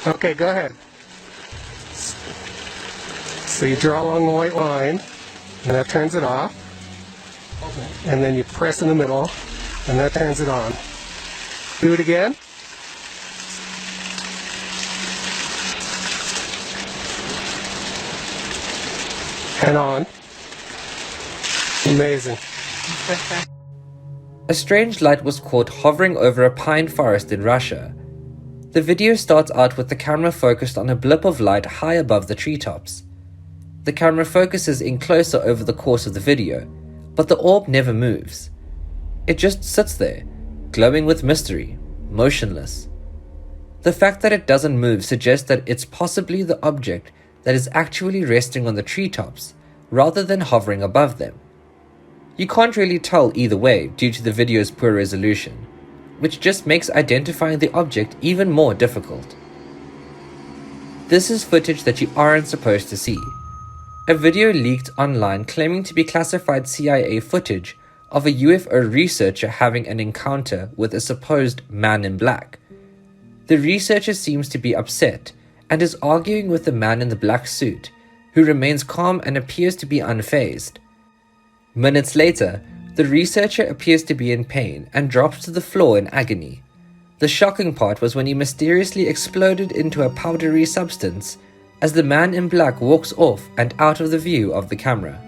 Okay, go ahead. So you draw along the white line, and that turns it off. And then you press in the middle, and that turns it on. Do it again. And on. Amazing. A strange light was caught hovering over a pine forest in Russia. The video starts out with the camera focused on a blip of light high above the treetops. The camera focuses in closer over the course of the video, but the orb never moves. It just sits there, glowing with mystery, motionless. The fact that it doesn't move suggests that it's possibly the object that is actually resting on the treetops, rather than hovering above them. You can't really tell either way due to the video's poor resolution, which just makes identifying the object even more difficult. This is footage that you aren't supposed to see. A video leaked online claiming to be classified CIA footage of a UFO researcher having an encounter with a supposed man in black. The researcher seems to be upset and is arguing with the man in the black suit, who remains calm and appears to be unfazed. Minutes later, the researcher appears to be in pain and drops to the floor in agony. The shocking part was when he mysteriously exploded into a powdery substance as the man in black walks off and out of the view of the camera.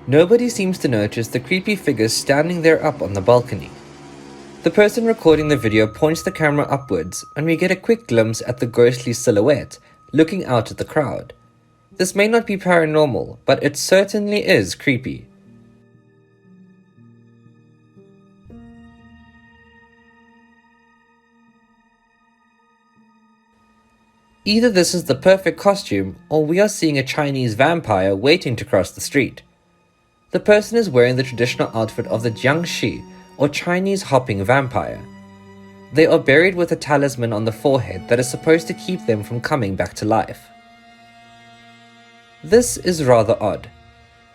Nobody seems to notice the creepy figures standing there up on the balcony. The person recording the video points the camera upwards and we get a quick glimpse at the ghostly silhouette looking out at the crowd. This may not be paranormal, but it certainly is creepy. Either this is the perfect costume or we are seeing a Chinese vampire waiting to cross the street. The person is wearing the traditional outfit of the Jiangshi, or Chinese hopping vampire. They are buried with a talisman on the forehead that is supposed to keep them from coming back to life. This is rather odd.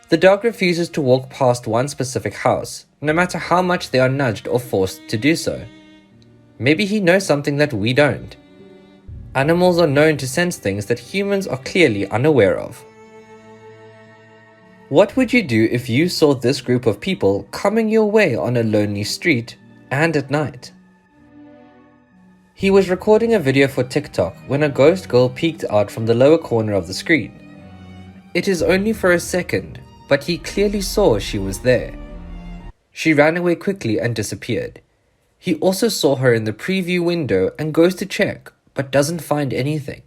The dog refuses to walk past one specific house, no matter how much they are nudged or forced to do so. Maybe he knows something that we don't. Animals are known to sense things that humans are clearly unaware of. What would you do if you saw this group of people coming your way on a lonely street and at night? He was recording a video for TikTok when a ghost girl peeked out from the lower corner of the screen. It is only for a second, but he clearly saw she was there. She ran away quickly and disappeared. He also saw her in the preview window and goes to check, but doesn't find anything.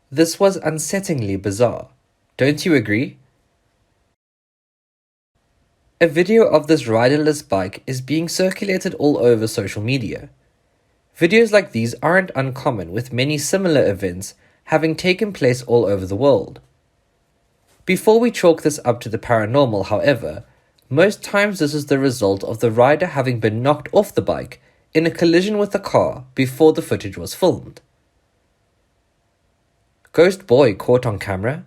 This was unsettlingly bizarre. Don't you agree? A video of this riderless bike is being circulated all over social media. Videos like these aren't uncommon, with many similar events having taken place all over the world. Before we chalk this up to the paranormal, however, most times this is the result of the rider having been knocked off the bike in a collision with a car before the footage was filmed. Ghost boy caught on camera?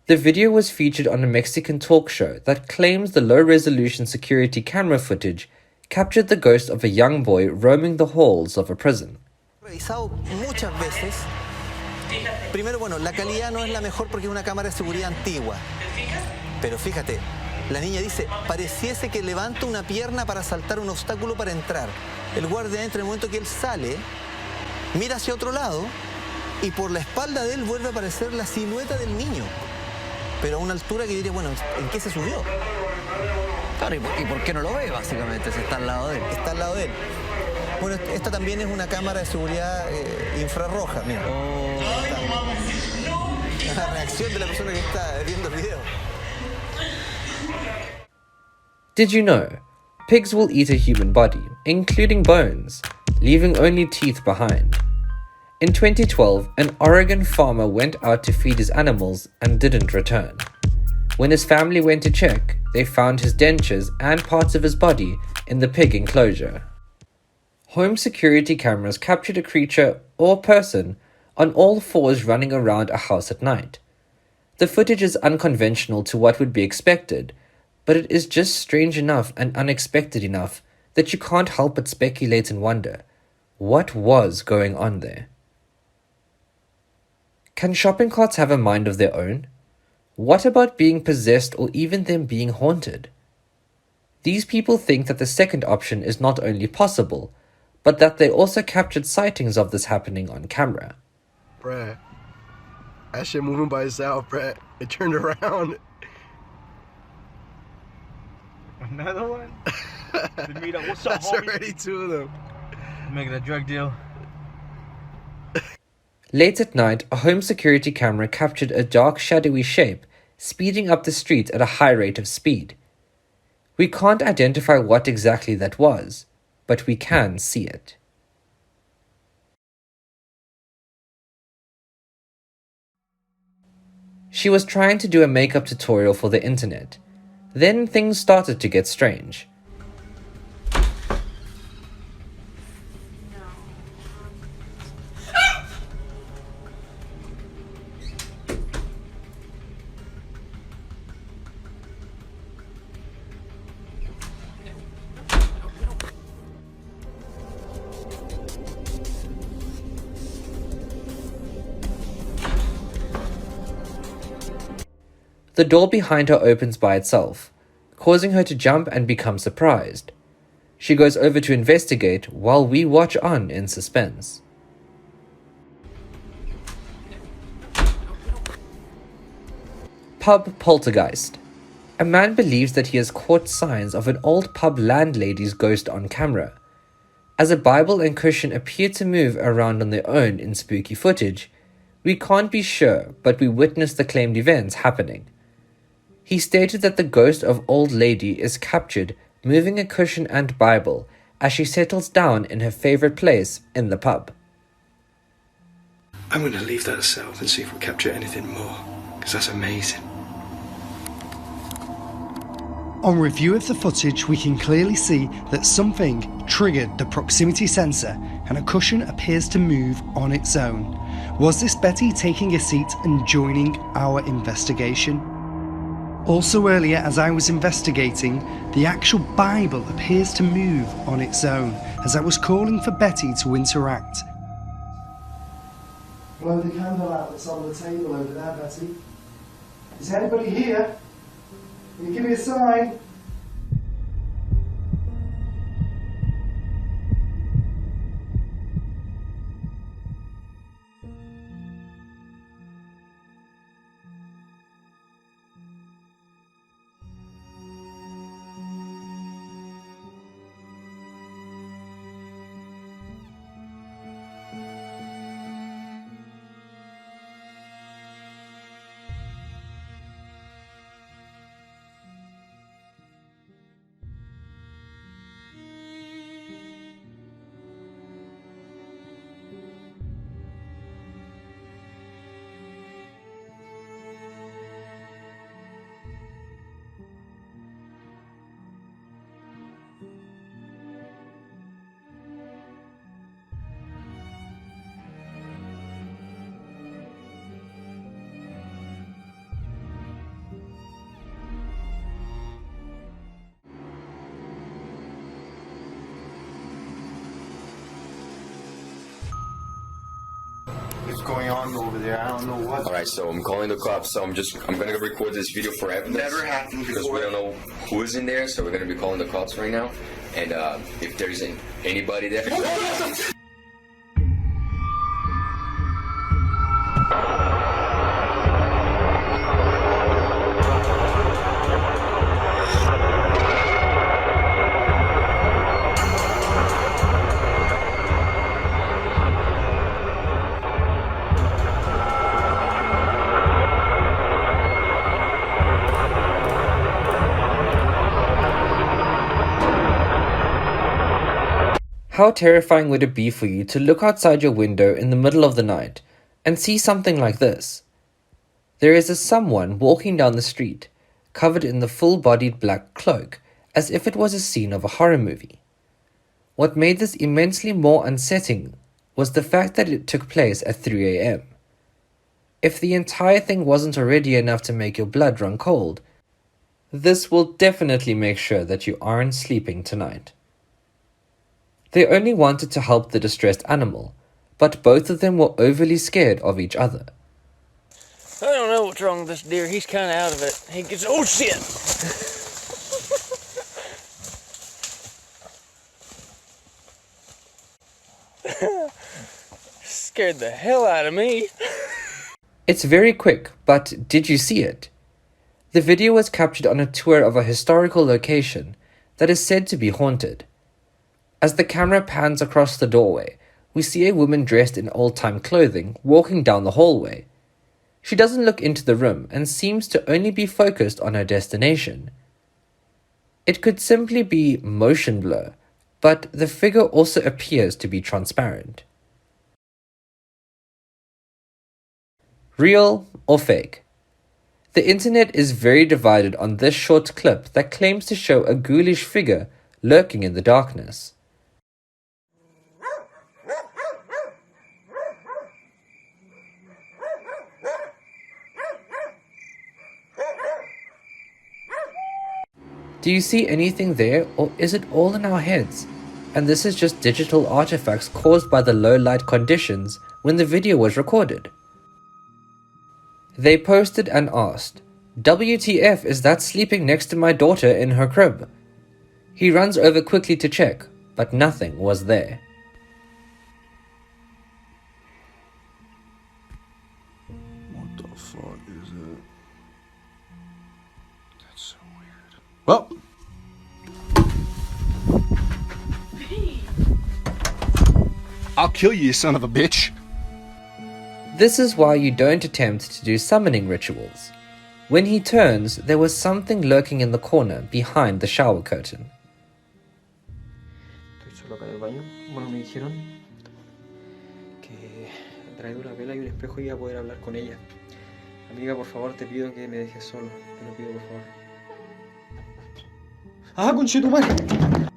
The video was featured on a Mexican talk show that claims the low-resolution security camera footage captured the ghost of a young boy roaming the halls of a prison. Revisado muchas veces. Primero, bueno, la calidad no es la mejor porque es una cámara de seguridad antigua. Pero fíjate, la niña dice, pareciese que levanta una pierna para saltar un obstáculo para entrar. El guardia entra en el momento que él sale, mira hacia otro lado y por la espalda de él vuelve a aparecer la silueta del niño. pero a una altura que diría, bueno, ¿en qué se subió? Claro, ¿y por qué no lo ve, básicamente, si está al lado de él? Está al lado de él. Bueno, esta también es una cámara de seguridad infrarroja, mira. La reacción de la persona que está viendo el video. Did you know? Pigs will eat a human body, including bones, leaving only teeth behind. In 2012, an Oregon farmer went out to feed his animals and didn't return. When his family went to check, they found his dentures and parts of his body in the pig enclosure. Home security cameras captured a creature or person on all fours running around a house at night. The footage is unconventional to what would be expected, but it is just strange enough and unexpected enough that you can't help but speculate and wonder, what was going on there? Can shopping carts have a mind of their own? What about being possessed or even them being haunted? These people think that the second option is not only possible, but that they also captured sightings of this happening on camera. Brad, that shit moving by itself, Brad. It turned around. Another one? What's up, That's homie? already two of them. Making a drug deal. Late at night, a home security camera captured a dark, shadowy shape speeding up the street at a high rate of speed. We can't identify what exactly that was, but we can see it. She was trying to do a makeup tutorial for the internet. Then things started to get strange. The door behind her opens by itself, causing her to jump and become surprised. She goes over to investigate while we watch on in suspense. Pub poltergeist. A man believes that he has caught signs of an old pub landlady's ghost on camera. As a Bible and cushion appear to move around on their own in spooky footage, we can't be sure, but we witness the claimed events happening. He stated that the ghost of old lady is captured moving a cushion and Bible as she settles down in her favorite place in the pub. I'm going to leave that cell and see if we capture anything more, because that's amazing. On review of the footage, we can clearly see that something triggered the proximity sensor and a cushion appears to move on its own. Was this Betty taking a seat and joining our investigation? Also earlier, as I was investigating, the actual Bible appears to move on its own as I was calling for Betty to interact. Blow the candle out that's on the table over there, Betty. Is anybody here? Can you give me a sign? What's going on over there? I don't know what. Alright, so I'm calling the cops, so I'm gonna record this video for evidence. Never happened before. Because we don't know who is in there, so we're gonna be calling the cops right now. And if there's anybody there. How terrifying would it be for you to look outside your window in the middle of the night and see something like this? There is a someone walking down the street, covered in the full-bodied black cloak, as if it was a scene of a horror movie. What made this immensely more unsettling was the fact that it took place at 3 a.m. If the entire thing wasn't already enough to make your blood run cold, this will definitely make sure that you aren't sleeping tonight. They only wanted to help the distressed animal, but both of them were overly scared of each other. I don't know what's wrong with this deer. He's kind of out of it. He gets, oh shit! Scared the hell out of me. It's very quick, but did you see it? The video was captured on a tour of a historical location that is said to be haunted. As the camera pans across the doorway, we see a woman dressed in old-time clothing walking down the hallway. She doesn't look into the room and seems to only be focused on her destination. It could simply be motion blur, but the figure also appears to be transparent. Real or fake? The internet is very divided on this short clip that claims to show a ghoulish figure lurking in the darkness. Do you see anything there, or is it all in our heads? And this is just digital artifacts caused by the low light conditions when the video was recorded. They posted and asked, "WTF is that sleeping next to my daughter in her crib?" He runs over quickly to check, but nothing was there. What the fuck is it? That's so weird. Well. I'll kill you, you son of a bitch. This is why you don't attempt to do summoning rituals. When he turns, there was something lurking in the corner behind the shower curtain. Estoy solo acá en el baño. Bueno, me dijeron que traído una vela y un espejo y iba a poder hablar con ella. Amiga, por favor, te pido que me dejes solo. Te lo pido, por favor. ¡Ah, conchetumare!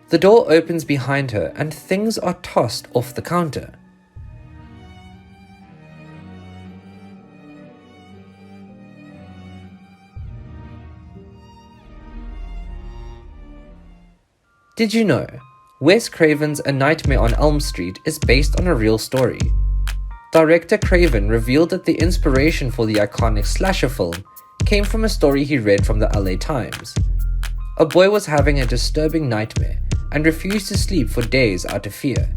The door opens behind her and things are tossed off the counter. Did you know, Wes Craven's A Nightmare on Elm Street is based on a real story. Director Craven revealed that the inspiration for the iconic slasher film came from a story he read from the LA Times. A boy was having a disturbing nightmare and refused to sleep for days out of fear.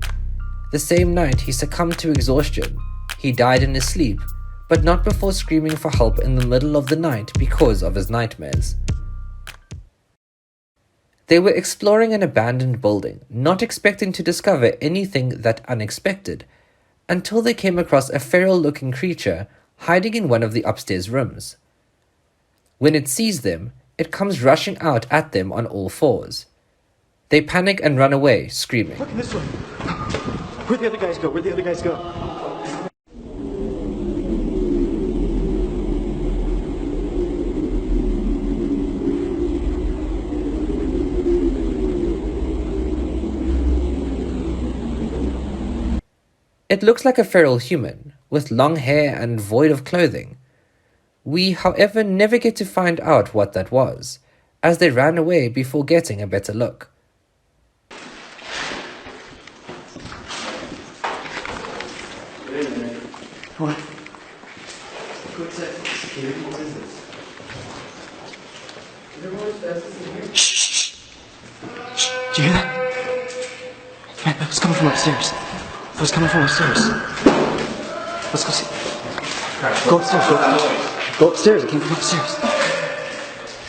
The same night he succumbed to exhaustion. He died in his sleep, but not before screaming for help in the middle of the night because of his nightmares. They were exploring an abandoned building, not expecting to discover anything that unexpected, until they came across a feral-looking creature hiding in one of the upstairs rooms. When it sees them, it comes rushing out at them on all fours. They panic and run away, screaming. Look this way. Where'd the other guys go? Where'd the other guys go? It looks like a feral human, with long hair and void of clothing. We, however, never get to find out what that was, as they ran away before getting a better look. What? Shh! Did you hear that? Man, that was coming from upstairs. It was coming from upstairs. Let's go see. Go upstairs. Go upstairs. It came from upstairs.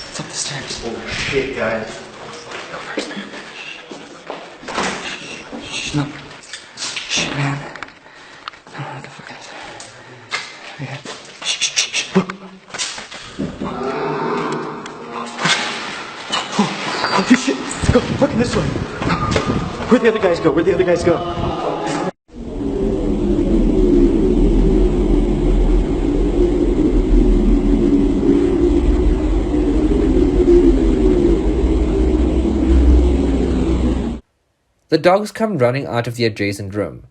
It's up the stairs. Oh shit, guys. Go first, man. Shh, no. Shit, man. I don't know what the fuck is. Yeah. Shh. Look. Oh, shit. Go. Fucking this way. Where'd the other guys go? Where'd the other guys go? The dogs come running out of the adjacent room,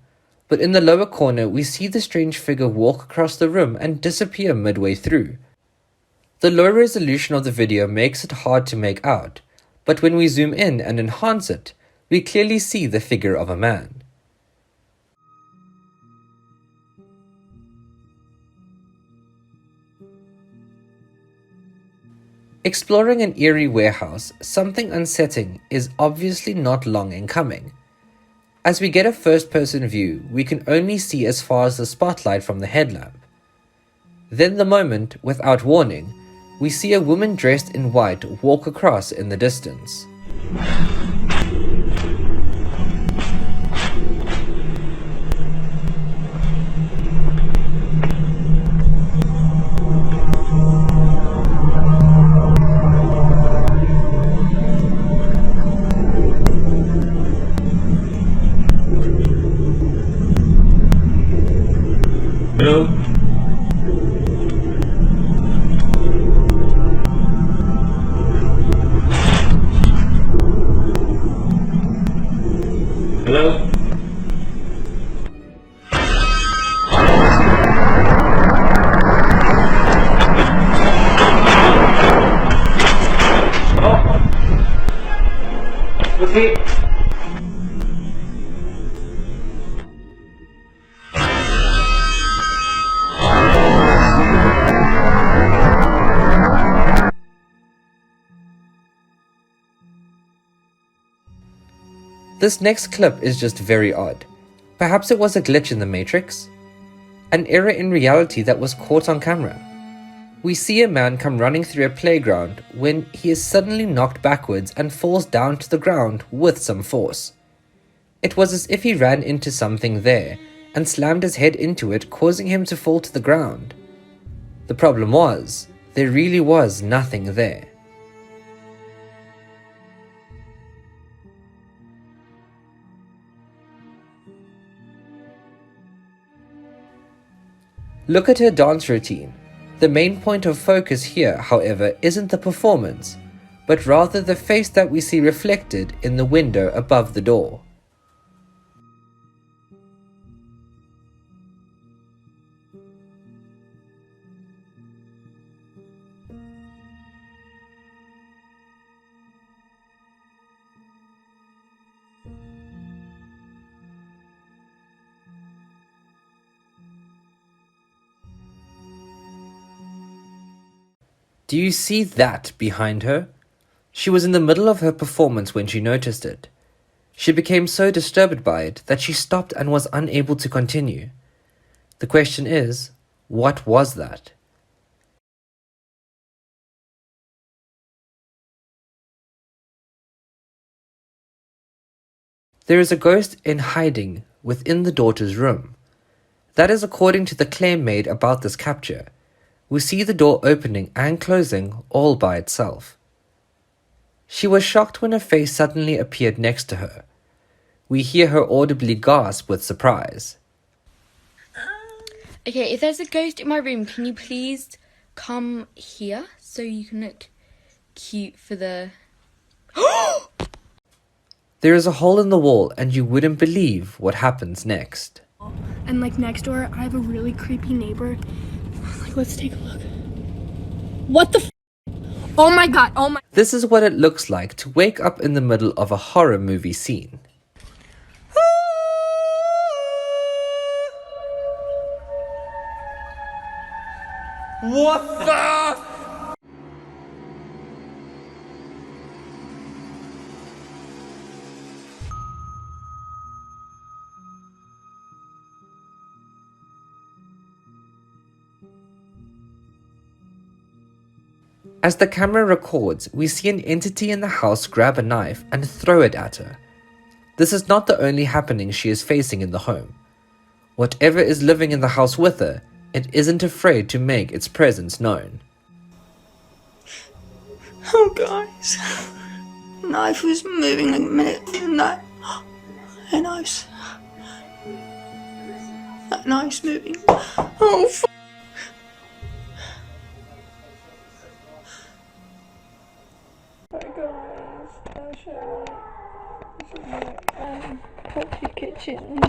but in the lower corner we see the strange figure walk across the room and disappear midway through. The low resolution of the video makes it hard to make out, but when we zoom in and enhance it, we clearly see the figure of a man. Exploring an eerie warehouse, something unsettling is obviously not long in coming. As we get a first-person view, we can only see as far as the spotlight from the headlamp. Then the moment, without warning, we see a woman dressed in white walk across in the distance. Hello? Hello? What's he? This next clip is just very odd. Perhaps it was a glitch in the Matrix? An error in reality that was caught on camera. We see a man come running through a playground when he is suddenly knocked backwards and falls down to the ground with some force. It was as if he ran into something there and slammed his head into it, causing him to fall to the ground. The problem was, there really was nothing there. Look at her dance routine. The main point of focus here, however, isn't the performance, but rather the face that we see reflected in the window above the door. Do you see that behind her? She was in the middle of her performance when she noticed it. She became so disturbed by it that she stopped and was unable to continue. The question is, what was that? There is a ghost in hiding within the daughter's room. That is according to the claim made about this capture. We see the door opening and closing all by itself. She was shocked when a face suddenly appeared next to her. We hear her audibly gasp with surprise. Okay, if there's a ghost in my room, can you please come here so you can look cute for the... There is a hole in the wall and you wouldn't believe what happens next. And like next door, I have a really creepy neighbor. Like, let's take a look. What the Oh my god, oh my... This is what it looks like to wake up in the middle of a horror movie scene. What the? As the camera records, we see an entity in the house grab a knife and throw it at her. This is not the only happening she is facing in the home. Whatever is living in the house with her, it isn't afraid to make its presence known. Oh guys, knife was moving like a minute and that That knife's moving. Oh, Hi guys, I'll show you. This is my country kitchen.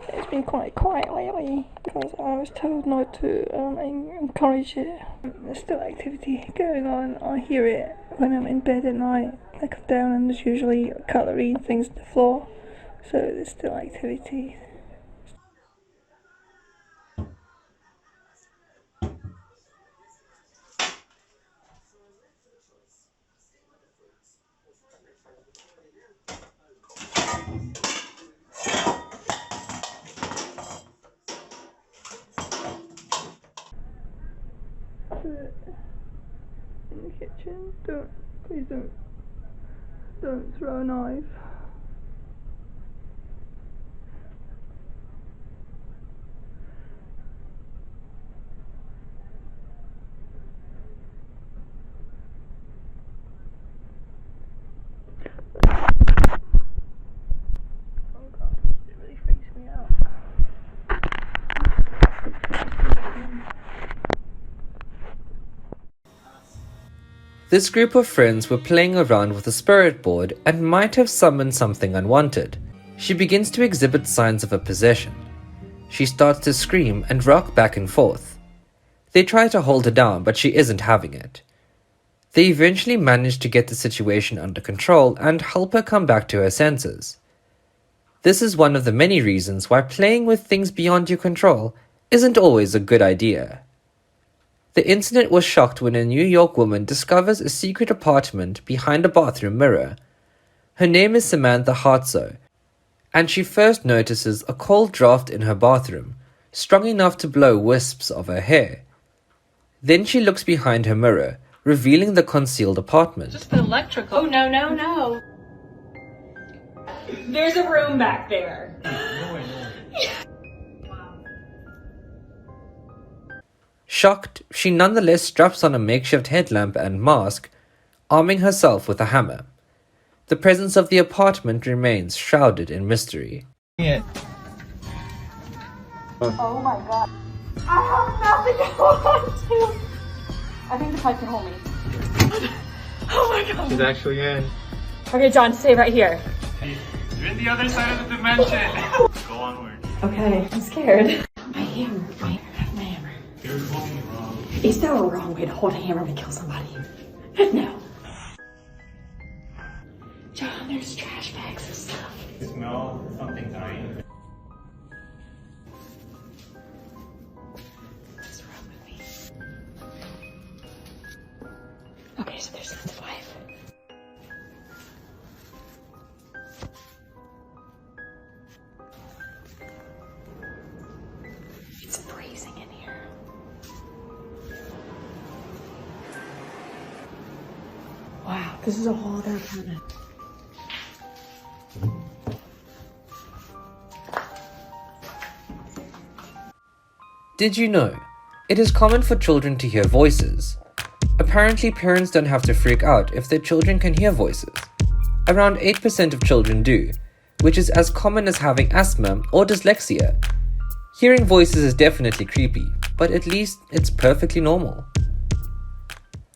It's been quite quiet lately because I was told not to encourage it. There's still activity going on. I hear it when I'm in bed at night. I come down and there's usually cutlery and things on the floor. So there's still activity. In the kitchen, please don't throw a knife. Oh god, it really freaks me out. This group of friends were playing around with a spirit board and might have summoned something unwanted. She begins to exhibit signs of a possession. She starts to scream and rock back and forth. They try to hold her down, but she isn't having it. They eventually manage to get the situation under control and help her come back to her senses. This is one of the many reasons why playing with things beyond your control isn't always a good idea. The incident was shocked when a New York woman discovers a secret apartment behind a bathroom mirror. Her name is Samantha Hartsoe, and she first notices a cold draft in her bathroom, strong enough to blow wisps of her hair. Then she looks behind her mirror, revealing the concealed apartment. Just the electrical. Oh, no. There's a room back there. Shocked, she nonetheless straps on a makeshift headlamp and mask, arming herself with a hammer. The presence of the apartment remains shrouded in mystery. Oh my god. I have nothing to hold on to. I think the pipe can hold me. Oh my god. She's actually in. Okay, John, stay right here. You're in the other side of the dimension. Go onward. Okay, I'm scared. My hammer. You're holding it wrong. Is there a wrong way to hold a hammer to kill somebody? No. John, there's trash bags and stuff. You smell something dying. What's wrong with me? Okay, so there's lots of life. It's freezing in here. Wow, this is a whole other apartment. Did you know? It is common for children to hear voices. Apparently, parents don't have to freak out if their children can hear voices. Around 8% of children do, which is as common as having asthma or dyslexia. Hearing voices is definitely creepy, but at least it's perfectly normal.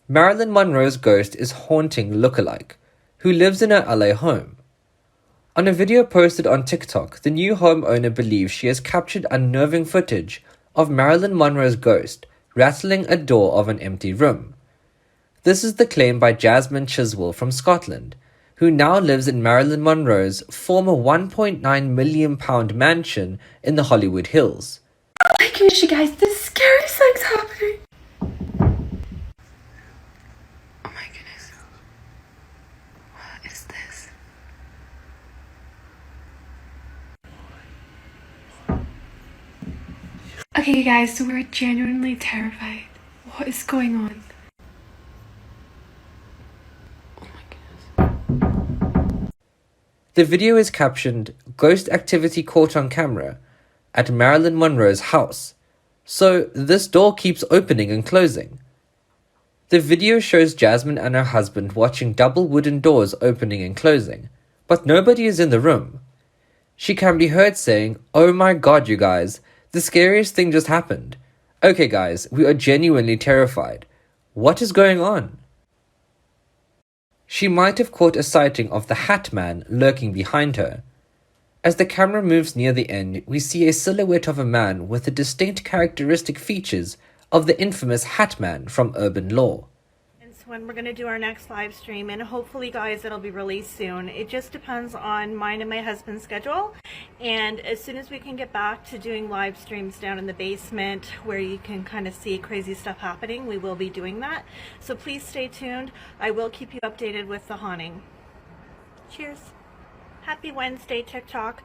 Marilyn Monroe's ghost is haunting lookalike, who lives in her LA home. On a video posted on TikTok, the new homeowner believes she has captured unnerving footage of Marilyn Monroe's ghost rattling a door of an empty room. This is the claim by Jasmine Chiswell from Scotland, who now lives in Marilyn Monroe's former £1.9 million mansion in the Hollywood Hills. Oh my gosh, you guys, the scariest thing's happening. Oh my goodness. What is this? Okay, you guys, so we're genuinely terrified. What is going on? The video is captioned, "Ghost activity caught on camera at Marilyn Monroe's house." So this door keeps opening and closing. The video shows Jasmine and her husband watching double wooden doors opening and closing, but nobody is in the room. She can be heard saying, "Oh my god, you guys, the scariest thing just happened. Okay guys, we are genuinely terrified. What is going on?" She might have caught a sighting of the Hat Man lurking behind her. As the camera moves near the end, we see a silhouette of a man with the distinct characteristic features of the infamous Hat Man from urban lore. When we're going to do our next live stream, and hopefully guys it'll be released soon. It just depends on mine and my husband's schedule, and as soon as we can get back to doing live streams down in the basement where you can kind of see crazy stuff happening, we will be doing that. So please stay tuned. I will keep you updated with the haunting. Cheers. Happy Wednesday, TikTok.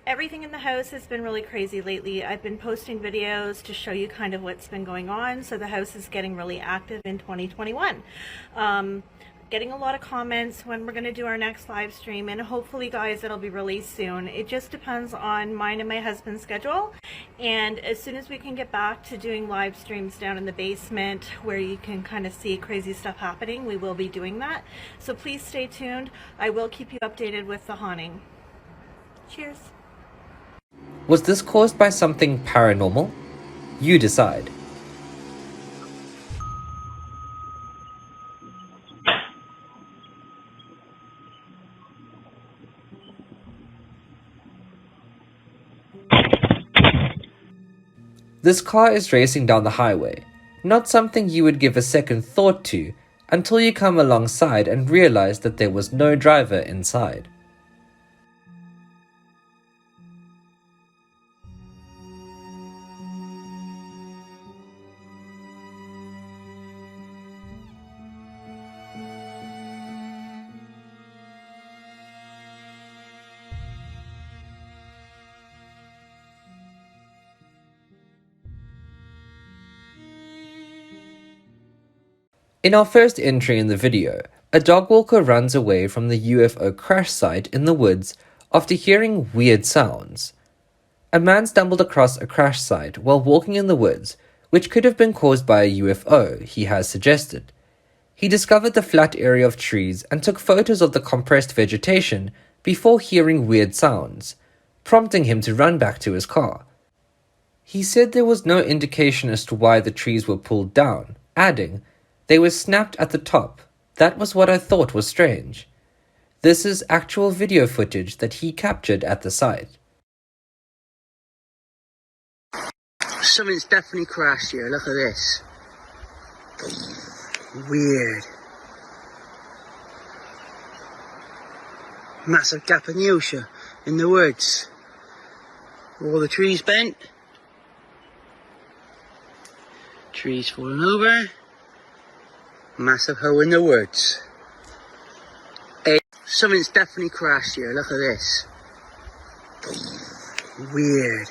Everything in the house has been really crazy lately. I've been posting videos to show you kind of what's been going on. So the house is getting really active in 2021. Getting a lot of comments when we're going to do our next live stream, and hopefully guys it'll be released soon. It just depends on mine and my husband's schedule, and as soon as we can get back to doing live streams down in the basement where you can kind of see crazy stuff happening, we will be doing that. So please stay tuned. I will keep you updated with the haunting. Cheers. Was this caused by something paranormal? You decide. This car is racing down the highway, not something you would give a second thought to until you come alongside and realize that there was no driver inside. In our first entry in the video, a dog walker runs away from the UFO crash site in the woods after hearing weird sounds. A man stumbled across a crash site while walking in the woods, which could have been caused by a UFO, he has suggested. He discovered the flat area of trees and took photos of the compressed vegetation before hearing weird sounds, prompting him to run back to his car. He said there was no indication as to why the trees were pulled down, adding, "They were snapped at the top. That was what I thought was strange." This is actual video footage that he captured at the site. Something's definitely crashed here. Look at this. Weird. Massive gap of nausea in the woods. All the trees bent. Trees falling over. Massive hole in the woods. Hey, something's definitely crashed here. Look at this. Weird.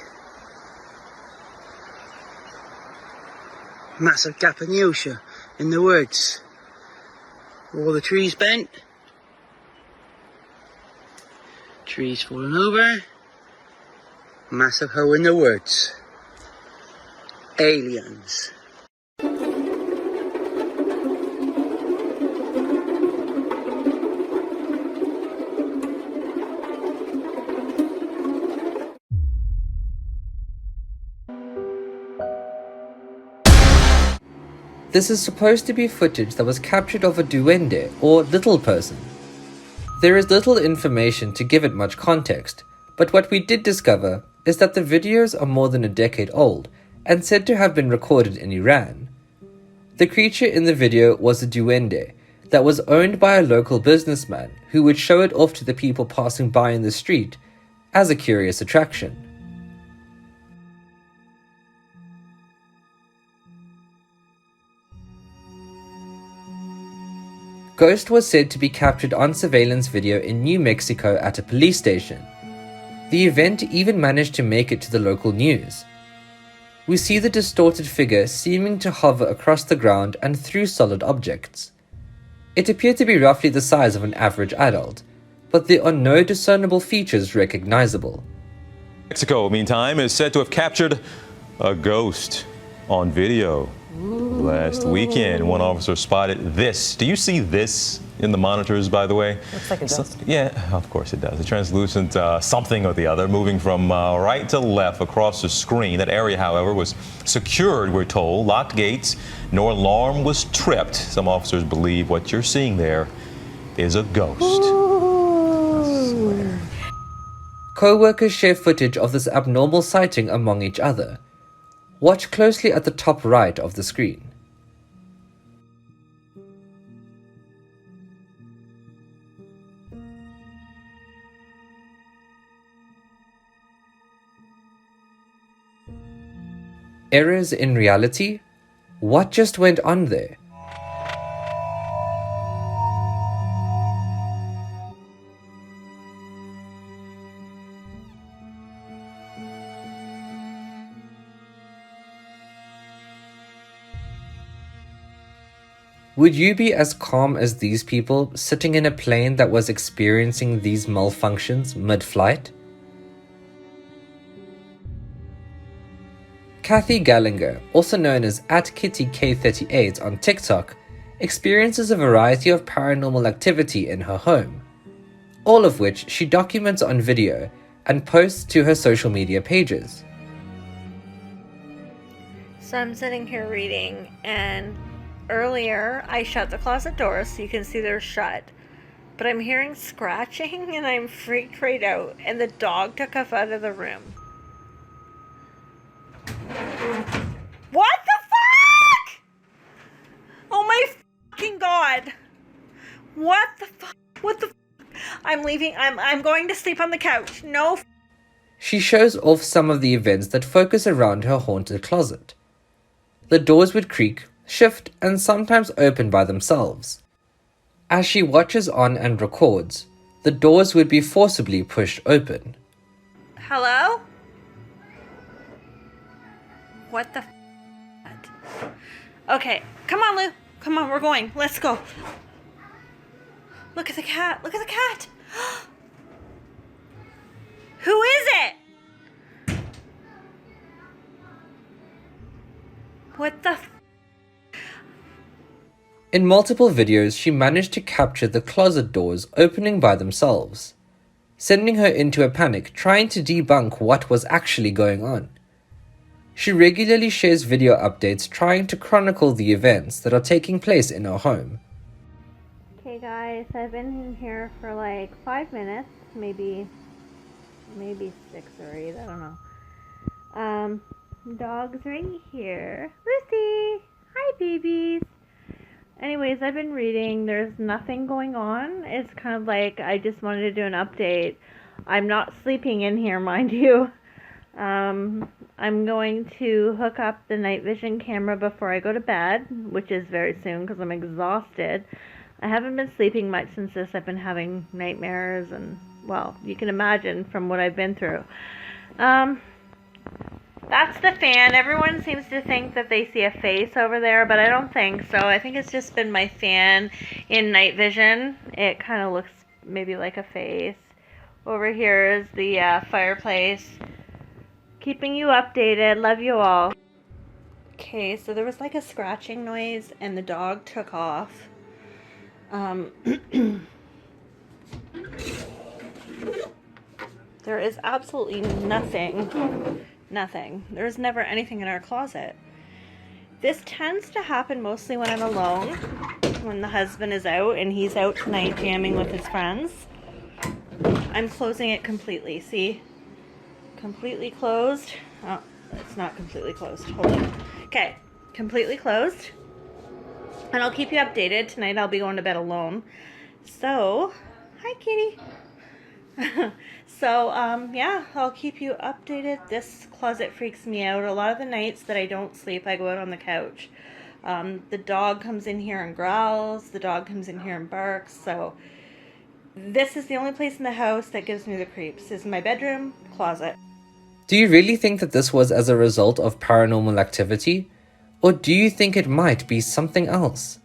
Massive gap of nausea in the woods. All the trees bent. Trees falling over. Massive hole in the woods. Aliens. This is supposed to be footage that was captured of a duende, or little person. There is little information to give it much context, but what we did discover is that the videos are more than a decade old and said to have been recorded in Iran. The creature in the video was a duende that was owned by a local businessman who would show it off to the people passing by in the street as a curious attraction. Ghost was said to be captured on surveillance video in New Mexico at a police station. The event even managed to make it to the local news. We see the distorted figure seeming to hover across the ground and through solid objects. It appeared to be roughly the size of an average adult, but there are no discernible features recognizable. Mexico, meantime, is said to have captured a ghost on video. Last weekend, one officer spotted this. Do you see this? in the monitors, by the way. Looks like a ghost. Yeah, of course it does. A translucent something or the other moving from right to left across the screen. That area, however, was secured, we're told, locked gates. No alarm was tripped. Some officers believe what you're seeing there is a ghost. I swear. Co-workers share footage of this abnormal sighting among each other. Watch closely at the top right of the screen. Errors in reality? What just went on there? Would you be as calm as these people sitting in a plane that was experiencing these malfunctions mid-flight? Kathy Gallinger, also known as @KittyK38 on TikTok, experiences a variety of paranormal activity in her home, all of which she documents on video and posts to her social media pages. So I'm sitting here reading, and earlier I shut the closet doors so you can see they're shut, but I'm hearing scratching and I'm freaked right out, and the dog took us out of the room. What the fuck? Oh my fucking god. What the fuck? What the fuck? I'm leaving. I'm going to sleep on the couch. No. She shows off some of the events that focus around her haunted closet. The doors would creak, shift, and sometimes open by themselves. As she watches on and records, the doors would be forcibly pushed open. Hello? What the Okay, come on, Lou. Come on, we're going. Let's go. Look at the cat. Look at the cat. Who is it? What the In multiple videos, she managed to capture the closet doors opening by themselves, sending her into a panic trying to debunk what was actually going on. She regularly shares video updates trying to chronicle the events that are taking place in her home. Okay guys, I've been in here for like 5 minutes, maybe 6 or 8, I don't know. Dog's right here. Lucy! Hi babies! Anyways, I've been reading, there's nothing going on. It's kind of like I just wanted to do an update. I'm not sleeping in here, mind you. I'm going to hook up the night vision camera before I go to bed, which is very soon because I'm exhausted. I haven't been sleeping much since this. I've been having nightmares and, well, you can imagine from what I've been through. That's the fan. Everyone seems to think that they see a face over there, but I don't think so. I think it's just been my fan in night vision. It kind of looks maybe like a face. Over here is the fireplace. Keeping you updated. Love you all. Okay, so there was like a scratching noise and the dog took off. There is absolutely nothing. There's never anything in our closet. This tends to happen mostly when I'm alone, when the husband is out and he's out tonight jamming with his friends. I'm closing it completely, see? Completely closed. Oh, it's not completely closed. Hold on. Okay, completely closed. And I'll keep you updated. Tonight I'll be going to bed alone. So, hi kitty. So, yeah, I'll keep you updated. This closet freaks me out. A lot of the nights that I don't sleep, I go out on the couch. The dog comes in here and growls. The dog comes in here and barks. So, this is the only place in the house that gives me the creeps. Is my bedroom, closet. Do you really think that this was as a result of paranormal activity? Or do you think it might be something else?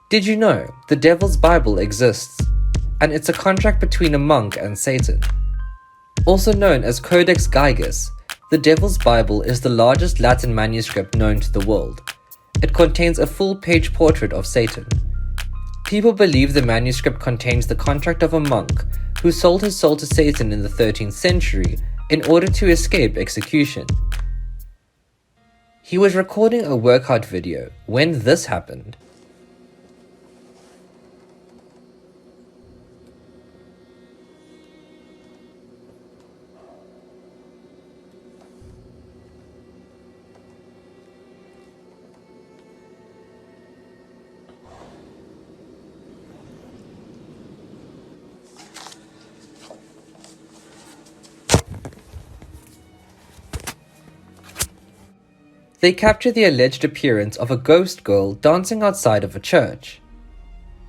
Did you know the Devil's Bible exists, and it's a contract between a monk and Satan? Also known as Codex Gigas, the Devil's Bible is the largest Latin manuscript known to the world. It contains a full-page portrait of Satan. People believe the manuscript contains the contract of a monk who sold his soul to Satan in the 13th century in order to escape execution. He was recording a workout video when this happened. They capture the alleged appearance of a ghost girl dancing outside of a church.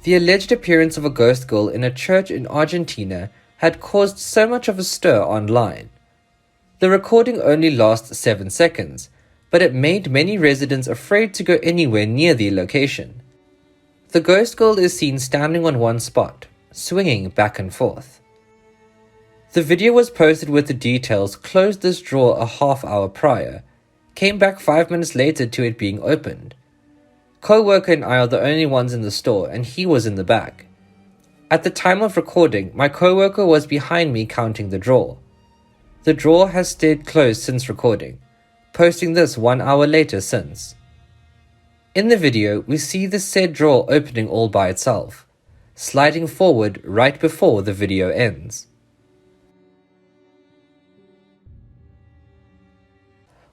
The alleged appearance of a ghost girl in a church in Argentina had caused so much of a stir online. The recording only lasts 7 seconds, but it made many residents afraid to go anywhere near the location. The ghost girl is seen standing on one spot, swinging back and forth. The video was posted with the details closed this drawer a half-hour prior, came back 5 minutes later to it being opened. Co-worker and I are the only ones in the store and he was in the back. At the time of recording, my co-worker was behind me counting the drawer. The drawer has stayed closed since recording, posting this 1 hour later since. In the video, we see the said drawer opening all by itself, sliding forward right before the video ends.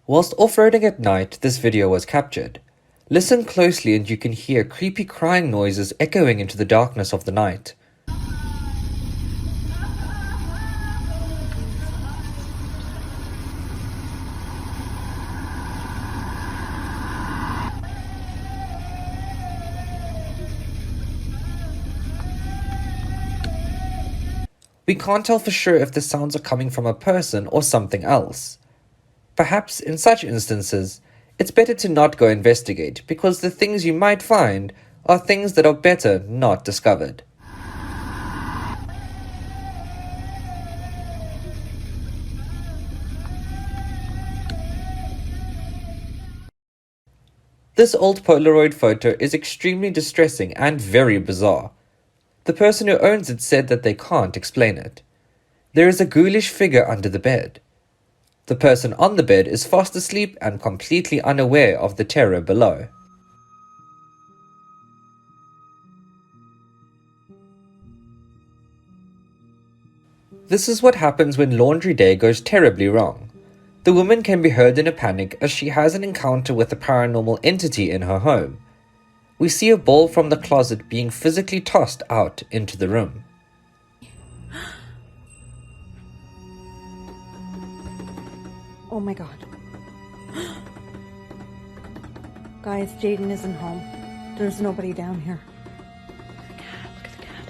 Whilst off-roading at night, this video was captured. Listen closely and you can hear creepy crying noises echoing into the darkness of the night. We can't tell for sure if the sounds are coming from a person or something else. Perhaps in such instances, it's better to not go investigate because the things you might find are things that are better not discovered. This old Polaroid photo is extremely distressing and very bizarre. The person who owns it said that they can't explain it. There is a ghoulish figure under the bed. The person on the bed is fast asleep and completely unaware of the terror below. This is what happens when laundry day goes terribly wrong. The woman can be heard in a panic as she has an encounter with a paranormal entity in her home. We see a ball from the closet being physically tossed out into the room. Oh my god. Guys, Jaden isn't home. There's nobody down here. Look at the cat.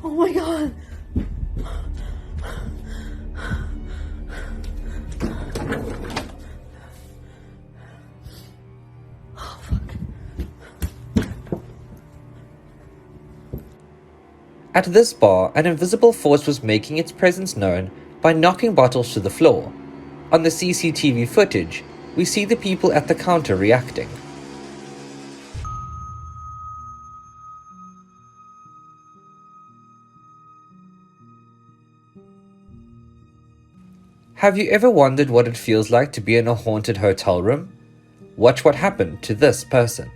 Oh my god! Oh fuck. At this bar, an invisible force was making its presence known by knocking bottles to the floor. On the CCTV footage, we see the people at the counter reacting. Have you ever wondered what it feels like to be in a haunted hotel room? Watch what happened to this person.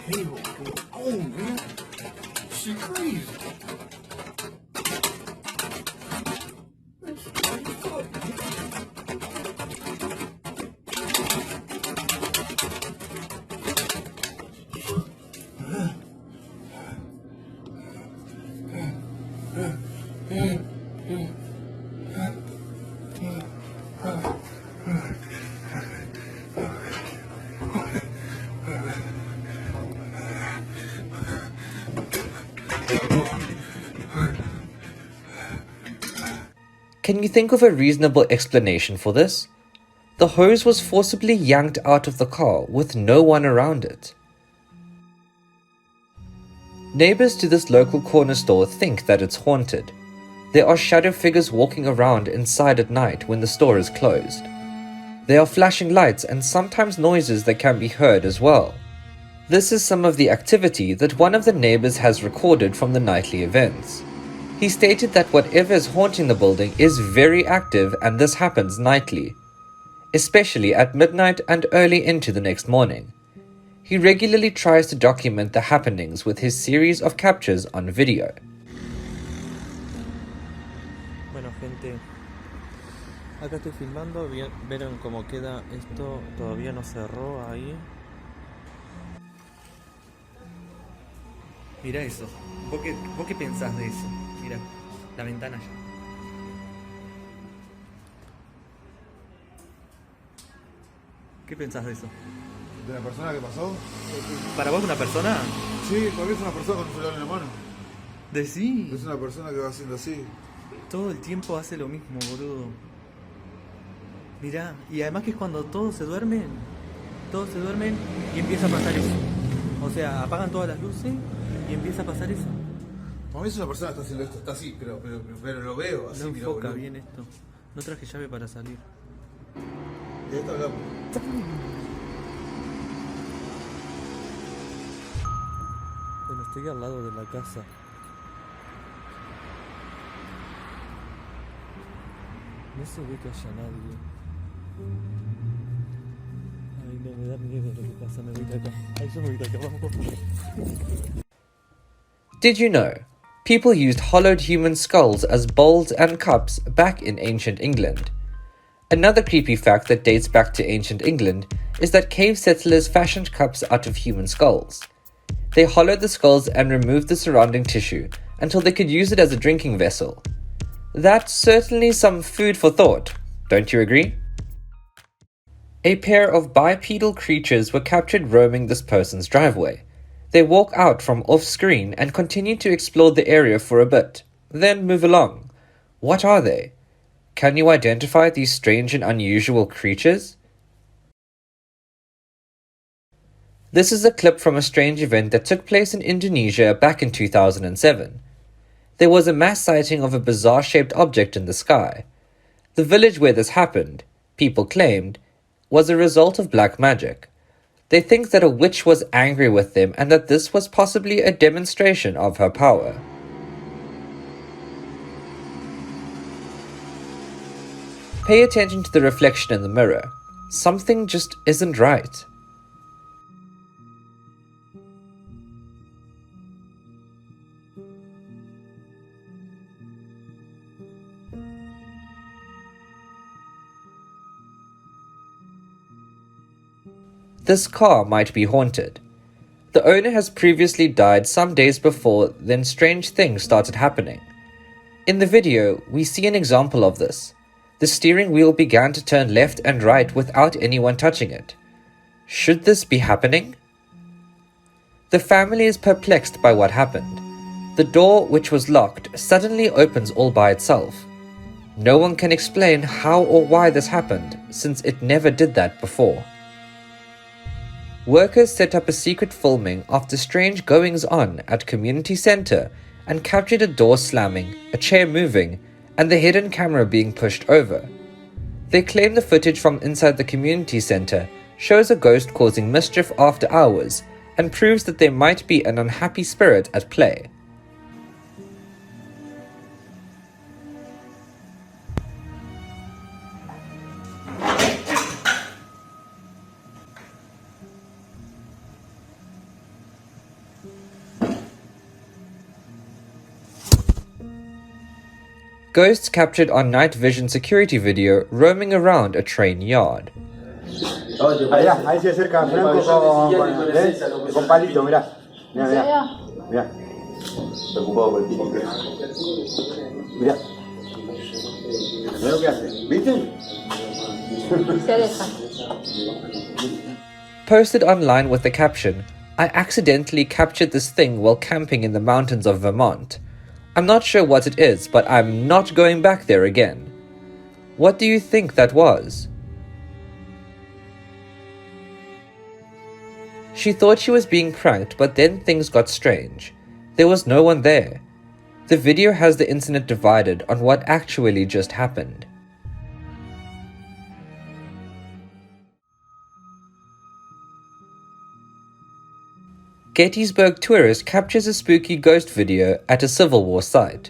Hey, what's going on, man? She crazy. Can you think of a reasonable explanation for this? The hose was forcibly yanked out of the car with no one around it. Neighbors to this local corner store think that it's haunted. There are shadow figures walking around inside at night when the store is closed. There are flashing lights and sometimes noises that can be heard as well. This is some of the activity that one of the neighbors has recorded from the nightly events. He stated that whatever is haunting the building is very active and this happens nightly, especially at midnight and early into the next morning. He regularly tries to document the happenings with his series of captures on video. Bueno, gente, acá estoy filmando, vieron cómo queda esto, todavía no cerró ahí. Mira eso, ¿vos qué pensás de eso? Mira, la ventana ya. ¿Qué pensás de eso? ¿De la persona que pasó? ¿Para vos una persona? Sí, para mí es una persona con un celular en la mano. ¿Decí? Es una persona que va haciendo así. Todo el tiempo hace lo mismo, boludo. Mirá, y además que es cuando todos se duermen y empieza a pasar eso. O sea, apagan todas las luces y empieza a pasar eso. Para mí es una persona que está haciendo esto, está así, pero lo veo así. No mira, enfoca boludo. bien esto. No traje llave para salir. Y ahí está acá. Bueno, estoy al lado de la casa. No se ve que haya nadie. Ay, no, me da miedo lo que pasa. Me voy de acá. Ay, yo me voy de acá, vamos. Did you know? People used hollowed human skulls as bowls and cups back in ancient England. Another creepy fact that dates back to ancient England is that cave settlers fashioned cups out of human skulls. They hollowed the skulls and removed the surrounding tissue until they could use it as a drinking vessel. That's certainly some food for thought, don't you agree? A pair of bipedal creatures were captured roaming this person's driveway. They walk out from off-screen and continue to explore the area for a bit, then move along. What are they? Can you identify these strange and unusual creatures? This is a clip from a strange event that took place in Indonesia back in 2007. There was a mass sighting of a bizarre-shaped object in the sky. The village where this happened, people claimed, was a result of black magic. They think that a witch was angry with them and that this was possibly a demonstration of her power. Pay attention to the reflection in the mirror. Something just isn't right. This car might be haunted. The owner has previously died some days before, then strange things started happening. In the video, we see an example of this. The steering wheel began to turn left and right without anyone touching it. Should this be happening? The family is perplexed by what happened. The door, which was locked, suddenly opens all by itself. No one can explain how or why this happened, since it never did that before. Workers set up a secret filming after strange goings-on at community center and captured a door slamming, a chair moving, and the hidden camera being pushed over. They claim the footage from inside the community center shows a ghost causing mischief after hours and proves that there might be an unhappy spirit at play. Ghosts captured on night vision security video roaming around a train yard. Allá, ahí se acerca Franco con palito, mirá. Mirá, mirá. Mirá. Preocupado por el tipo. Mirá. Mirá lo que hace. ¿Viste? Se aleja. Posted online with the caption, "I accidentally captured this thing while camping in the mountains of Vermont. I'm not sure what it is, but I'm not going back there again. What do you think that was? She thought she was being pranked, but then things got strange. There was no one there. The video has the internet divided on what actually just happened. Gettysburg Tourist captures a spooky ghost video at a Civil War site.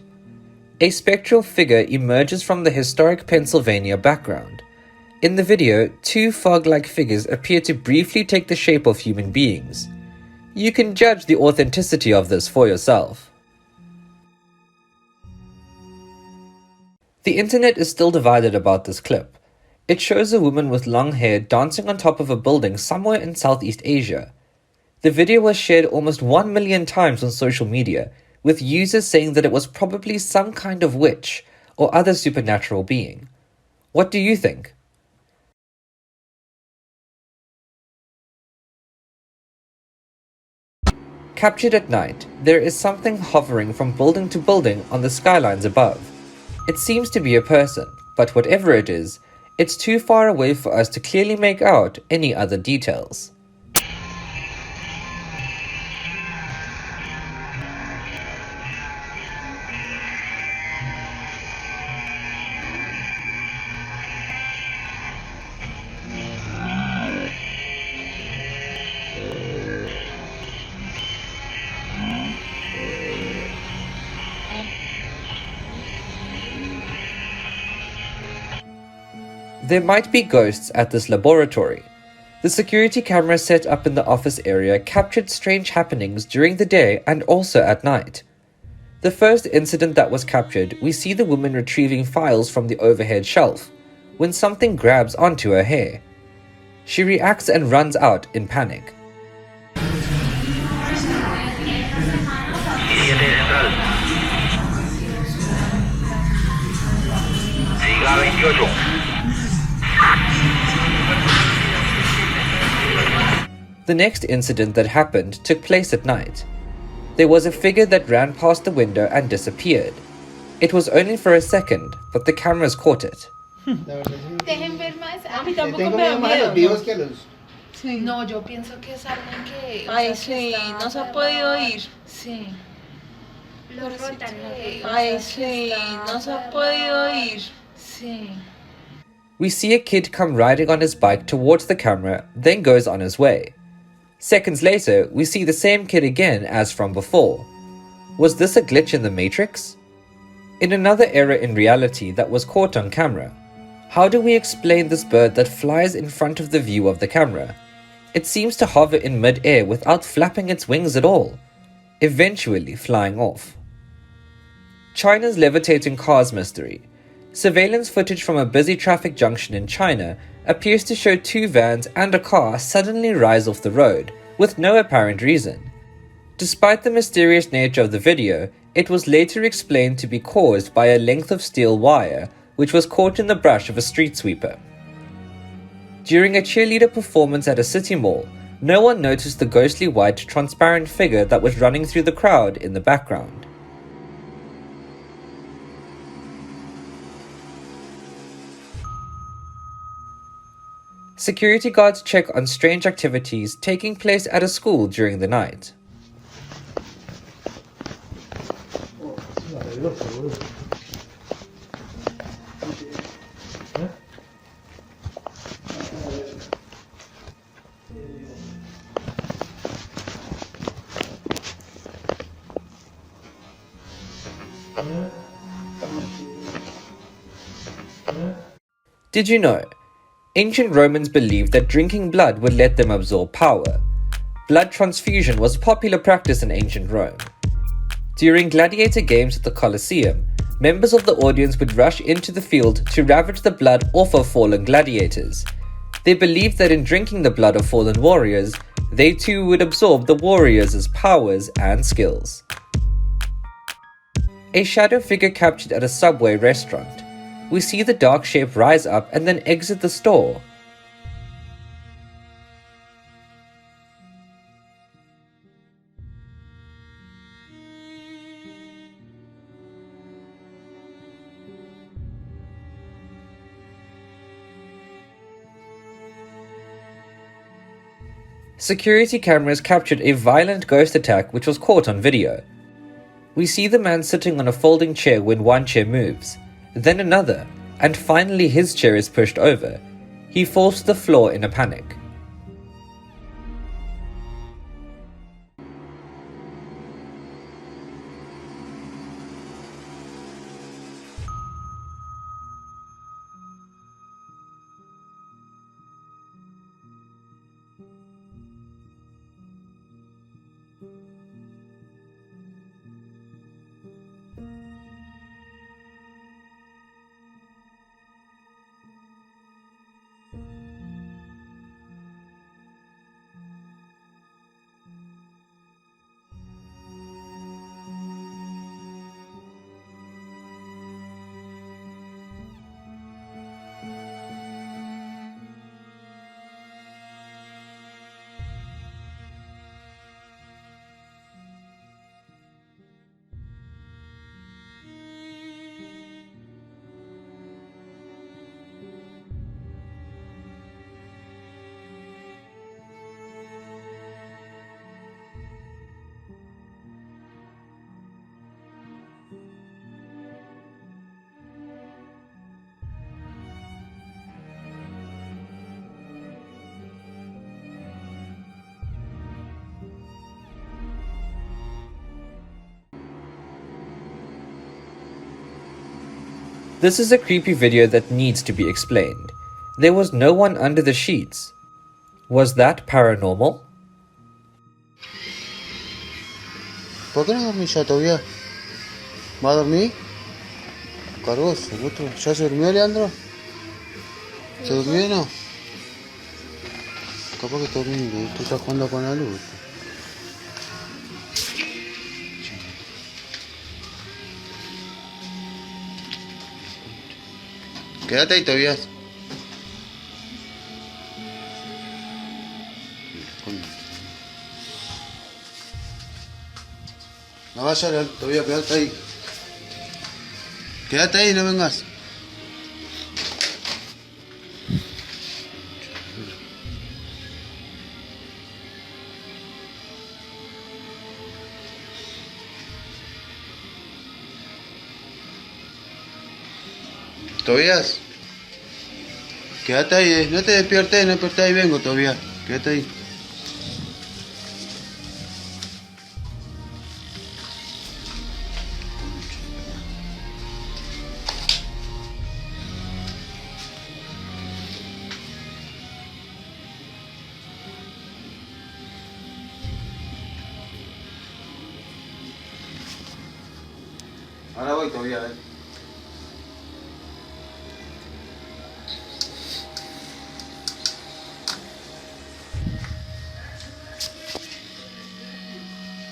A spectral figure emerges from the historic Pennsylvania background. In the video, two fog-like figures appear to briefly take the shape of human beings. You can judge the authenticity of this for yourself. The internet is still divided about this clip. It shows a woman with long hair dancing on top of a building somewhere in Southeast Asia. The video was shared almost 1 million times on social media, with users saying that it was probably some kind of witch or other supernatural being. What do you think? Captured at night, there is something hovering from building to building on the skylines above. It seems to be a person, but whatever it is, it's too far away for us to clearly make out any other details. There might be ghosts at this laboratory. The security camera set up in the office area captured strange happenings during the day and also at night. The first incident that was captured, we see the woman retrieving files from the overhead shelf, when something grabs onto her hair. She reacts and runs out in panic. The next incident that happened took place at night. There was a figure that ran past the window and disappeared. It was only for a second, but the cameras caught it. Dejen ver más. A mí tampoco me da miedo. Sí. No, yo pienso que es alguien que... Ay, sí, no se ha podido ir. Sí. Lo rotan. Ay, sí, no se ha podido ir. Sí. We see a kid come riding on his bike towards the camera, then goes on his way. Seconds later, we see the same kid again as from before. Was this a glitch in the Matrix? In another error in reality that was caught on camera, how do we explain this bird that flies in front of the view of the camera? It seems to hover in mid-air without flapping its wings at all, eventually flying off. China's levitating cars mystery. Surveillance footage from a busy traffic junction in China appears to show two vans and a car suddenly rise off the road, with no apparent reason. Despite the mysterious nature of the video, it was later explained to be caused by a length of steel wire, which was caught in the brush of a street sweeper. During a cheerleader performance at a city mall, no one noticed the ghostly white transparent figure that was running through the crowd in the background. Security guards check on strange activities taking place at a school during the night. Did you know? Ancient Romans believed that drinking blood would let them absorb power. Blood transfusion was a popular practice in ancient Rome. During gladiator games at the Colosseum, members of the audience would rush into the field to ravage the blood off of fallen gladiators. They believed that in drinking the blood of fallen warriors, they too would absorb the warriors' powers and skills. A shadow figure captured at a Subway restaurant. We see the dark shape rise up and then exit the store. Security cameras captured a violent ghost attack which was caught on video. We see the man sitting on a folding chair when one chair moves, then another, and finally his chair is pushed over. He falls to the floor in a panic. This is a creepy video that needs to be explained. There was no one under the sheets. Was that paranormal? ¿Por qué no dormís ya todavía? ¿Va a dormir? Cargoso, el otro. ¿Ya se durmió, Leandro? ¿Se durmió o no? Capaz que está durmiendo, tú estás jugando con la luz. Quédate ahí, Tobias. No vayas, Tobias, quédate ahí. Quédate ahí, no vengas. Tobias, quédate ahí, no te despiertes, no despertes ahí, vengo, Tobias, quédate ahí. Ahora voy, Tobias,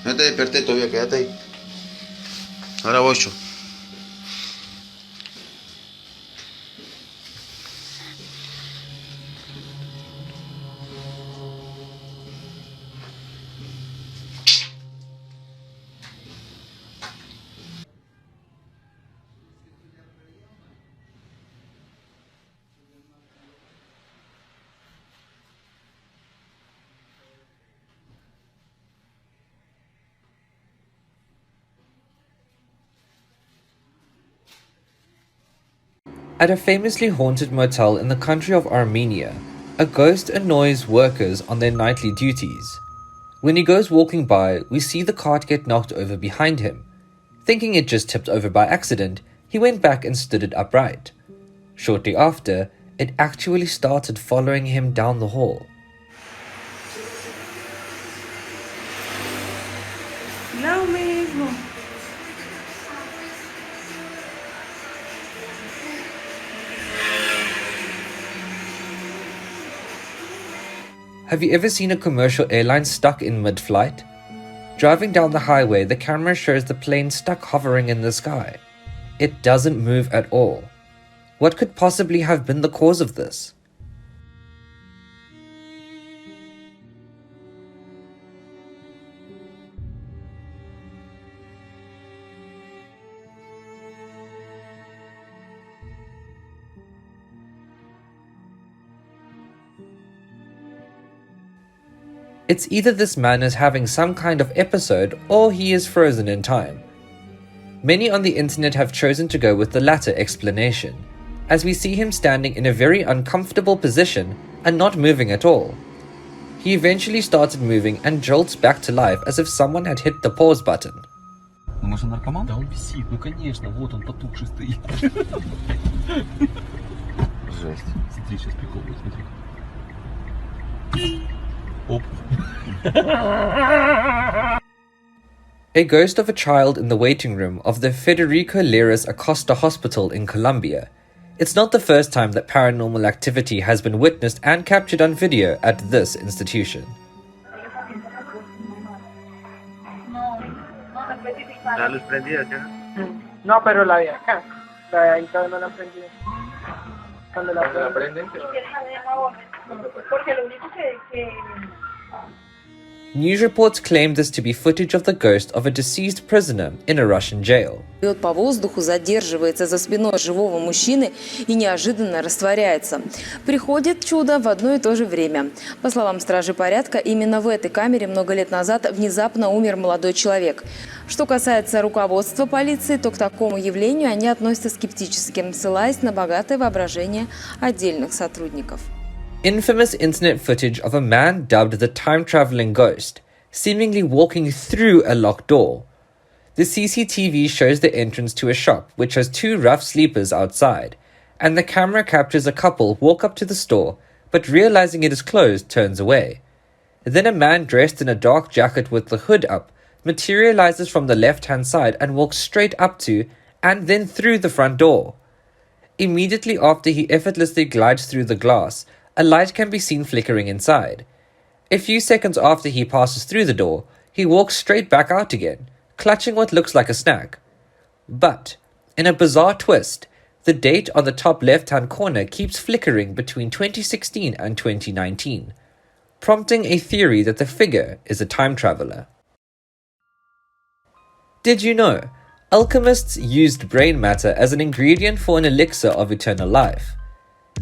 No te desperté todavía, quédate ahí. Ahora voy yo. At a famously haunted motel in the country of Armenia, a ghost annoys workers on their nightly duties. When he goes walking by, we see the cart get knocked over behind him. Thinking it just tipped over by accident, he went back and stood it upright. Shortly after, it actually started following him down the hall. Lo mismo. Have you ever seen a commercial airline stuck in mid-flight? Driving down the highway, the camera shows the plane stuck hovering in the sky. It doesn't move at all. What could possibly have been the cause of this? It's either this man is having some kind of episode or he is frozen in time. Many on the internet have chosen to go with the latter explanation, as we see him standing in a very uncomfortable position and not moving at all. He eventually started moving and jolts back to life as if someone had hit the pause button. Ну, может, он наркоман? Да он висит, ну конечно, вот он потухший стоит. Жесть. Смотри, сейчас прикол будет, смотри. Оп. A ghost of a child in the waiting room of the Federico Leras Acosta Hospital in Colombia. It's not the first time that paranormal activity has been witnessed and captured on video at this institution. La luz prendida, ¿sí? No, pero la de acá. La de ahí todavía no la han prendido. Cuando la prenden. Porque lo único que News reports claim this to be footage of the ghost of a deceased prisoner in a Russian jail. Лед по воздуху задерживается за спиной живого мужчины и неожиданно растворяется. Приходит чудо в одно и то же время. По словам стражи порядка, именно в этой камере много лет назад внезапно умер молодой человек. Что касается руководства полиции, то к такому явлению они относятся скептически, ссылаясь на богатое воображение отдельных сотрудников. Infamous internet footage of a man dubbed the time-traveling ghost, seemingly walking through a locked door. The CCTV shows the entrance to a shop which has two rough sleepers outside, and the camera captures a couple walk up to the store, but realizing it is closed, turns away. Then a man dressed in a dark jacket with the hood up materializes from the left-hand side and walks straight up to, and then through the front door. Immediately after he effortlessly glides through the glass, a light can be seen flickering inside. A few seconds after he passes through the door, he walks straight back out again, clutching what looks like a snack. But, in a bizarre twist, the date on the top left-hand corner keeps flickering between 2016 and 2019, prompting a theory that the figure is a time traveler. Did you know? Alchemists used brain matter as an ingredient for an elixir of eternal life.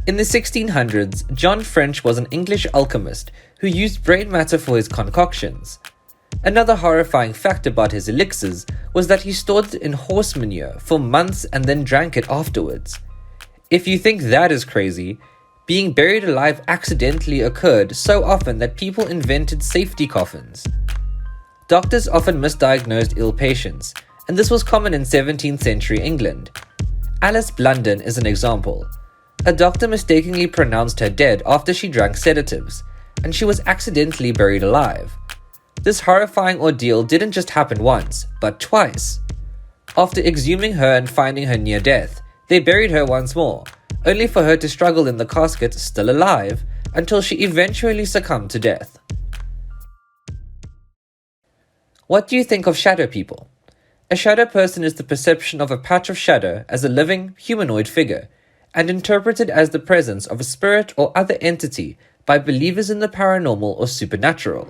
In the 1600s, John French was an English alchemist who used brain matter for his concoctions. Another horrifying fact about his elixirs was that he stored it in horse manure for months and then drank it afterwards. If you think that is crazy, being buried alive accidentally occurred so often that people invented safety coffins. Doctors often misdiagnosed ill patients, and this was common in 17th century England. Alice Blunden is an example. A doctor mistakenly pronounced her dead after she drank sedatives, and she was accidentally buried alive. This horrifying ordeal didn't just happen once, but twice. After exhuming her and finding her near death, they buried her once more, only for her to struggle in the casket still alive, until she eventually succumbed to death. What do you think of shadow people? A shadow person is the perception of a patch of shadow as a living, humanoid figure, and interpreted as the presence of a spirit or other entity by believers in the paranormal or supernatural.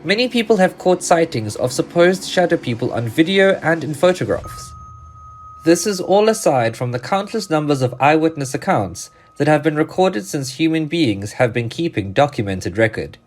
Many people have caught sightings of supposed shadow people on video and in photographs. This is all aside from the countless numbers of eyewitness accounts that have been recorded since human beings have been keeping documented record.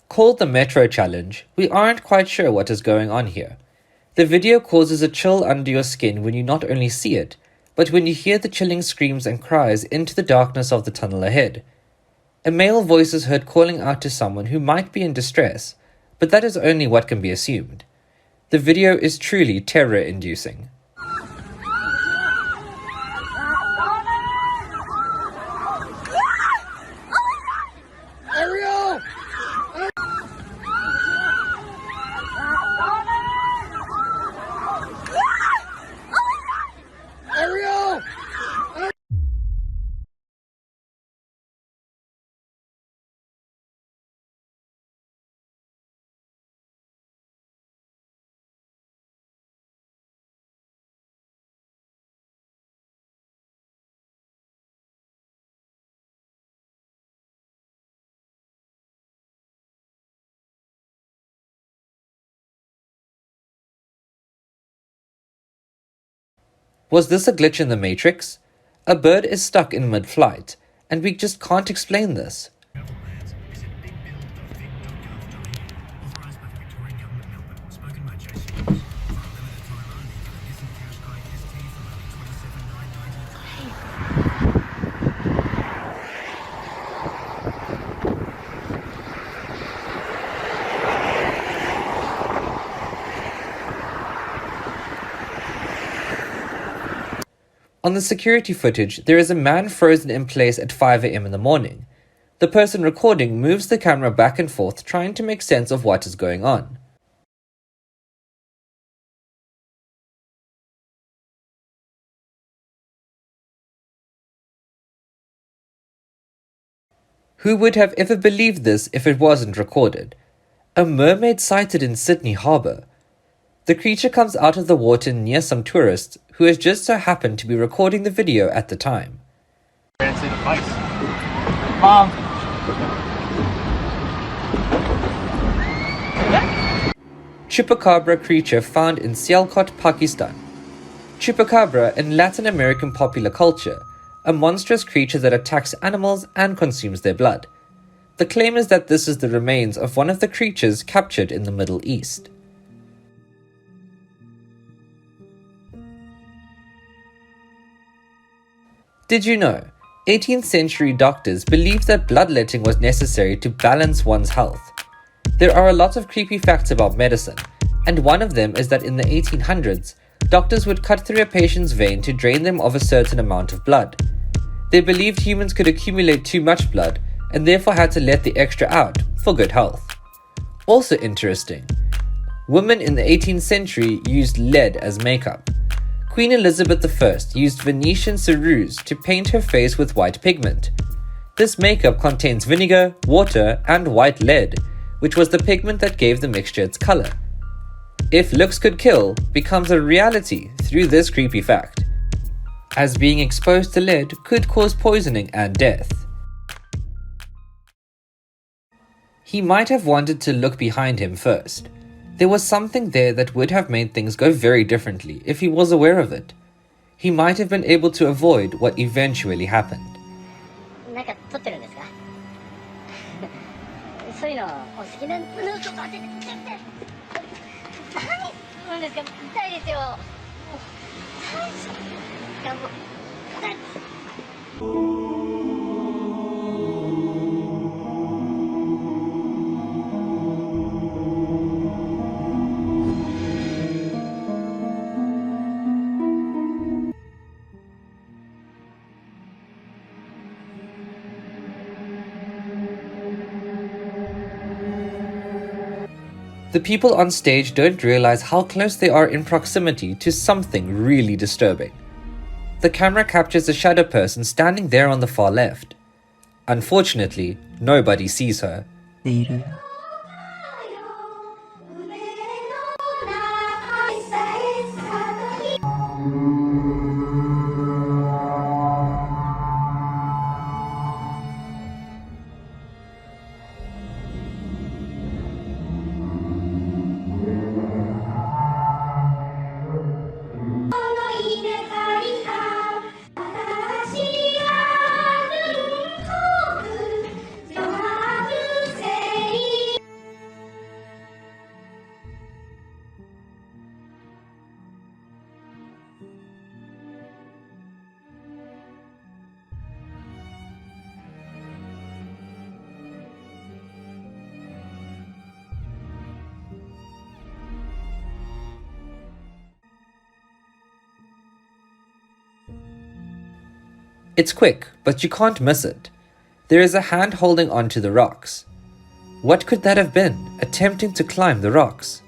Called the Metro Challenge, we aren't quite sure what is going on here. The video causes a chill under your skin when you not only see it, but when you hear the chilling screams and cries into the darkness of the tunnel ahead. A male voice is heard calling out to someone who might be in distress, but that is only what can be assumed. The video is truly terror-inducing. Was this a glitch in the Matrix? A bird is stuck in mid-flight, and we just can't explain this. On the security footage, there is a man frozen in place at 5 AM in the morning. The person recording moves the camera back and forth trying to make sense of what is going on. Who would have ever believed this if it wasn't recorded? A mermaid sighted in Sydney Harbour. The creature comes out of the water near some tourists who has just so happened to be recording the video at the time. Mom. Chupacabra creature found in Sialkot, Pakistan. Chupacabra in Latin American popular culture, a monstrous creature that attacks animals and consumes their blood. The claim is that this is the remains of one of the creatures captured in the Middle East. Did you know, 18th century doctors believed that bloodletting was necessary to balance one's health? There are a lot of creepy facts about medicine, and one of them is that in the 1800s, doctors would cut through a patient's vein to drain them of a certain amount of blood. They believed humans could accumulate too much blood, and therefore had to let the extra out for good health. Also interesting, women in the 18th century used lead as makeup. Queen Elizabeth I used Venetian ceruse to paint her face with white pigment. This makeup contains vinegar, water, and white lead, which was the pigment that gave the mixture its color. If looks could kill becomes a reality through this creepy fact, as being exposed to lead could cause poisoning and death. He might have wanted to look behind him first. There was something there that would have made things go very differently if he was aware of it. He might have been able to avoid what eventually happened. なんか撮ってるんですかそういうのお好きなのとか何するんですか痛いですよ頑張っ The people on stage don't realize how close they are in proximity to something really disturbing. The camera captures a shadow person standing there on the far left. Unfortunately, nobody sees her. It's quick, but you can't miss it. There is a hand holding onto the rocks. What could that have been, attempting to climb the rocks?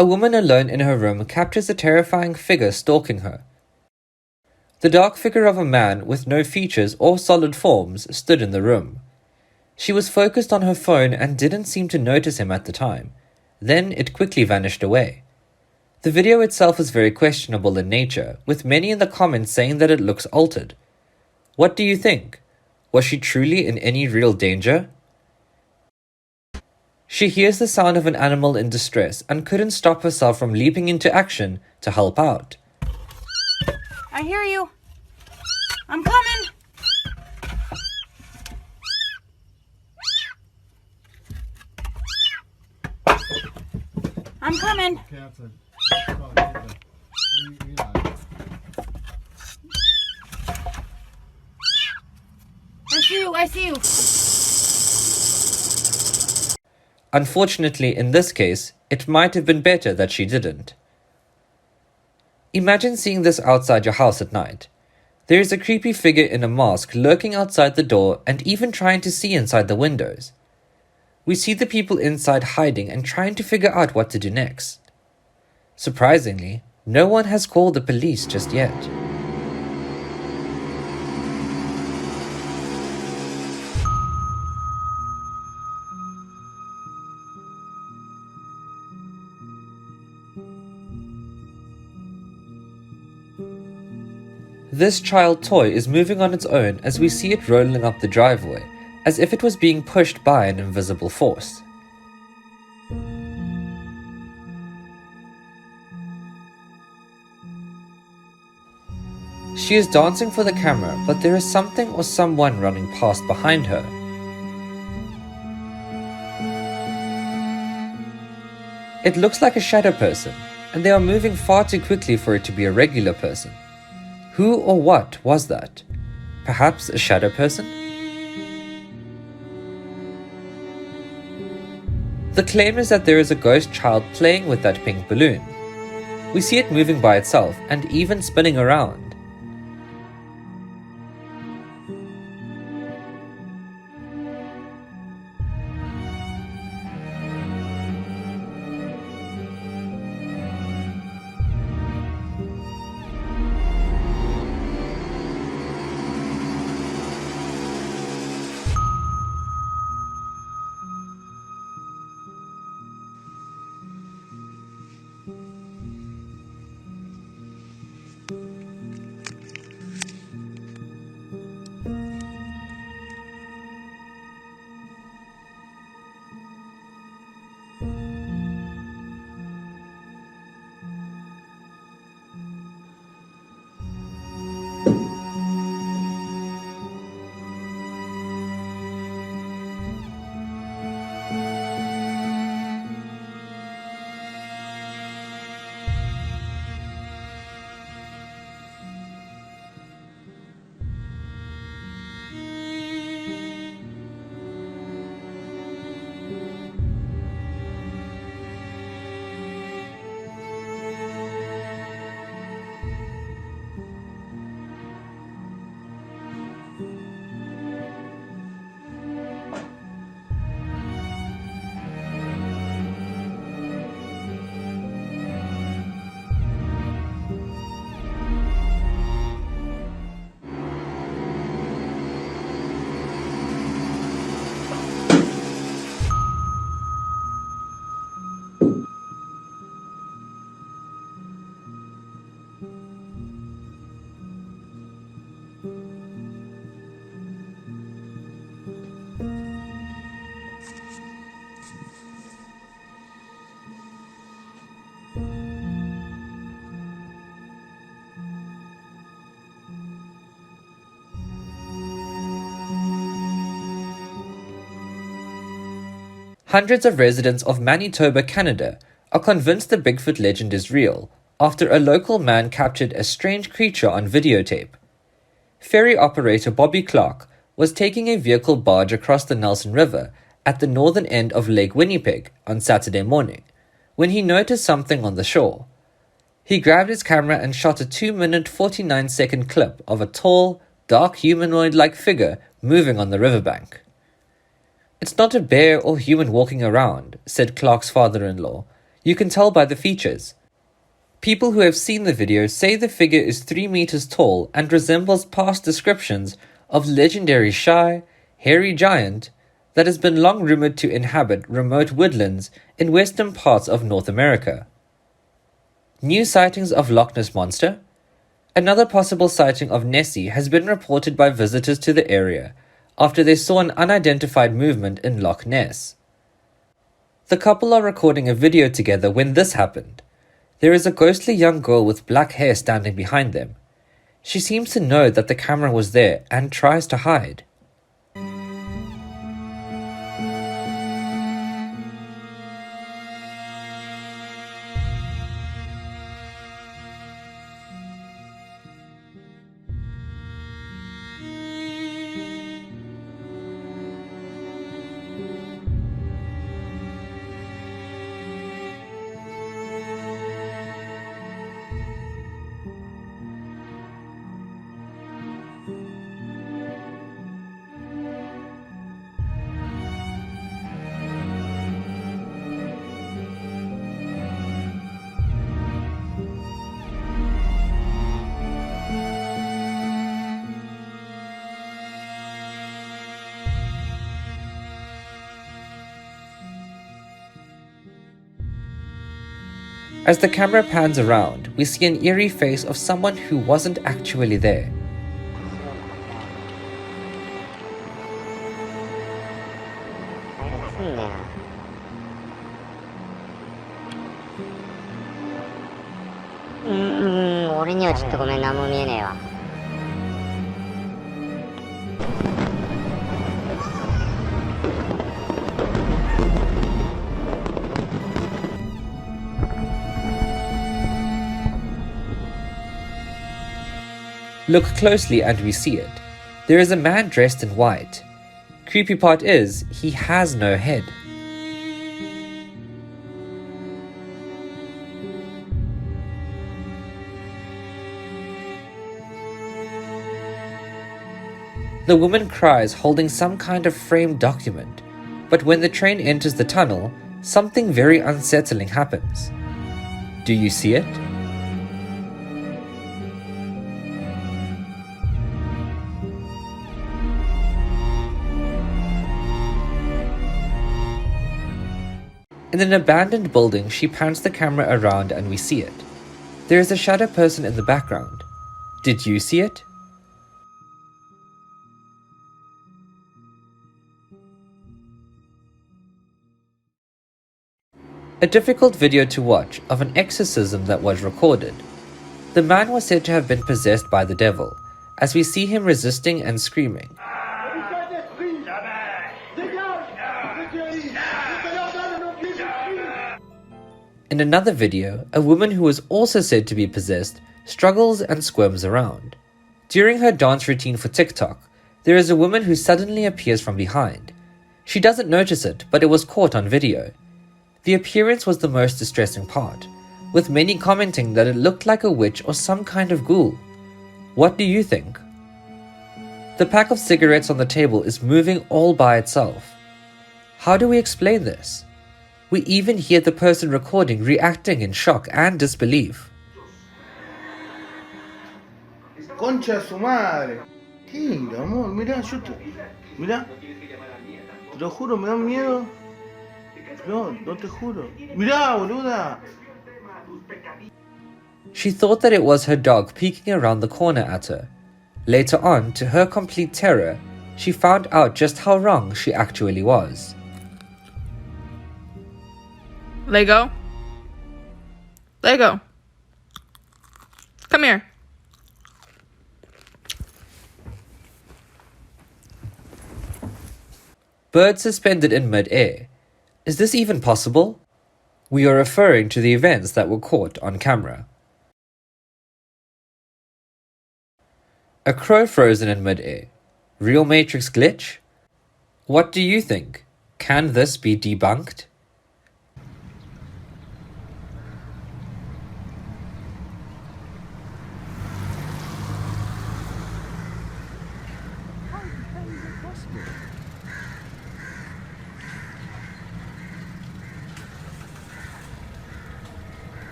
A woman alone in her room captures a terrifying figure stalking her. The dark figure of a man with no features or solid forms stood in the room. She was focused on her phone and didn't seem to notice him at the time. Then it quickly vanished away. The video itself is very questionable in nature, with many in the comments saying that it looks altered. What do you think? Was she truly in any real danger? She hears the sound of an animal in distress and couldn't stop herself from leaping into action to help out. I hear you. I'm coming. I'm coming. I see you. Unfortunately, in this case, it might have been better that she didn't. Imagine seeing this outside your house at night. There is a creepy figure in a mask lurking outside the door and even trying to see inside the windows. We see the people inside hiding and trying to figure out what to do next. Surprisingly, no one has called the police just yet. This child toy is moving on its own as we see it rolling up the driveway, as if it was being pushed by an invisible force. She is dancing for the camera, but there is something or someone running past behind her. It looks like a shadow person, and they are moving far too quickly for it to be a regular person. Who or what was that? Perhaps a shadow person? The claim is that there is a ghost child playing with that pink balloon. We see it moving by itself and even spinning around. Hundreds of residents of Manitoba, Canada, are convinced the Bigfoot legend is real after a local man captured a strange creature on videotape. Ferry operator Bobby Clark was taking a vehicle barge across the Nelson River at the northern end of Lake Winnipeg on Saturday morning when he noticed something on the shore. He grabbed his camera and shot a 2-minute 49-second clip of a tall, dark humanoid-like figure moving on the riverbank. "It's not a bear or human walking around," said Clark's father-in-law. You can tell by the features. People who have seen the video say the figure is 3 meters tall and resembles past descriptions of legendary shy, hairy giant that has been long rumored to inhabit remote woodlands in western parts of North America. New sightings of Loch Ness Monster. Another possible sighting of Nessie has been reported by visitors to the area after they saw an unidentified movement in Loch Ness. The couple are recording a video together when this happened. There is a ghostly young girl with black hair standing behind them. She seems to know that the camera was there and tries to hide. As the camera pans around, we see an eerie face of someone who wasn't actually there. Look closely and we see it. There is a man dressed in white. Creepy part is, he has no head. The woman cries holding some kind of framed document, but when the train enters the tunnel, something very unsettling happens. Do you see it? In an abandoned building, she pans the camera around and we see it. There is a shadow person in the background. Did you see it? A difficult video to watch of an exorcism that was recorded. The man was said to have been possessed by the devil, as we see him resisting and screaming. In another video, a woman who was also said to be possessed struggles and squirms around. During her dance routine for TikTok, there is a woman who suddenly appears from behind. She doesn't notice it, but it was caught on video. The appearance was the most distressing part, with many commenting that it looked like a witch or some kind of ghoul. What do you think? The pack of cigarettes on the table is moving all by itself. How do we explain this? We even hear the person recording reacting in shock and disbelief. Concha de su madre. Mira, amor, mira, mira. Te lo juro, me da miedo. No, no te juro. Mira, boluda. She thought that it was her dog peeking around the corner at her. Later on, to her complete terror, she found out just how wrong she actually was. Lego. Lego. Come here. Bird suspended in mid-air. Is this even possible? We are referring to the events that were caught on camera. A crow frozen in mid-air. Real Matrix glitch? What do you think? Can this be debunked?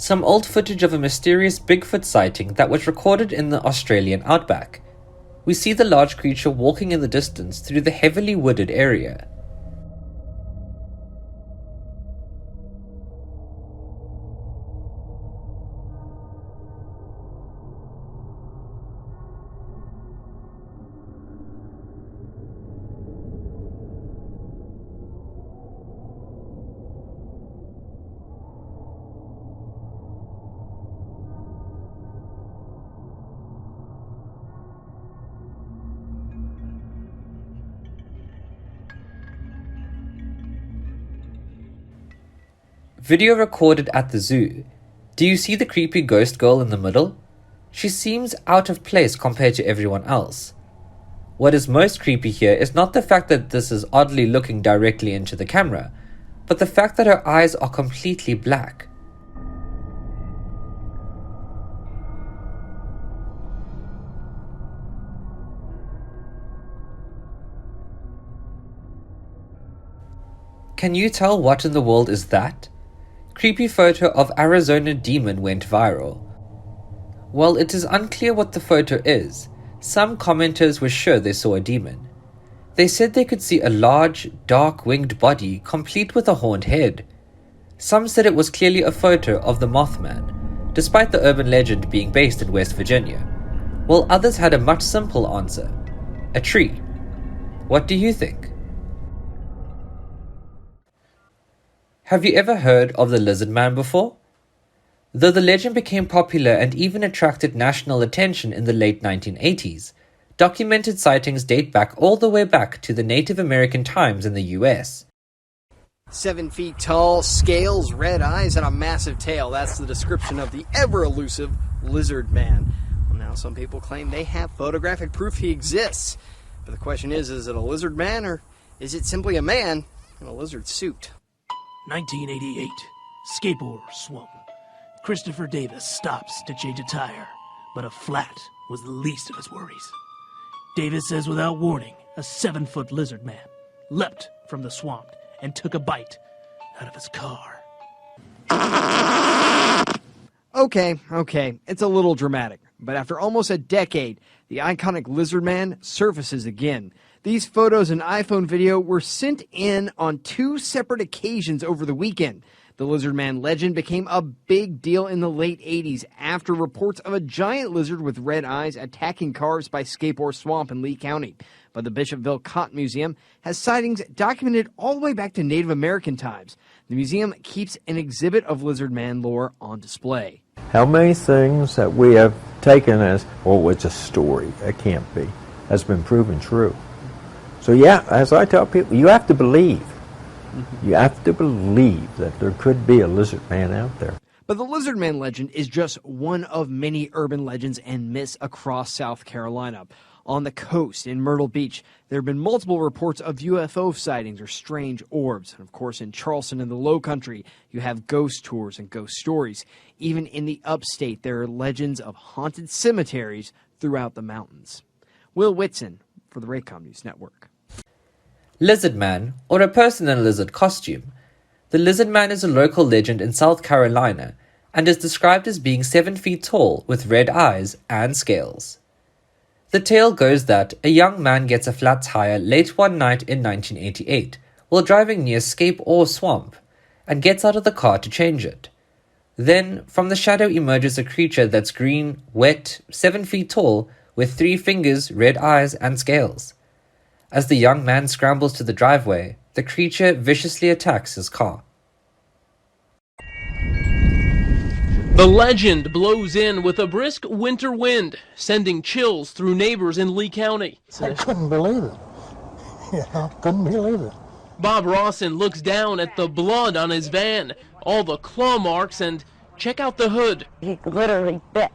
some old footage of a mysterious Bigfoot sighting that was recorded in the Australian outback. We see the large creature walking in the distance through the heavily wooded area. Video recorded at the zoo. Do you see the creepy ghost girl in the middle? She seems out of place compared to everyone else. What is most creepy here is not the fact that this is oddly looking directly into the camera, but the fact that her eyes are completely black. Can you tell what in the world is that? Creepy photo of Arizona demon went viral. While it is unclear what the photo is, some commenters were sure they saw a demon. They said they could see a large, dark winged body complete with a horned head. Some said it was clearly a photo of the Mothman, despite the urban legend being based in West Virginia, while others had a much simpler answer: a tree. What do you think? Have you ever heard of the Lizard Man before? Though the legend became popular and even attracted national attention in the late 1980s, documented sightings date back all the way back to the Native American times in the US. 7 feet tall, scales, red eyes, and a massive tail. That's the description of the ever-elusive Lizard Man. Well, now some people claim they have photographic proof he exists. But the question is it a lizard man, or is it simply a man in a lizard suit? 1988, Skateboard Swamp. Christopher Davis stops to change a tire, but a flat was the least of his worries. Davis says without warning, a 7-foot lizard man leapt from the swamp and took a bite out of his car. Okay, it's a little dramatic, but after almost a decade, the iconic lizard man surfaces again. These photos and iPhone video were sent in on 2 separate occasions over the weekend. The Lizard Man legend became a big deal in the late 80s after reports of a giant lizard with red eyes attacking cars by Skateboard Swamp in Lee County. But the Bishopville Cotton Museum has sightings documented all the way back to Native American times. The museum keeps an exhibit of Lizard Man lore on display. How many things that we have taken as, oh, it's a story, it can't be, has been proven true. So yeah, as I tell people, you have to believe. You have to believe that there could be a lizard man out there. But the Lizard Man legend is just one of many urban legends and myths across South Carolina. On the coast, in Myrtle Beach, there have been multiple reports of UFO sightings or strange orbs. And of course, in Charleston and the Low Country, you have ghost tours and ghost stories. Even in the upstate, there are legends of haunted cemeteries throughout the mountains. Will Whitson for the Raycom News Network. Lizard Man, or a person in a lizard costume. The Lizard Man is a local legend in South Carolina and is described as being 7 feet tall with red eyes and scales. The tale goes that a young man gets a flat tire late one night in 1988 while driving near Scape Ore Swamp and gets out of the car to change it. Then, from the shadow emerges a creature that's green, wet, 7 feet tall with 3 fingers, red eyes, and scales. As the young man scrambles to the driveway, the creature viciously attacks his car. The legend blows in with a brisk winter wind, sending chills through neighbors in Lee County. I couldn't believe it. Yeah, couldn't believe it. Bob Rawson looks down at the blood on his van, all the claw marks, and check out the hood. He literally bit,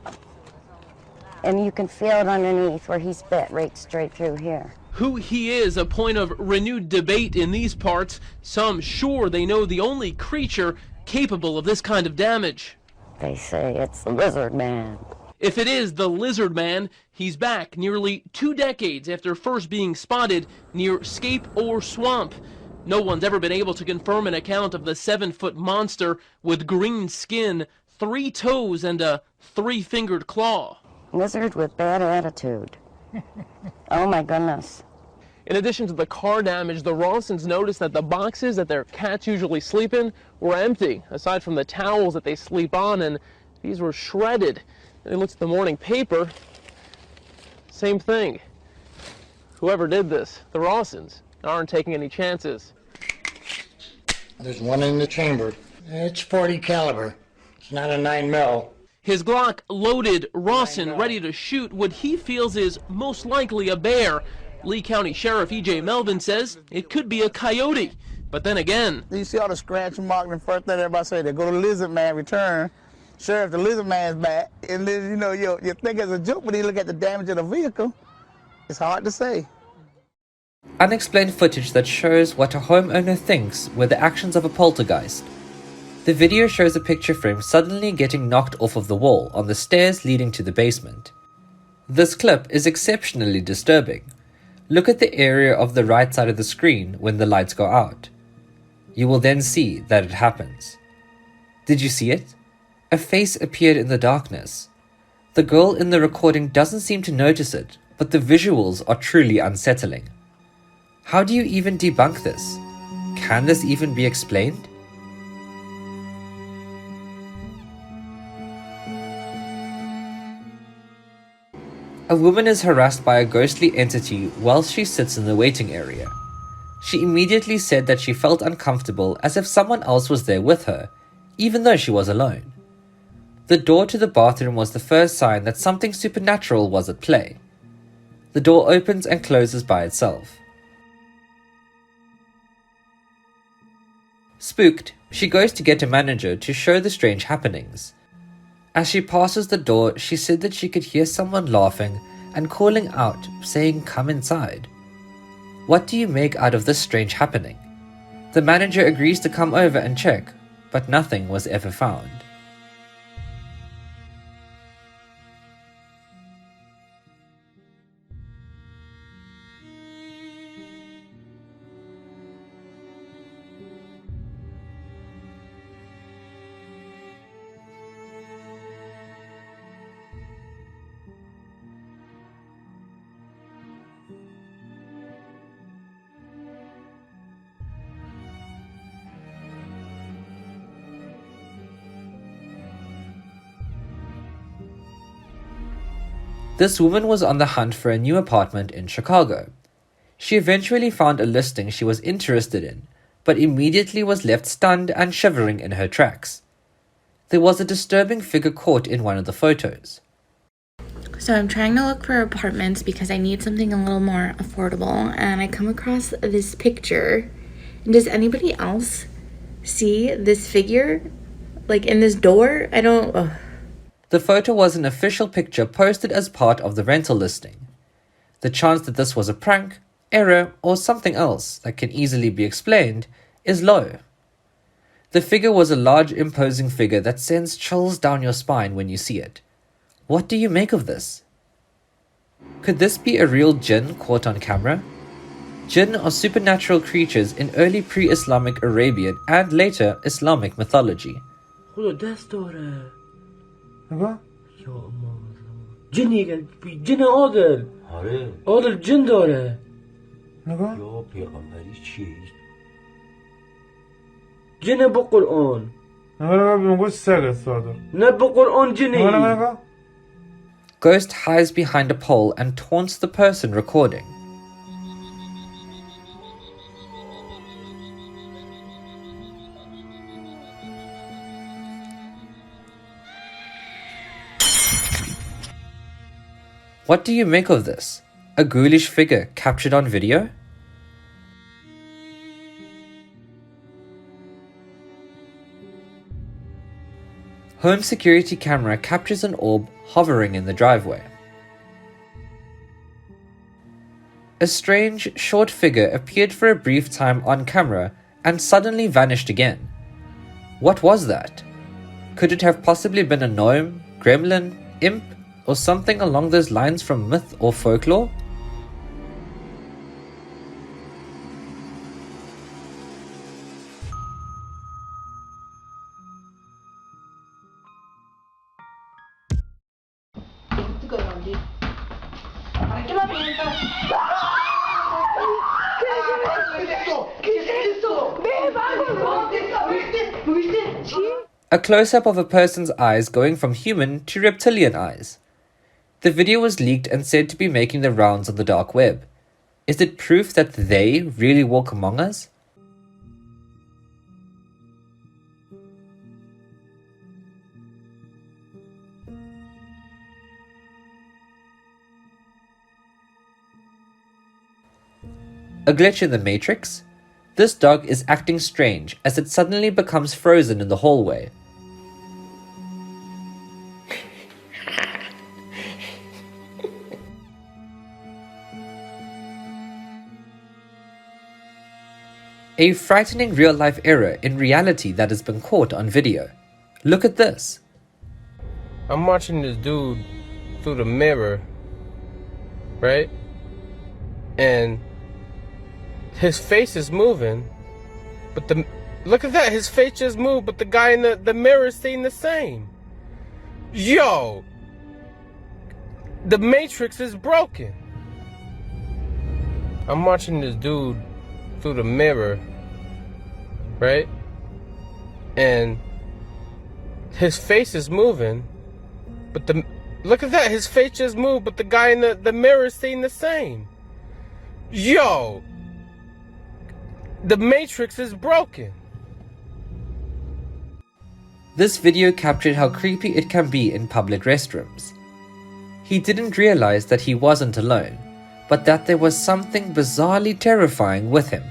and you can feel it underneath where he's bit right straight through here. Who he is a point of renewed debate in these parts, some sure they know the only creature capable of this kind of damage. They say it's the Lizard Man. If it is the Lizard Man, he's back nearly 2 decades after first being spotted near Scape Ore Swamp. No one's ever been able to confirm an account of the 7-foot monster with green skin, 3 toes and a 3-fingered claw. Lizard with bad attitude. Oh my goodness. In addition to the car damage, the Rawsons noticed that the boxes that their cats usually sleep in were empty, aside from the towels that they sleep on, and these were shredded. They looked at the morning paper, same thing. Whoever did this, the Rawsons, aren't taking any chances. There's one in the chamber. It's 40 caliber. It's not a 9mm. His Glock loaded, Rawson ready to shoot what he feels is most likely a bear. Lee County Sheriff E.J. Melvin says it could be a coyote. But then again, You see all the scratch mark, and the first thing everybody say, they go to Lizard Man, return. Sheriff, the Lizard Man's back. And then, you know, you think it's a joke, but you look at the damage of the vehicle. It's hard to say. Unexplained footage that shows what a homeowner thinks were the actions of a poltergeist. The video shows a picture frame suddenly getting knocked off of the wall on the stairs leading to the basement. This clip is exceptionally disturbing. Look at the area of the right side of the screen when the lights go out. You will then see that it happens. Did you see it? A face appeared in the darkness. The girl in the recording doesn't seem to notice it, but the visuals are truly unsettling. How do you even debunk this? Can this even be explained? A woman is harassed by a ghostly entity whilst she sits in the waiting area. She immediately said that she felt uncomfortable as if someone else was there with her, even though she was alone. The door to the bathroom was the first sign that something supernatural was at play. The door opens and closes by itself. Spooked, she goes to get a manager to show the strange happenings. As she passes the door, she said that she could hear someone laughing and calling out, saying, "Come inside." What do you make out of this strange happening? The manager agrees to come over and check, but nothing was ever found. This woman was on the hunt for a new apartment in Chicago. She eventually found a listing she was interested in, but immediately was left stunned and shivering in her tracks. There was a disturbing figure caught in one of the photos. So I'm trying to look for apartments because I need something a little more affordable, and I come across this picture. And does anybody else see this figure? Like in this door? I don't... Ugh. The photo was an official picture posted as part of the rental listing. The chance that this was a prank, error, or something else that can easily be explained is low. The figure was a large, imposing figure that sends chills down your spine when you see it. What do you make of this? Could this be a real jinn caught on camera? Jinn are supernatural creatures in early pre-Islamic Arabian and later Islamic mythology. نگاه یا الله جنی جن عادل آره عادل جن داره نگاه یا پیغمبری چیه جن با قرآن نگاه میگه سگ ساده نه با قرآن جنی نگاه Ghost hides behind a pole and taunts the person recording. What do you make of this? A ghoulish figure captured on video? Home security camera captures an orb hovering in the driveway. A strange, short figure appeared for a brief time on camera and suddenly vanished again. What was that? Could it have possibly been a gnome, gremlin, imp, or something along those lines from myth or folklore? ¿Para qué la avientas? ¿Qué es eso? ¡Ve, vamos! ¿Lo viste? Sí. A close-up of a person's eyes going from human to reptilian eyes. The video was leaked and said to be making the rounds on the dark web. Is it proof that they really walk among us? A glitch in the Matrix? This dog is acting strange as it suddenly becomes frozen in the hallway. A frightening real-life error in reality that has been caught on video. Look at this. I'm watching this dude through the mirror, right? And his face is moving, but look at that, his face just moved, but the guy in the mirror is staying the same. Yo! The Matrix is broken. I'm watching this dude through the mirror, right? And his face is moving, but look at that, his face just moved, but the guy in the mirror is staying the same. Yo! The Matrix is broken. This video captured how creepy it can be in public restrooms. He didn't realize that he wasn't alone, but that there was something bizarrely terrifying with him.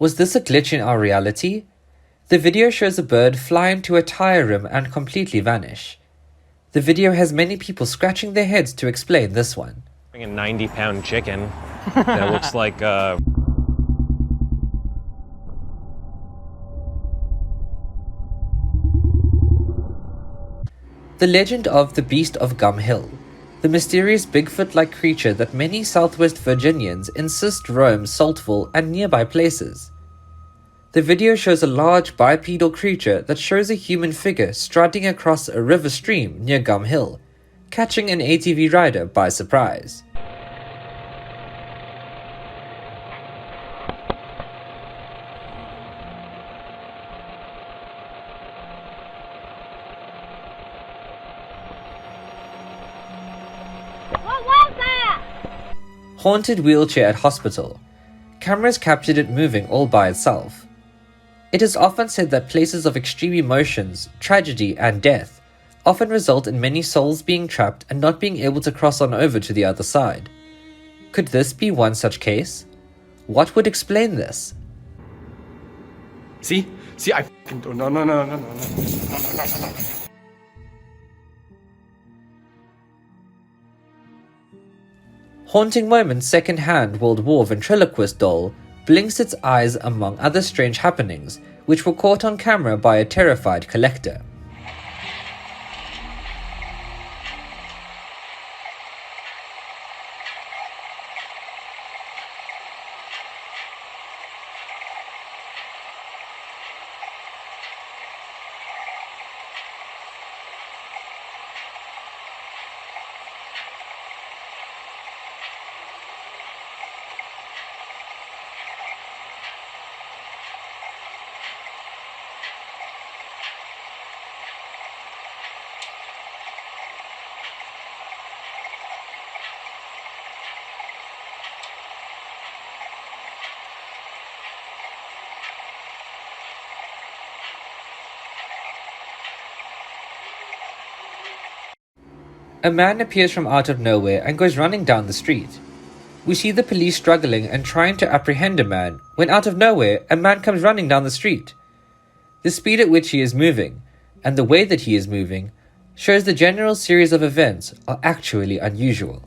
Was this a glitch in our reality? The video shows a bird fly into a tire rim and completely vanish. The video has many people scratching their heads to explain this one. A 90-pound chicken that looks like The legend of the Beast of Gum Hill, the mysterious Bigfoot-like creature that many Southwest Virginians insist roams Saltville and nearby places. The video shows a large bipedal creature that shows a human figure striding across a river stream near Gum Hill, catching an ATV rider by surprise. What was that? Haunted wheelchair at hospital. Cameras captured it moving all by itself. It is often said that places of extreme emotions, tragedy, and death often result in many souls being trapped and not being able to cross on over to the other side. Could this be one such case? What would explain this? See, I f***ing do. No. Haunting Moments' second-hand World War ventriloquist doll blinks its eyes among other strange happenings, which were caught on camera by a terrified collector. A man appears from out of nowhere and goes running down the street. We see the police struggling and trying to apprehend a man, when out of nowhere, a man comes running down the street. The speed at which he is moving, and the way that he is moving, shows the general series of events are actually unusual.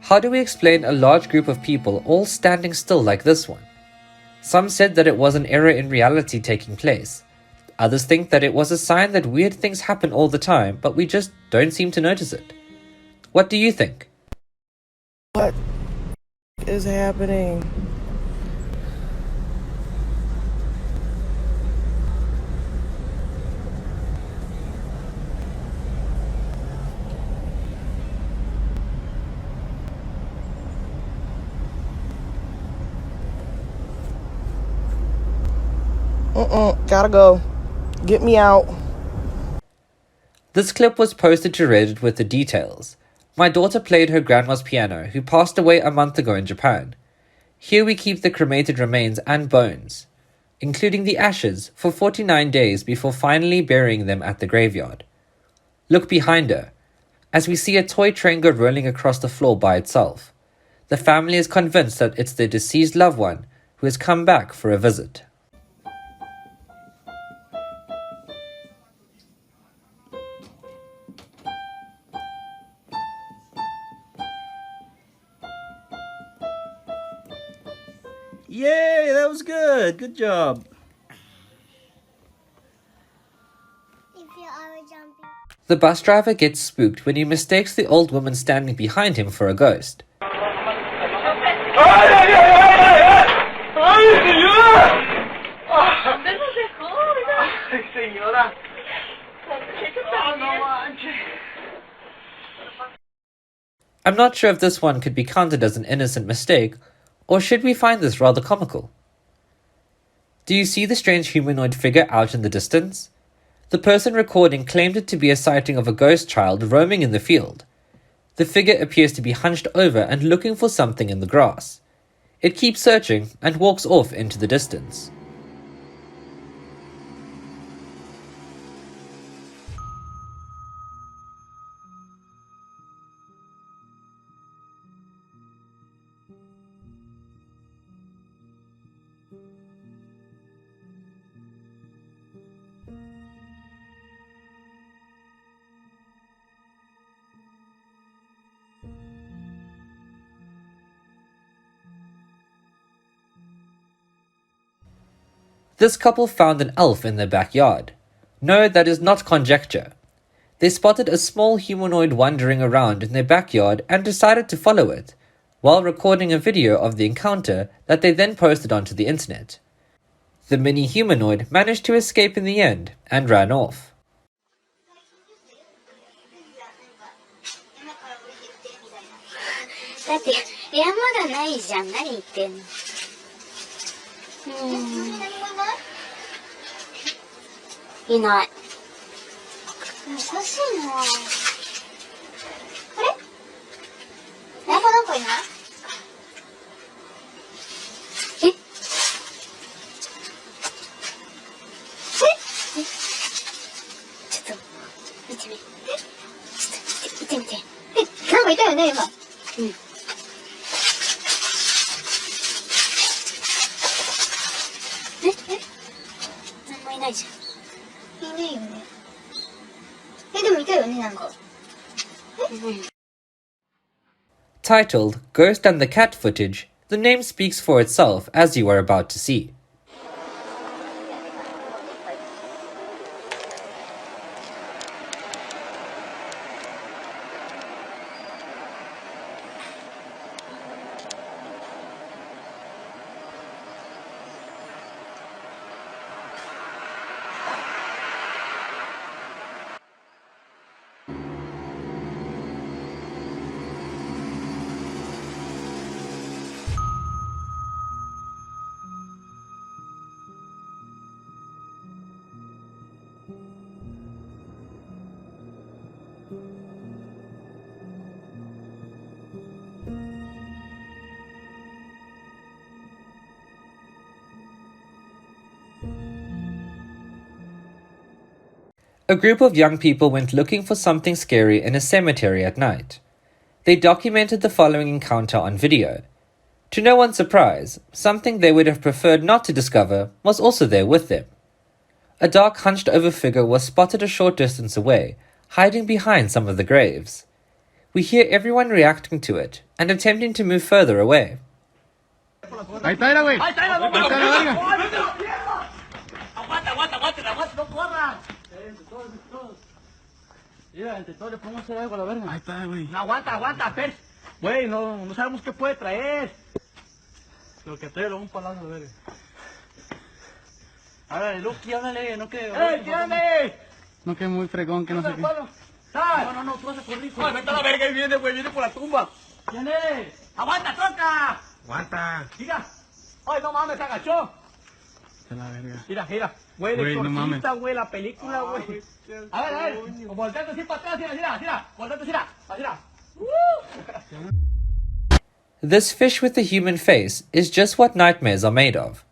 How do we explain a large group of people all standing still like this one? Some said that it was an error in reality taking place. Others think that it was a sign that weird things happen all the time, but we just don't seem to notice it. What do you think? What is happening? Gotta go. Get me out. This clip was posted to Reddit with the details. My daughter played her grandma's piano, who passed away a month ago in Japan. Here we keep the cremated remains and bones, including the ashes, for 49 days before finally burying them at the graveyard. Look behind her, as we see a toy train go rolling across the floor by itself. The family is convinced that it's their deceased loved one who has come back for a visit. Yay, that was good. Good job. The bus driver gets spooked when he mistakes the old woman standing behind him for a ghost. I'm not sure if this one could be counted as an innocent mistake, or should we find this rather comical? Do you see the strange humanoid figure out in the distance? The person recording claimed it to be a sighting of a ghost child roaming in the field. The figure appears to be hunched over and looking for something in the grass. It keeps searching and walks off into the distance. This couple found an elf in their backyard. No, that is not conjecture. They spotted a small humanoid wandering around in their backyard and decided to follow it, while recording a video of the encounter that they then posted onto the internet. The mini humanoid managed to escape in the end and ran off. だって山がないじゃん。何言ってんの。いない。おかしいな。あれ？なんかいない？え？ちょっと見てみ。見て見て。なんかいたよね、今。うん。何もいないじゃん。いないよね。でもいたよね、なんか。Titled Ghost and the Cat Footage, the name speaks for itself, as you are about to see. A group of young people went looking for something scary in a cemetery at night. They documented the following encounter on video. To no one's surprise, something they would have preferred not to discover was also there with them. A dark hunched-over figure was spotted a short distance away, hiding behind some of the graves. We hear everyone reacting to it and attempting to move further away. Ahí está, güey. Ahí está, la verga. Aguanta, no corras. Mira, entre todos le podemos hacer algo a la verga. Ahí está, güey. No, aguanta, Fer. Güey, no sabemos qué puede traer. Lo que trae lo vamos para la verga. Háblale, Lucky, háblale, no que... ¡Ey, tírame! No que muy fregón, que no sé qué. ¡Sal! No, tú vas a correr. ¡Ay, vete a la verga! Ahí viene, güey, viene por la tumba. ¿Quién es? ¡Aguanta, troca! Aguanta. Mira. Ay, no mames, se agachó. De la verga. Mira. Güey, de cortita, güey, la película, güey. A ver. Volteate así para atrás, mira. Volteate así. This fish with a human face is just what nightmares are made of.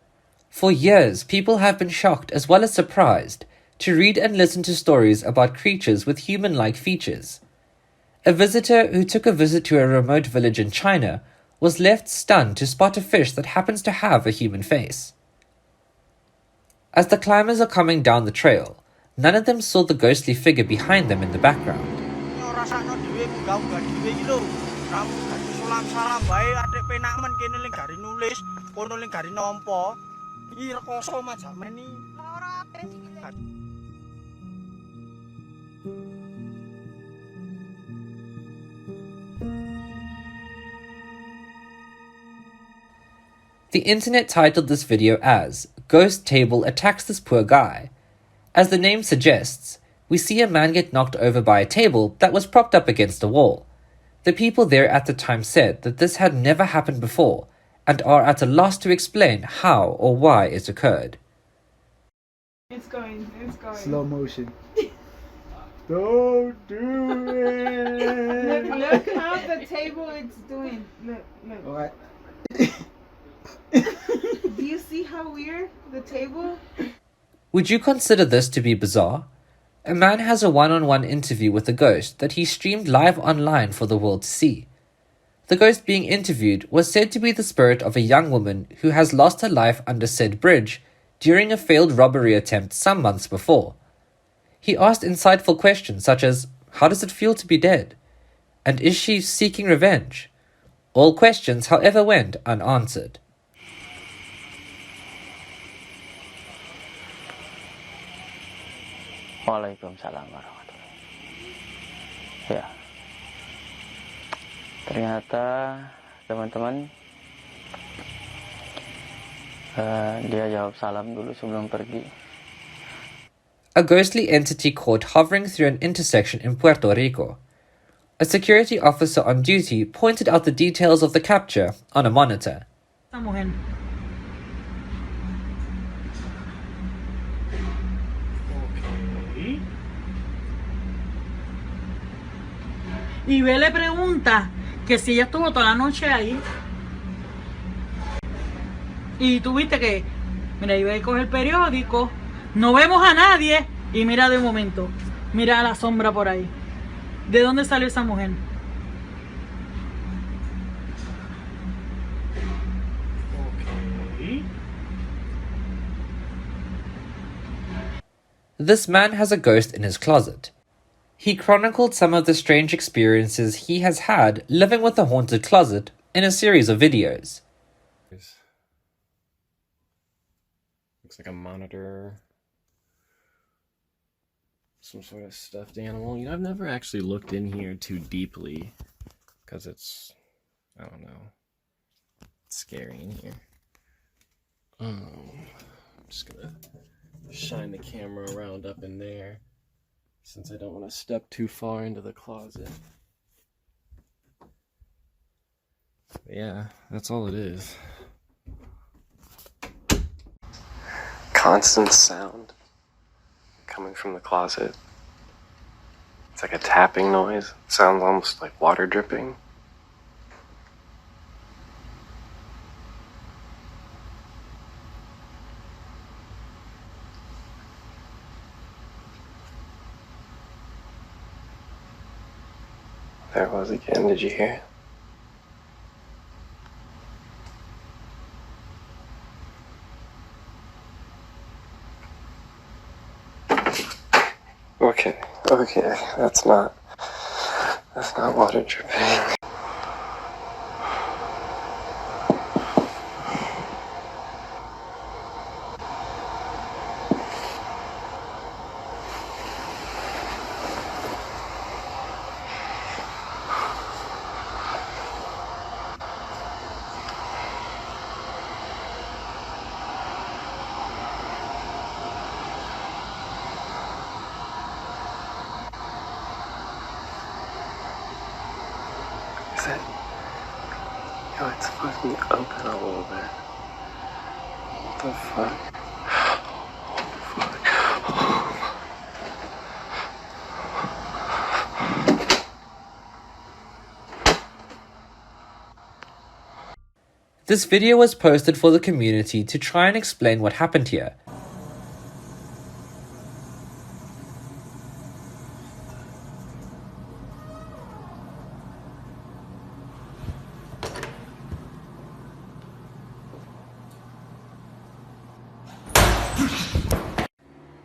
For years, people have been shocked as well as surprised to read and listen to stories about creatures with human-like features. A visitor who took a visit to a remote village in China was left stunned to spot a fish that happens to have a human face. As the climbers are coming down the trail, none of them saw the ghostly figure behind them in the background. The internet titled this video as Ghost Table Attacks This Poor Guy. As the name suggests, we see a man get knocked over by a table that was propped up against a wall. The people there at the time said that this had never happened before and are at a loss to explain how or why it occurred. It's going. Slow motion. Don't do it. Look how the table it's doing. Look. What? Do you see how weird the table? Would you consider this to be bizarre? A man has a one-on-one interview with a ghost that he streamed live online for the world to see. The ghost being interviewed was said to be the spirit of a young woman who has lost her life under said bridge during a failed robbery attempt some months before. He asked insightful questions such as, how does it feel to be dead? And is she seeking revenge? All questions, however, went unanswered. Waalaikumsalam warahmatullahi. Ya. Ternyata teman-teman dia jawab salam dulu sebelum pergi. A ghostly entity caught hovering through an intersection in Puerto Rico. A security officer on duty pointed out the details of the capture on a monitor. Y ve le pregunta que si ella estuvo toda la noche ahí. Y tú viste que, mira, iba a coger el periódico, no vemos a nadie y mira de momento, mira la sombra por ahí. ¿De dónde salió esa mujer? This man has a ghost in his closet. He chronicled some of the strange experiences he has had living with a haunted closet in a series of videos. Looks like a monitor. Some sort of stuffed animal. You know, I've never actually looked in here too deeply because it's, I don't know, it's scary in here. I'm just gonna shine the camera around up in there since I don't want to step too far into the closet. But yeah, that's all it is. Constant sound coming from the closet. It's like a tapping noise. It sounds almost like water dripping. There it was again. Did you hear it? Okay, that's not water dripping. Is it? Yo, it's fucking open a little bit. What the fuck? This video was posted for the community to try and explain what happened here.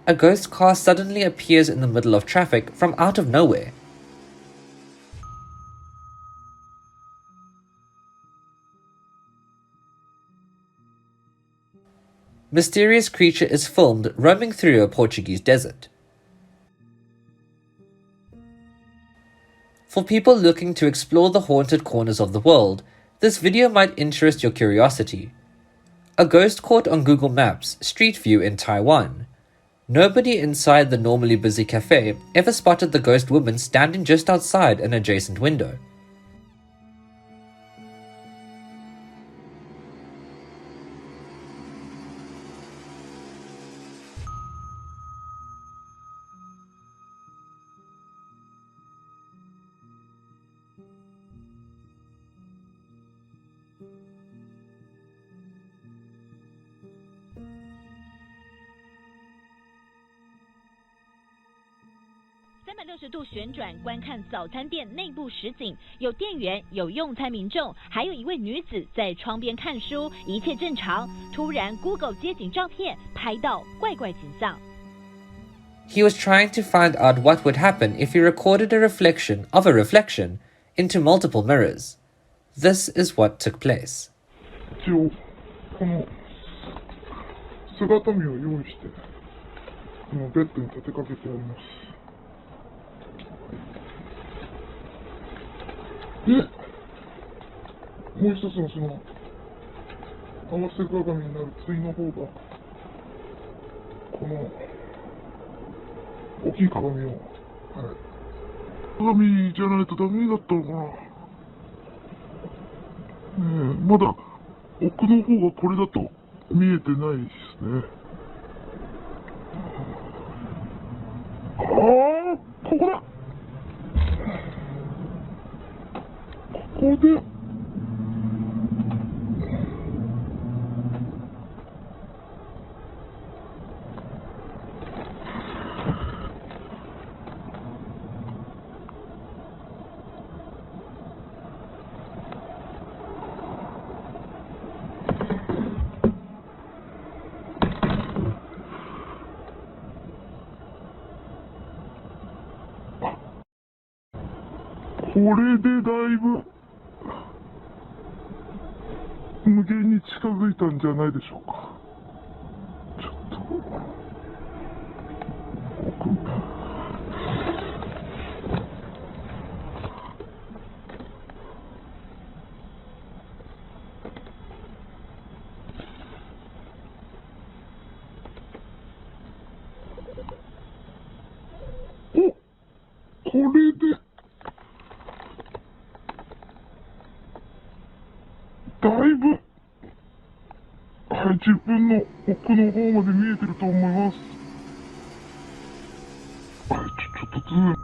A ghost car suddenly appears in the middle of traffic from out of nowhere. Mysterious creature is filmed roaming through a Portuguese desert. For people looking to explore the haunted corners of the world, this video might interest your curiosity. A ghost caught on Google Maps, Street View in Taiwan. Nobody inside the normally busy cafe ever spotted the ghost woman standing just outside an adjacent window.360度旋转观看早餐店内部实景，有店员，有用餐民众，还有一位女子在窗边看书，一切正常。突然 ，Google 街景照片拍到怪怪景象。He was trying to find out what would happen if he recorded a reflection of a reflection into multiple mirrors. This is what took place. 一応この姿見を用意してこのベッドに立てかけてあります。で、もう一つのその合わせ鏡になる対の方がこの大きい鏡を、鏡じゃないとダメだったのかな。まだ奥の方がこれだと見えてないですね。ここだ。ここでこれでだいぶ無限に近づいたんじゃないでしょうか。ちょっとこれでだいぶ、はい、自分の奥の方まで見えてると思います。はい、ちょっとズーム。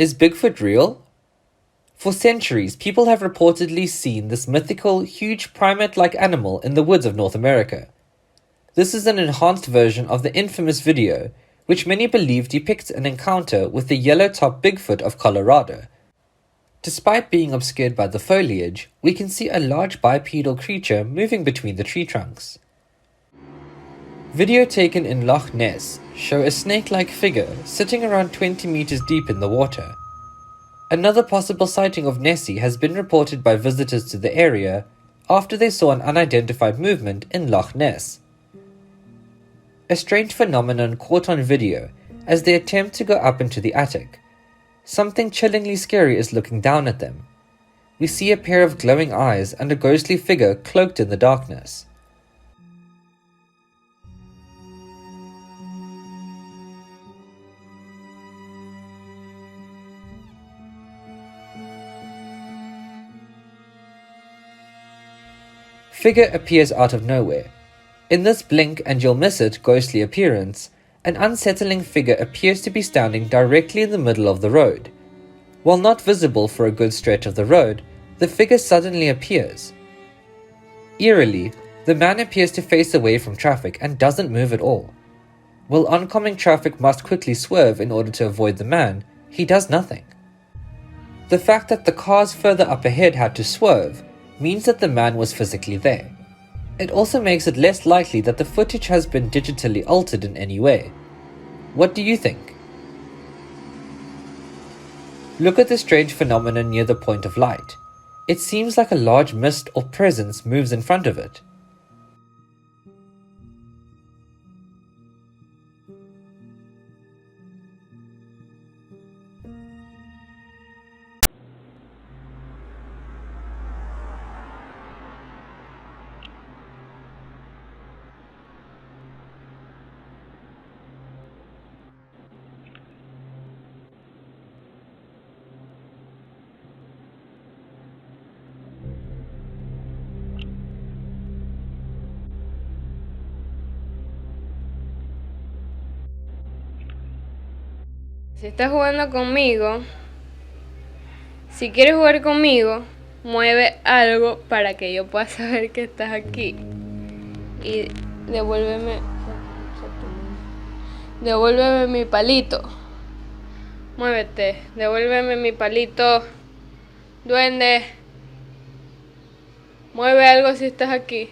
Is Bigfoot real? For centuries, people have reportedly seen this mythical, huge primate-like animal in the woods of North America. This is an enhanced version of the infamous video, which many believe depicts an encounter with the yellow-topped Bigfoot of Colorado. Despite being obscured by the foliage, we can see a large bipedal creature moving between the tree trunks. Video taken in Loch Ness show a snake-like figure sitting around 20 meters deep in the water. Another possible sighting of Nessie has been reported by visitors to the area after they saw an unidentified movement in Loch Ness. A strange phenomenon caught on video as they attempt to go up into the attic. Something chillingly scary is looking down at them. We see a pair of glowing eyes and a ghostly figure cloaked in the darkness. Figure appears out of nowhere. In this blink and you'll miss it ghostly appearance, an unsettling figure appears to be standing directly in the middle of the road. While not visible for a good stretch of the road, the figure suddenly appears. Eerily, the man appears to face away from traffic and doesn't move at all. While oncoming traffic must quickly swerve in order to avoid the man, he does nothing. The fact that the cars further up ahead had to swerve means that the man was physically there. It also makes it less likely that the footage has been digitally altered in any way. What do you think? Look at the strange phenomenon near the point of light. It seems like a large mist or presence moves in front of it. Si estás jugando conmigo, si quieres jugar conmigo, mueve algo para que yo pueda saber que estás aquí. Y devuélveme mi palito. Muévete, devuélveme mi palito. Duende, mueve algo si estás aquí.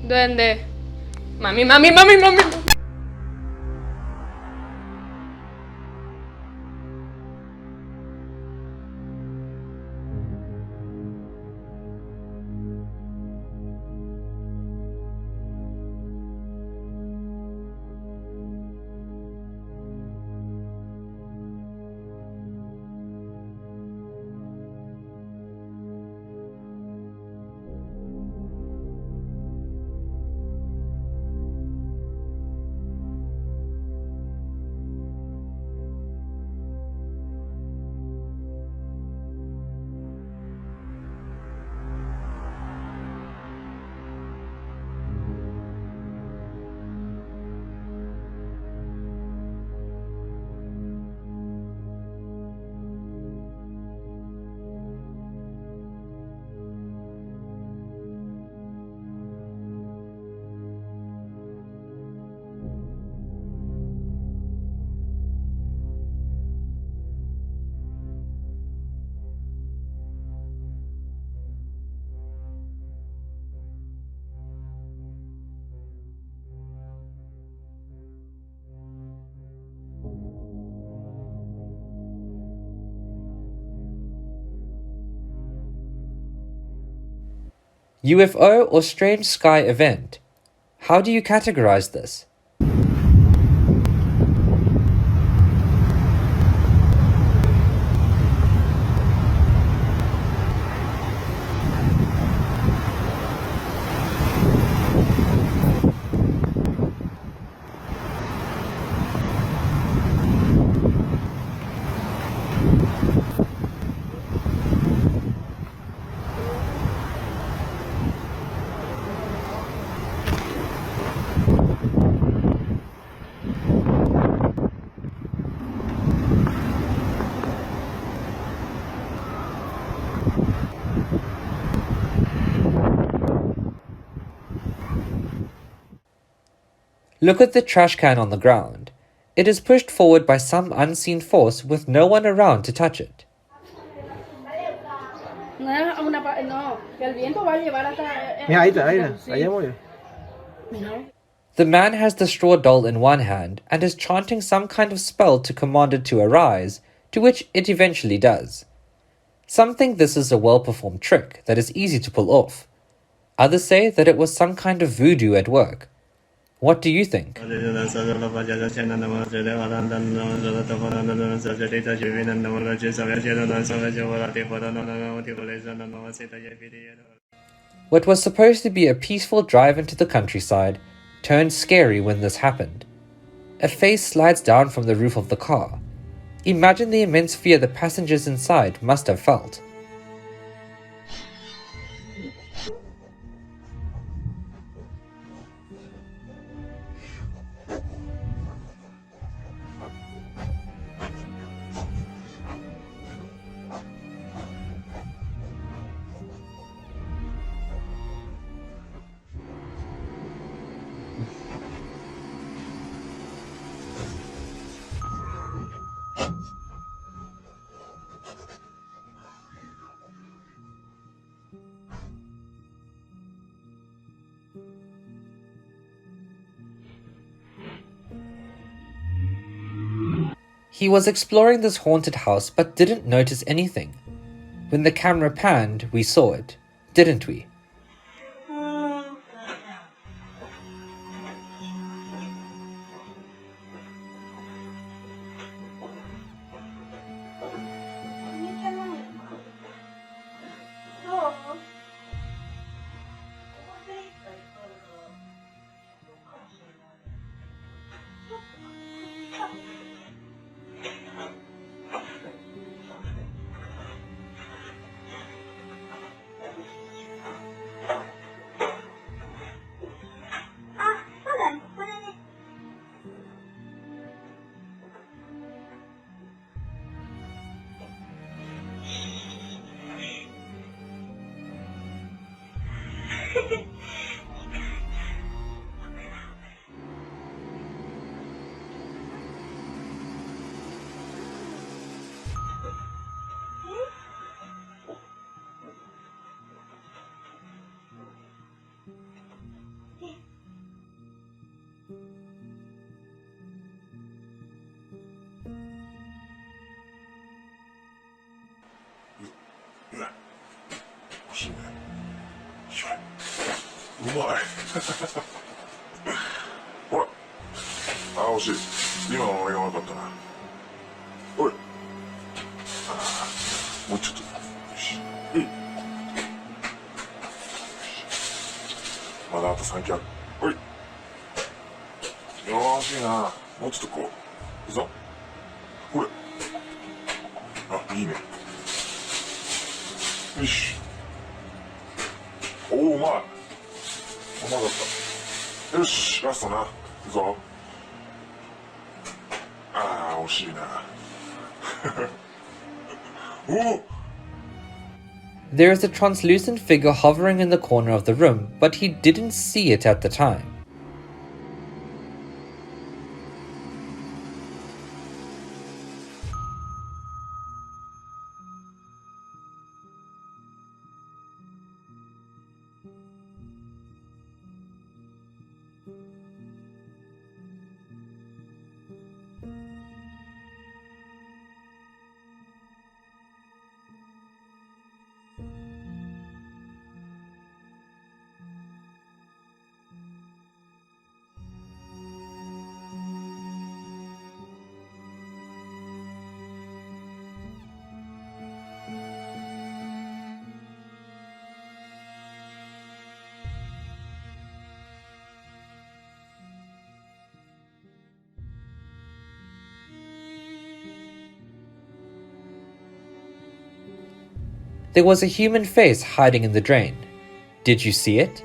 Duende. Mami. UFO or strange sky event? How do you categorize this? Look at the trash can on the ground. It is pushed forward by some unseen force with no one around to touch it. The man has the straw doll in one hand and is chanting some kind of spell to command it to arise, to which it eventually does. Some think this is a well-performed trick that is easy to pull off. Others say that it was some kind of voodoo at work. What do you think? What was supposed to be a peaceful drive into the countryside turned scary when this happened. A face slides down from the roof of the car. Imagine the immense fear the passengers inside must have felt. He was exploring this haunted house but didn't notice anything. When the camera panned, we saw it, didn't we? There is a translucent figure hovering in the corner of the room, but he didn't see it at the time. There was a human face hiding in the drain. Did you see it?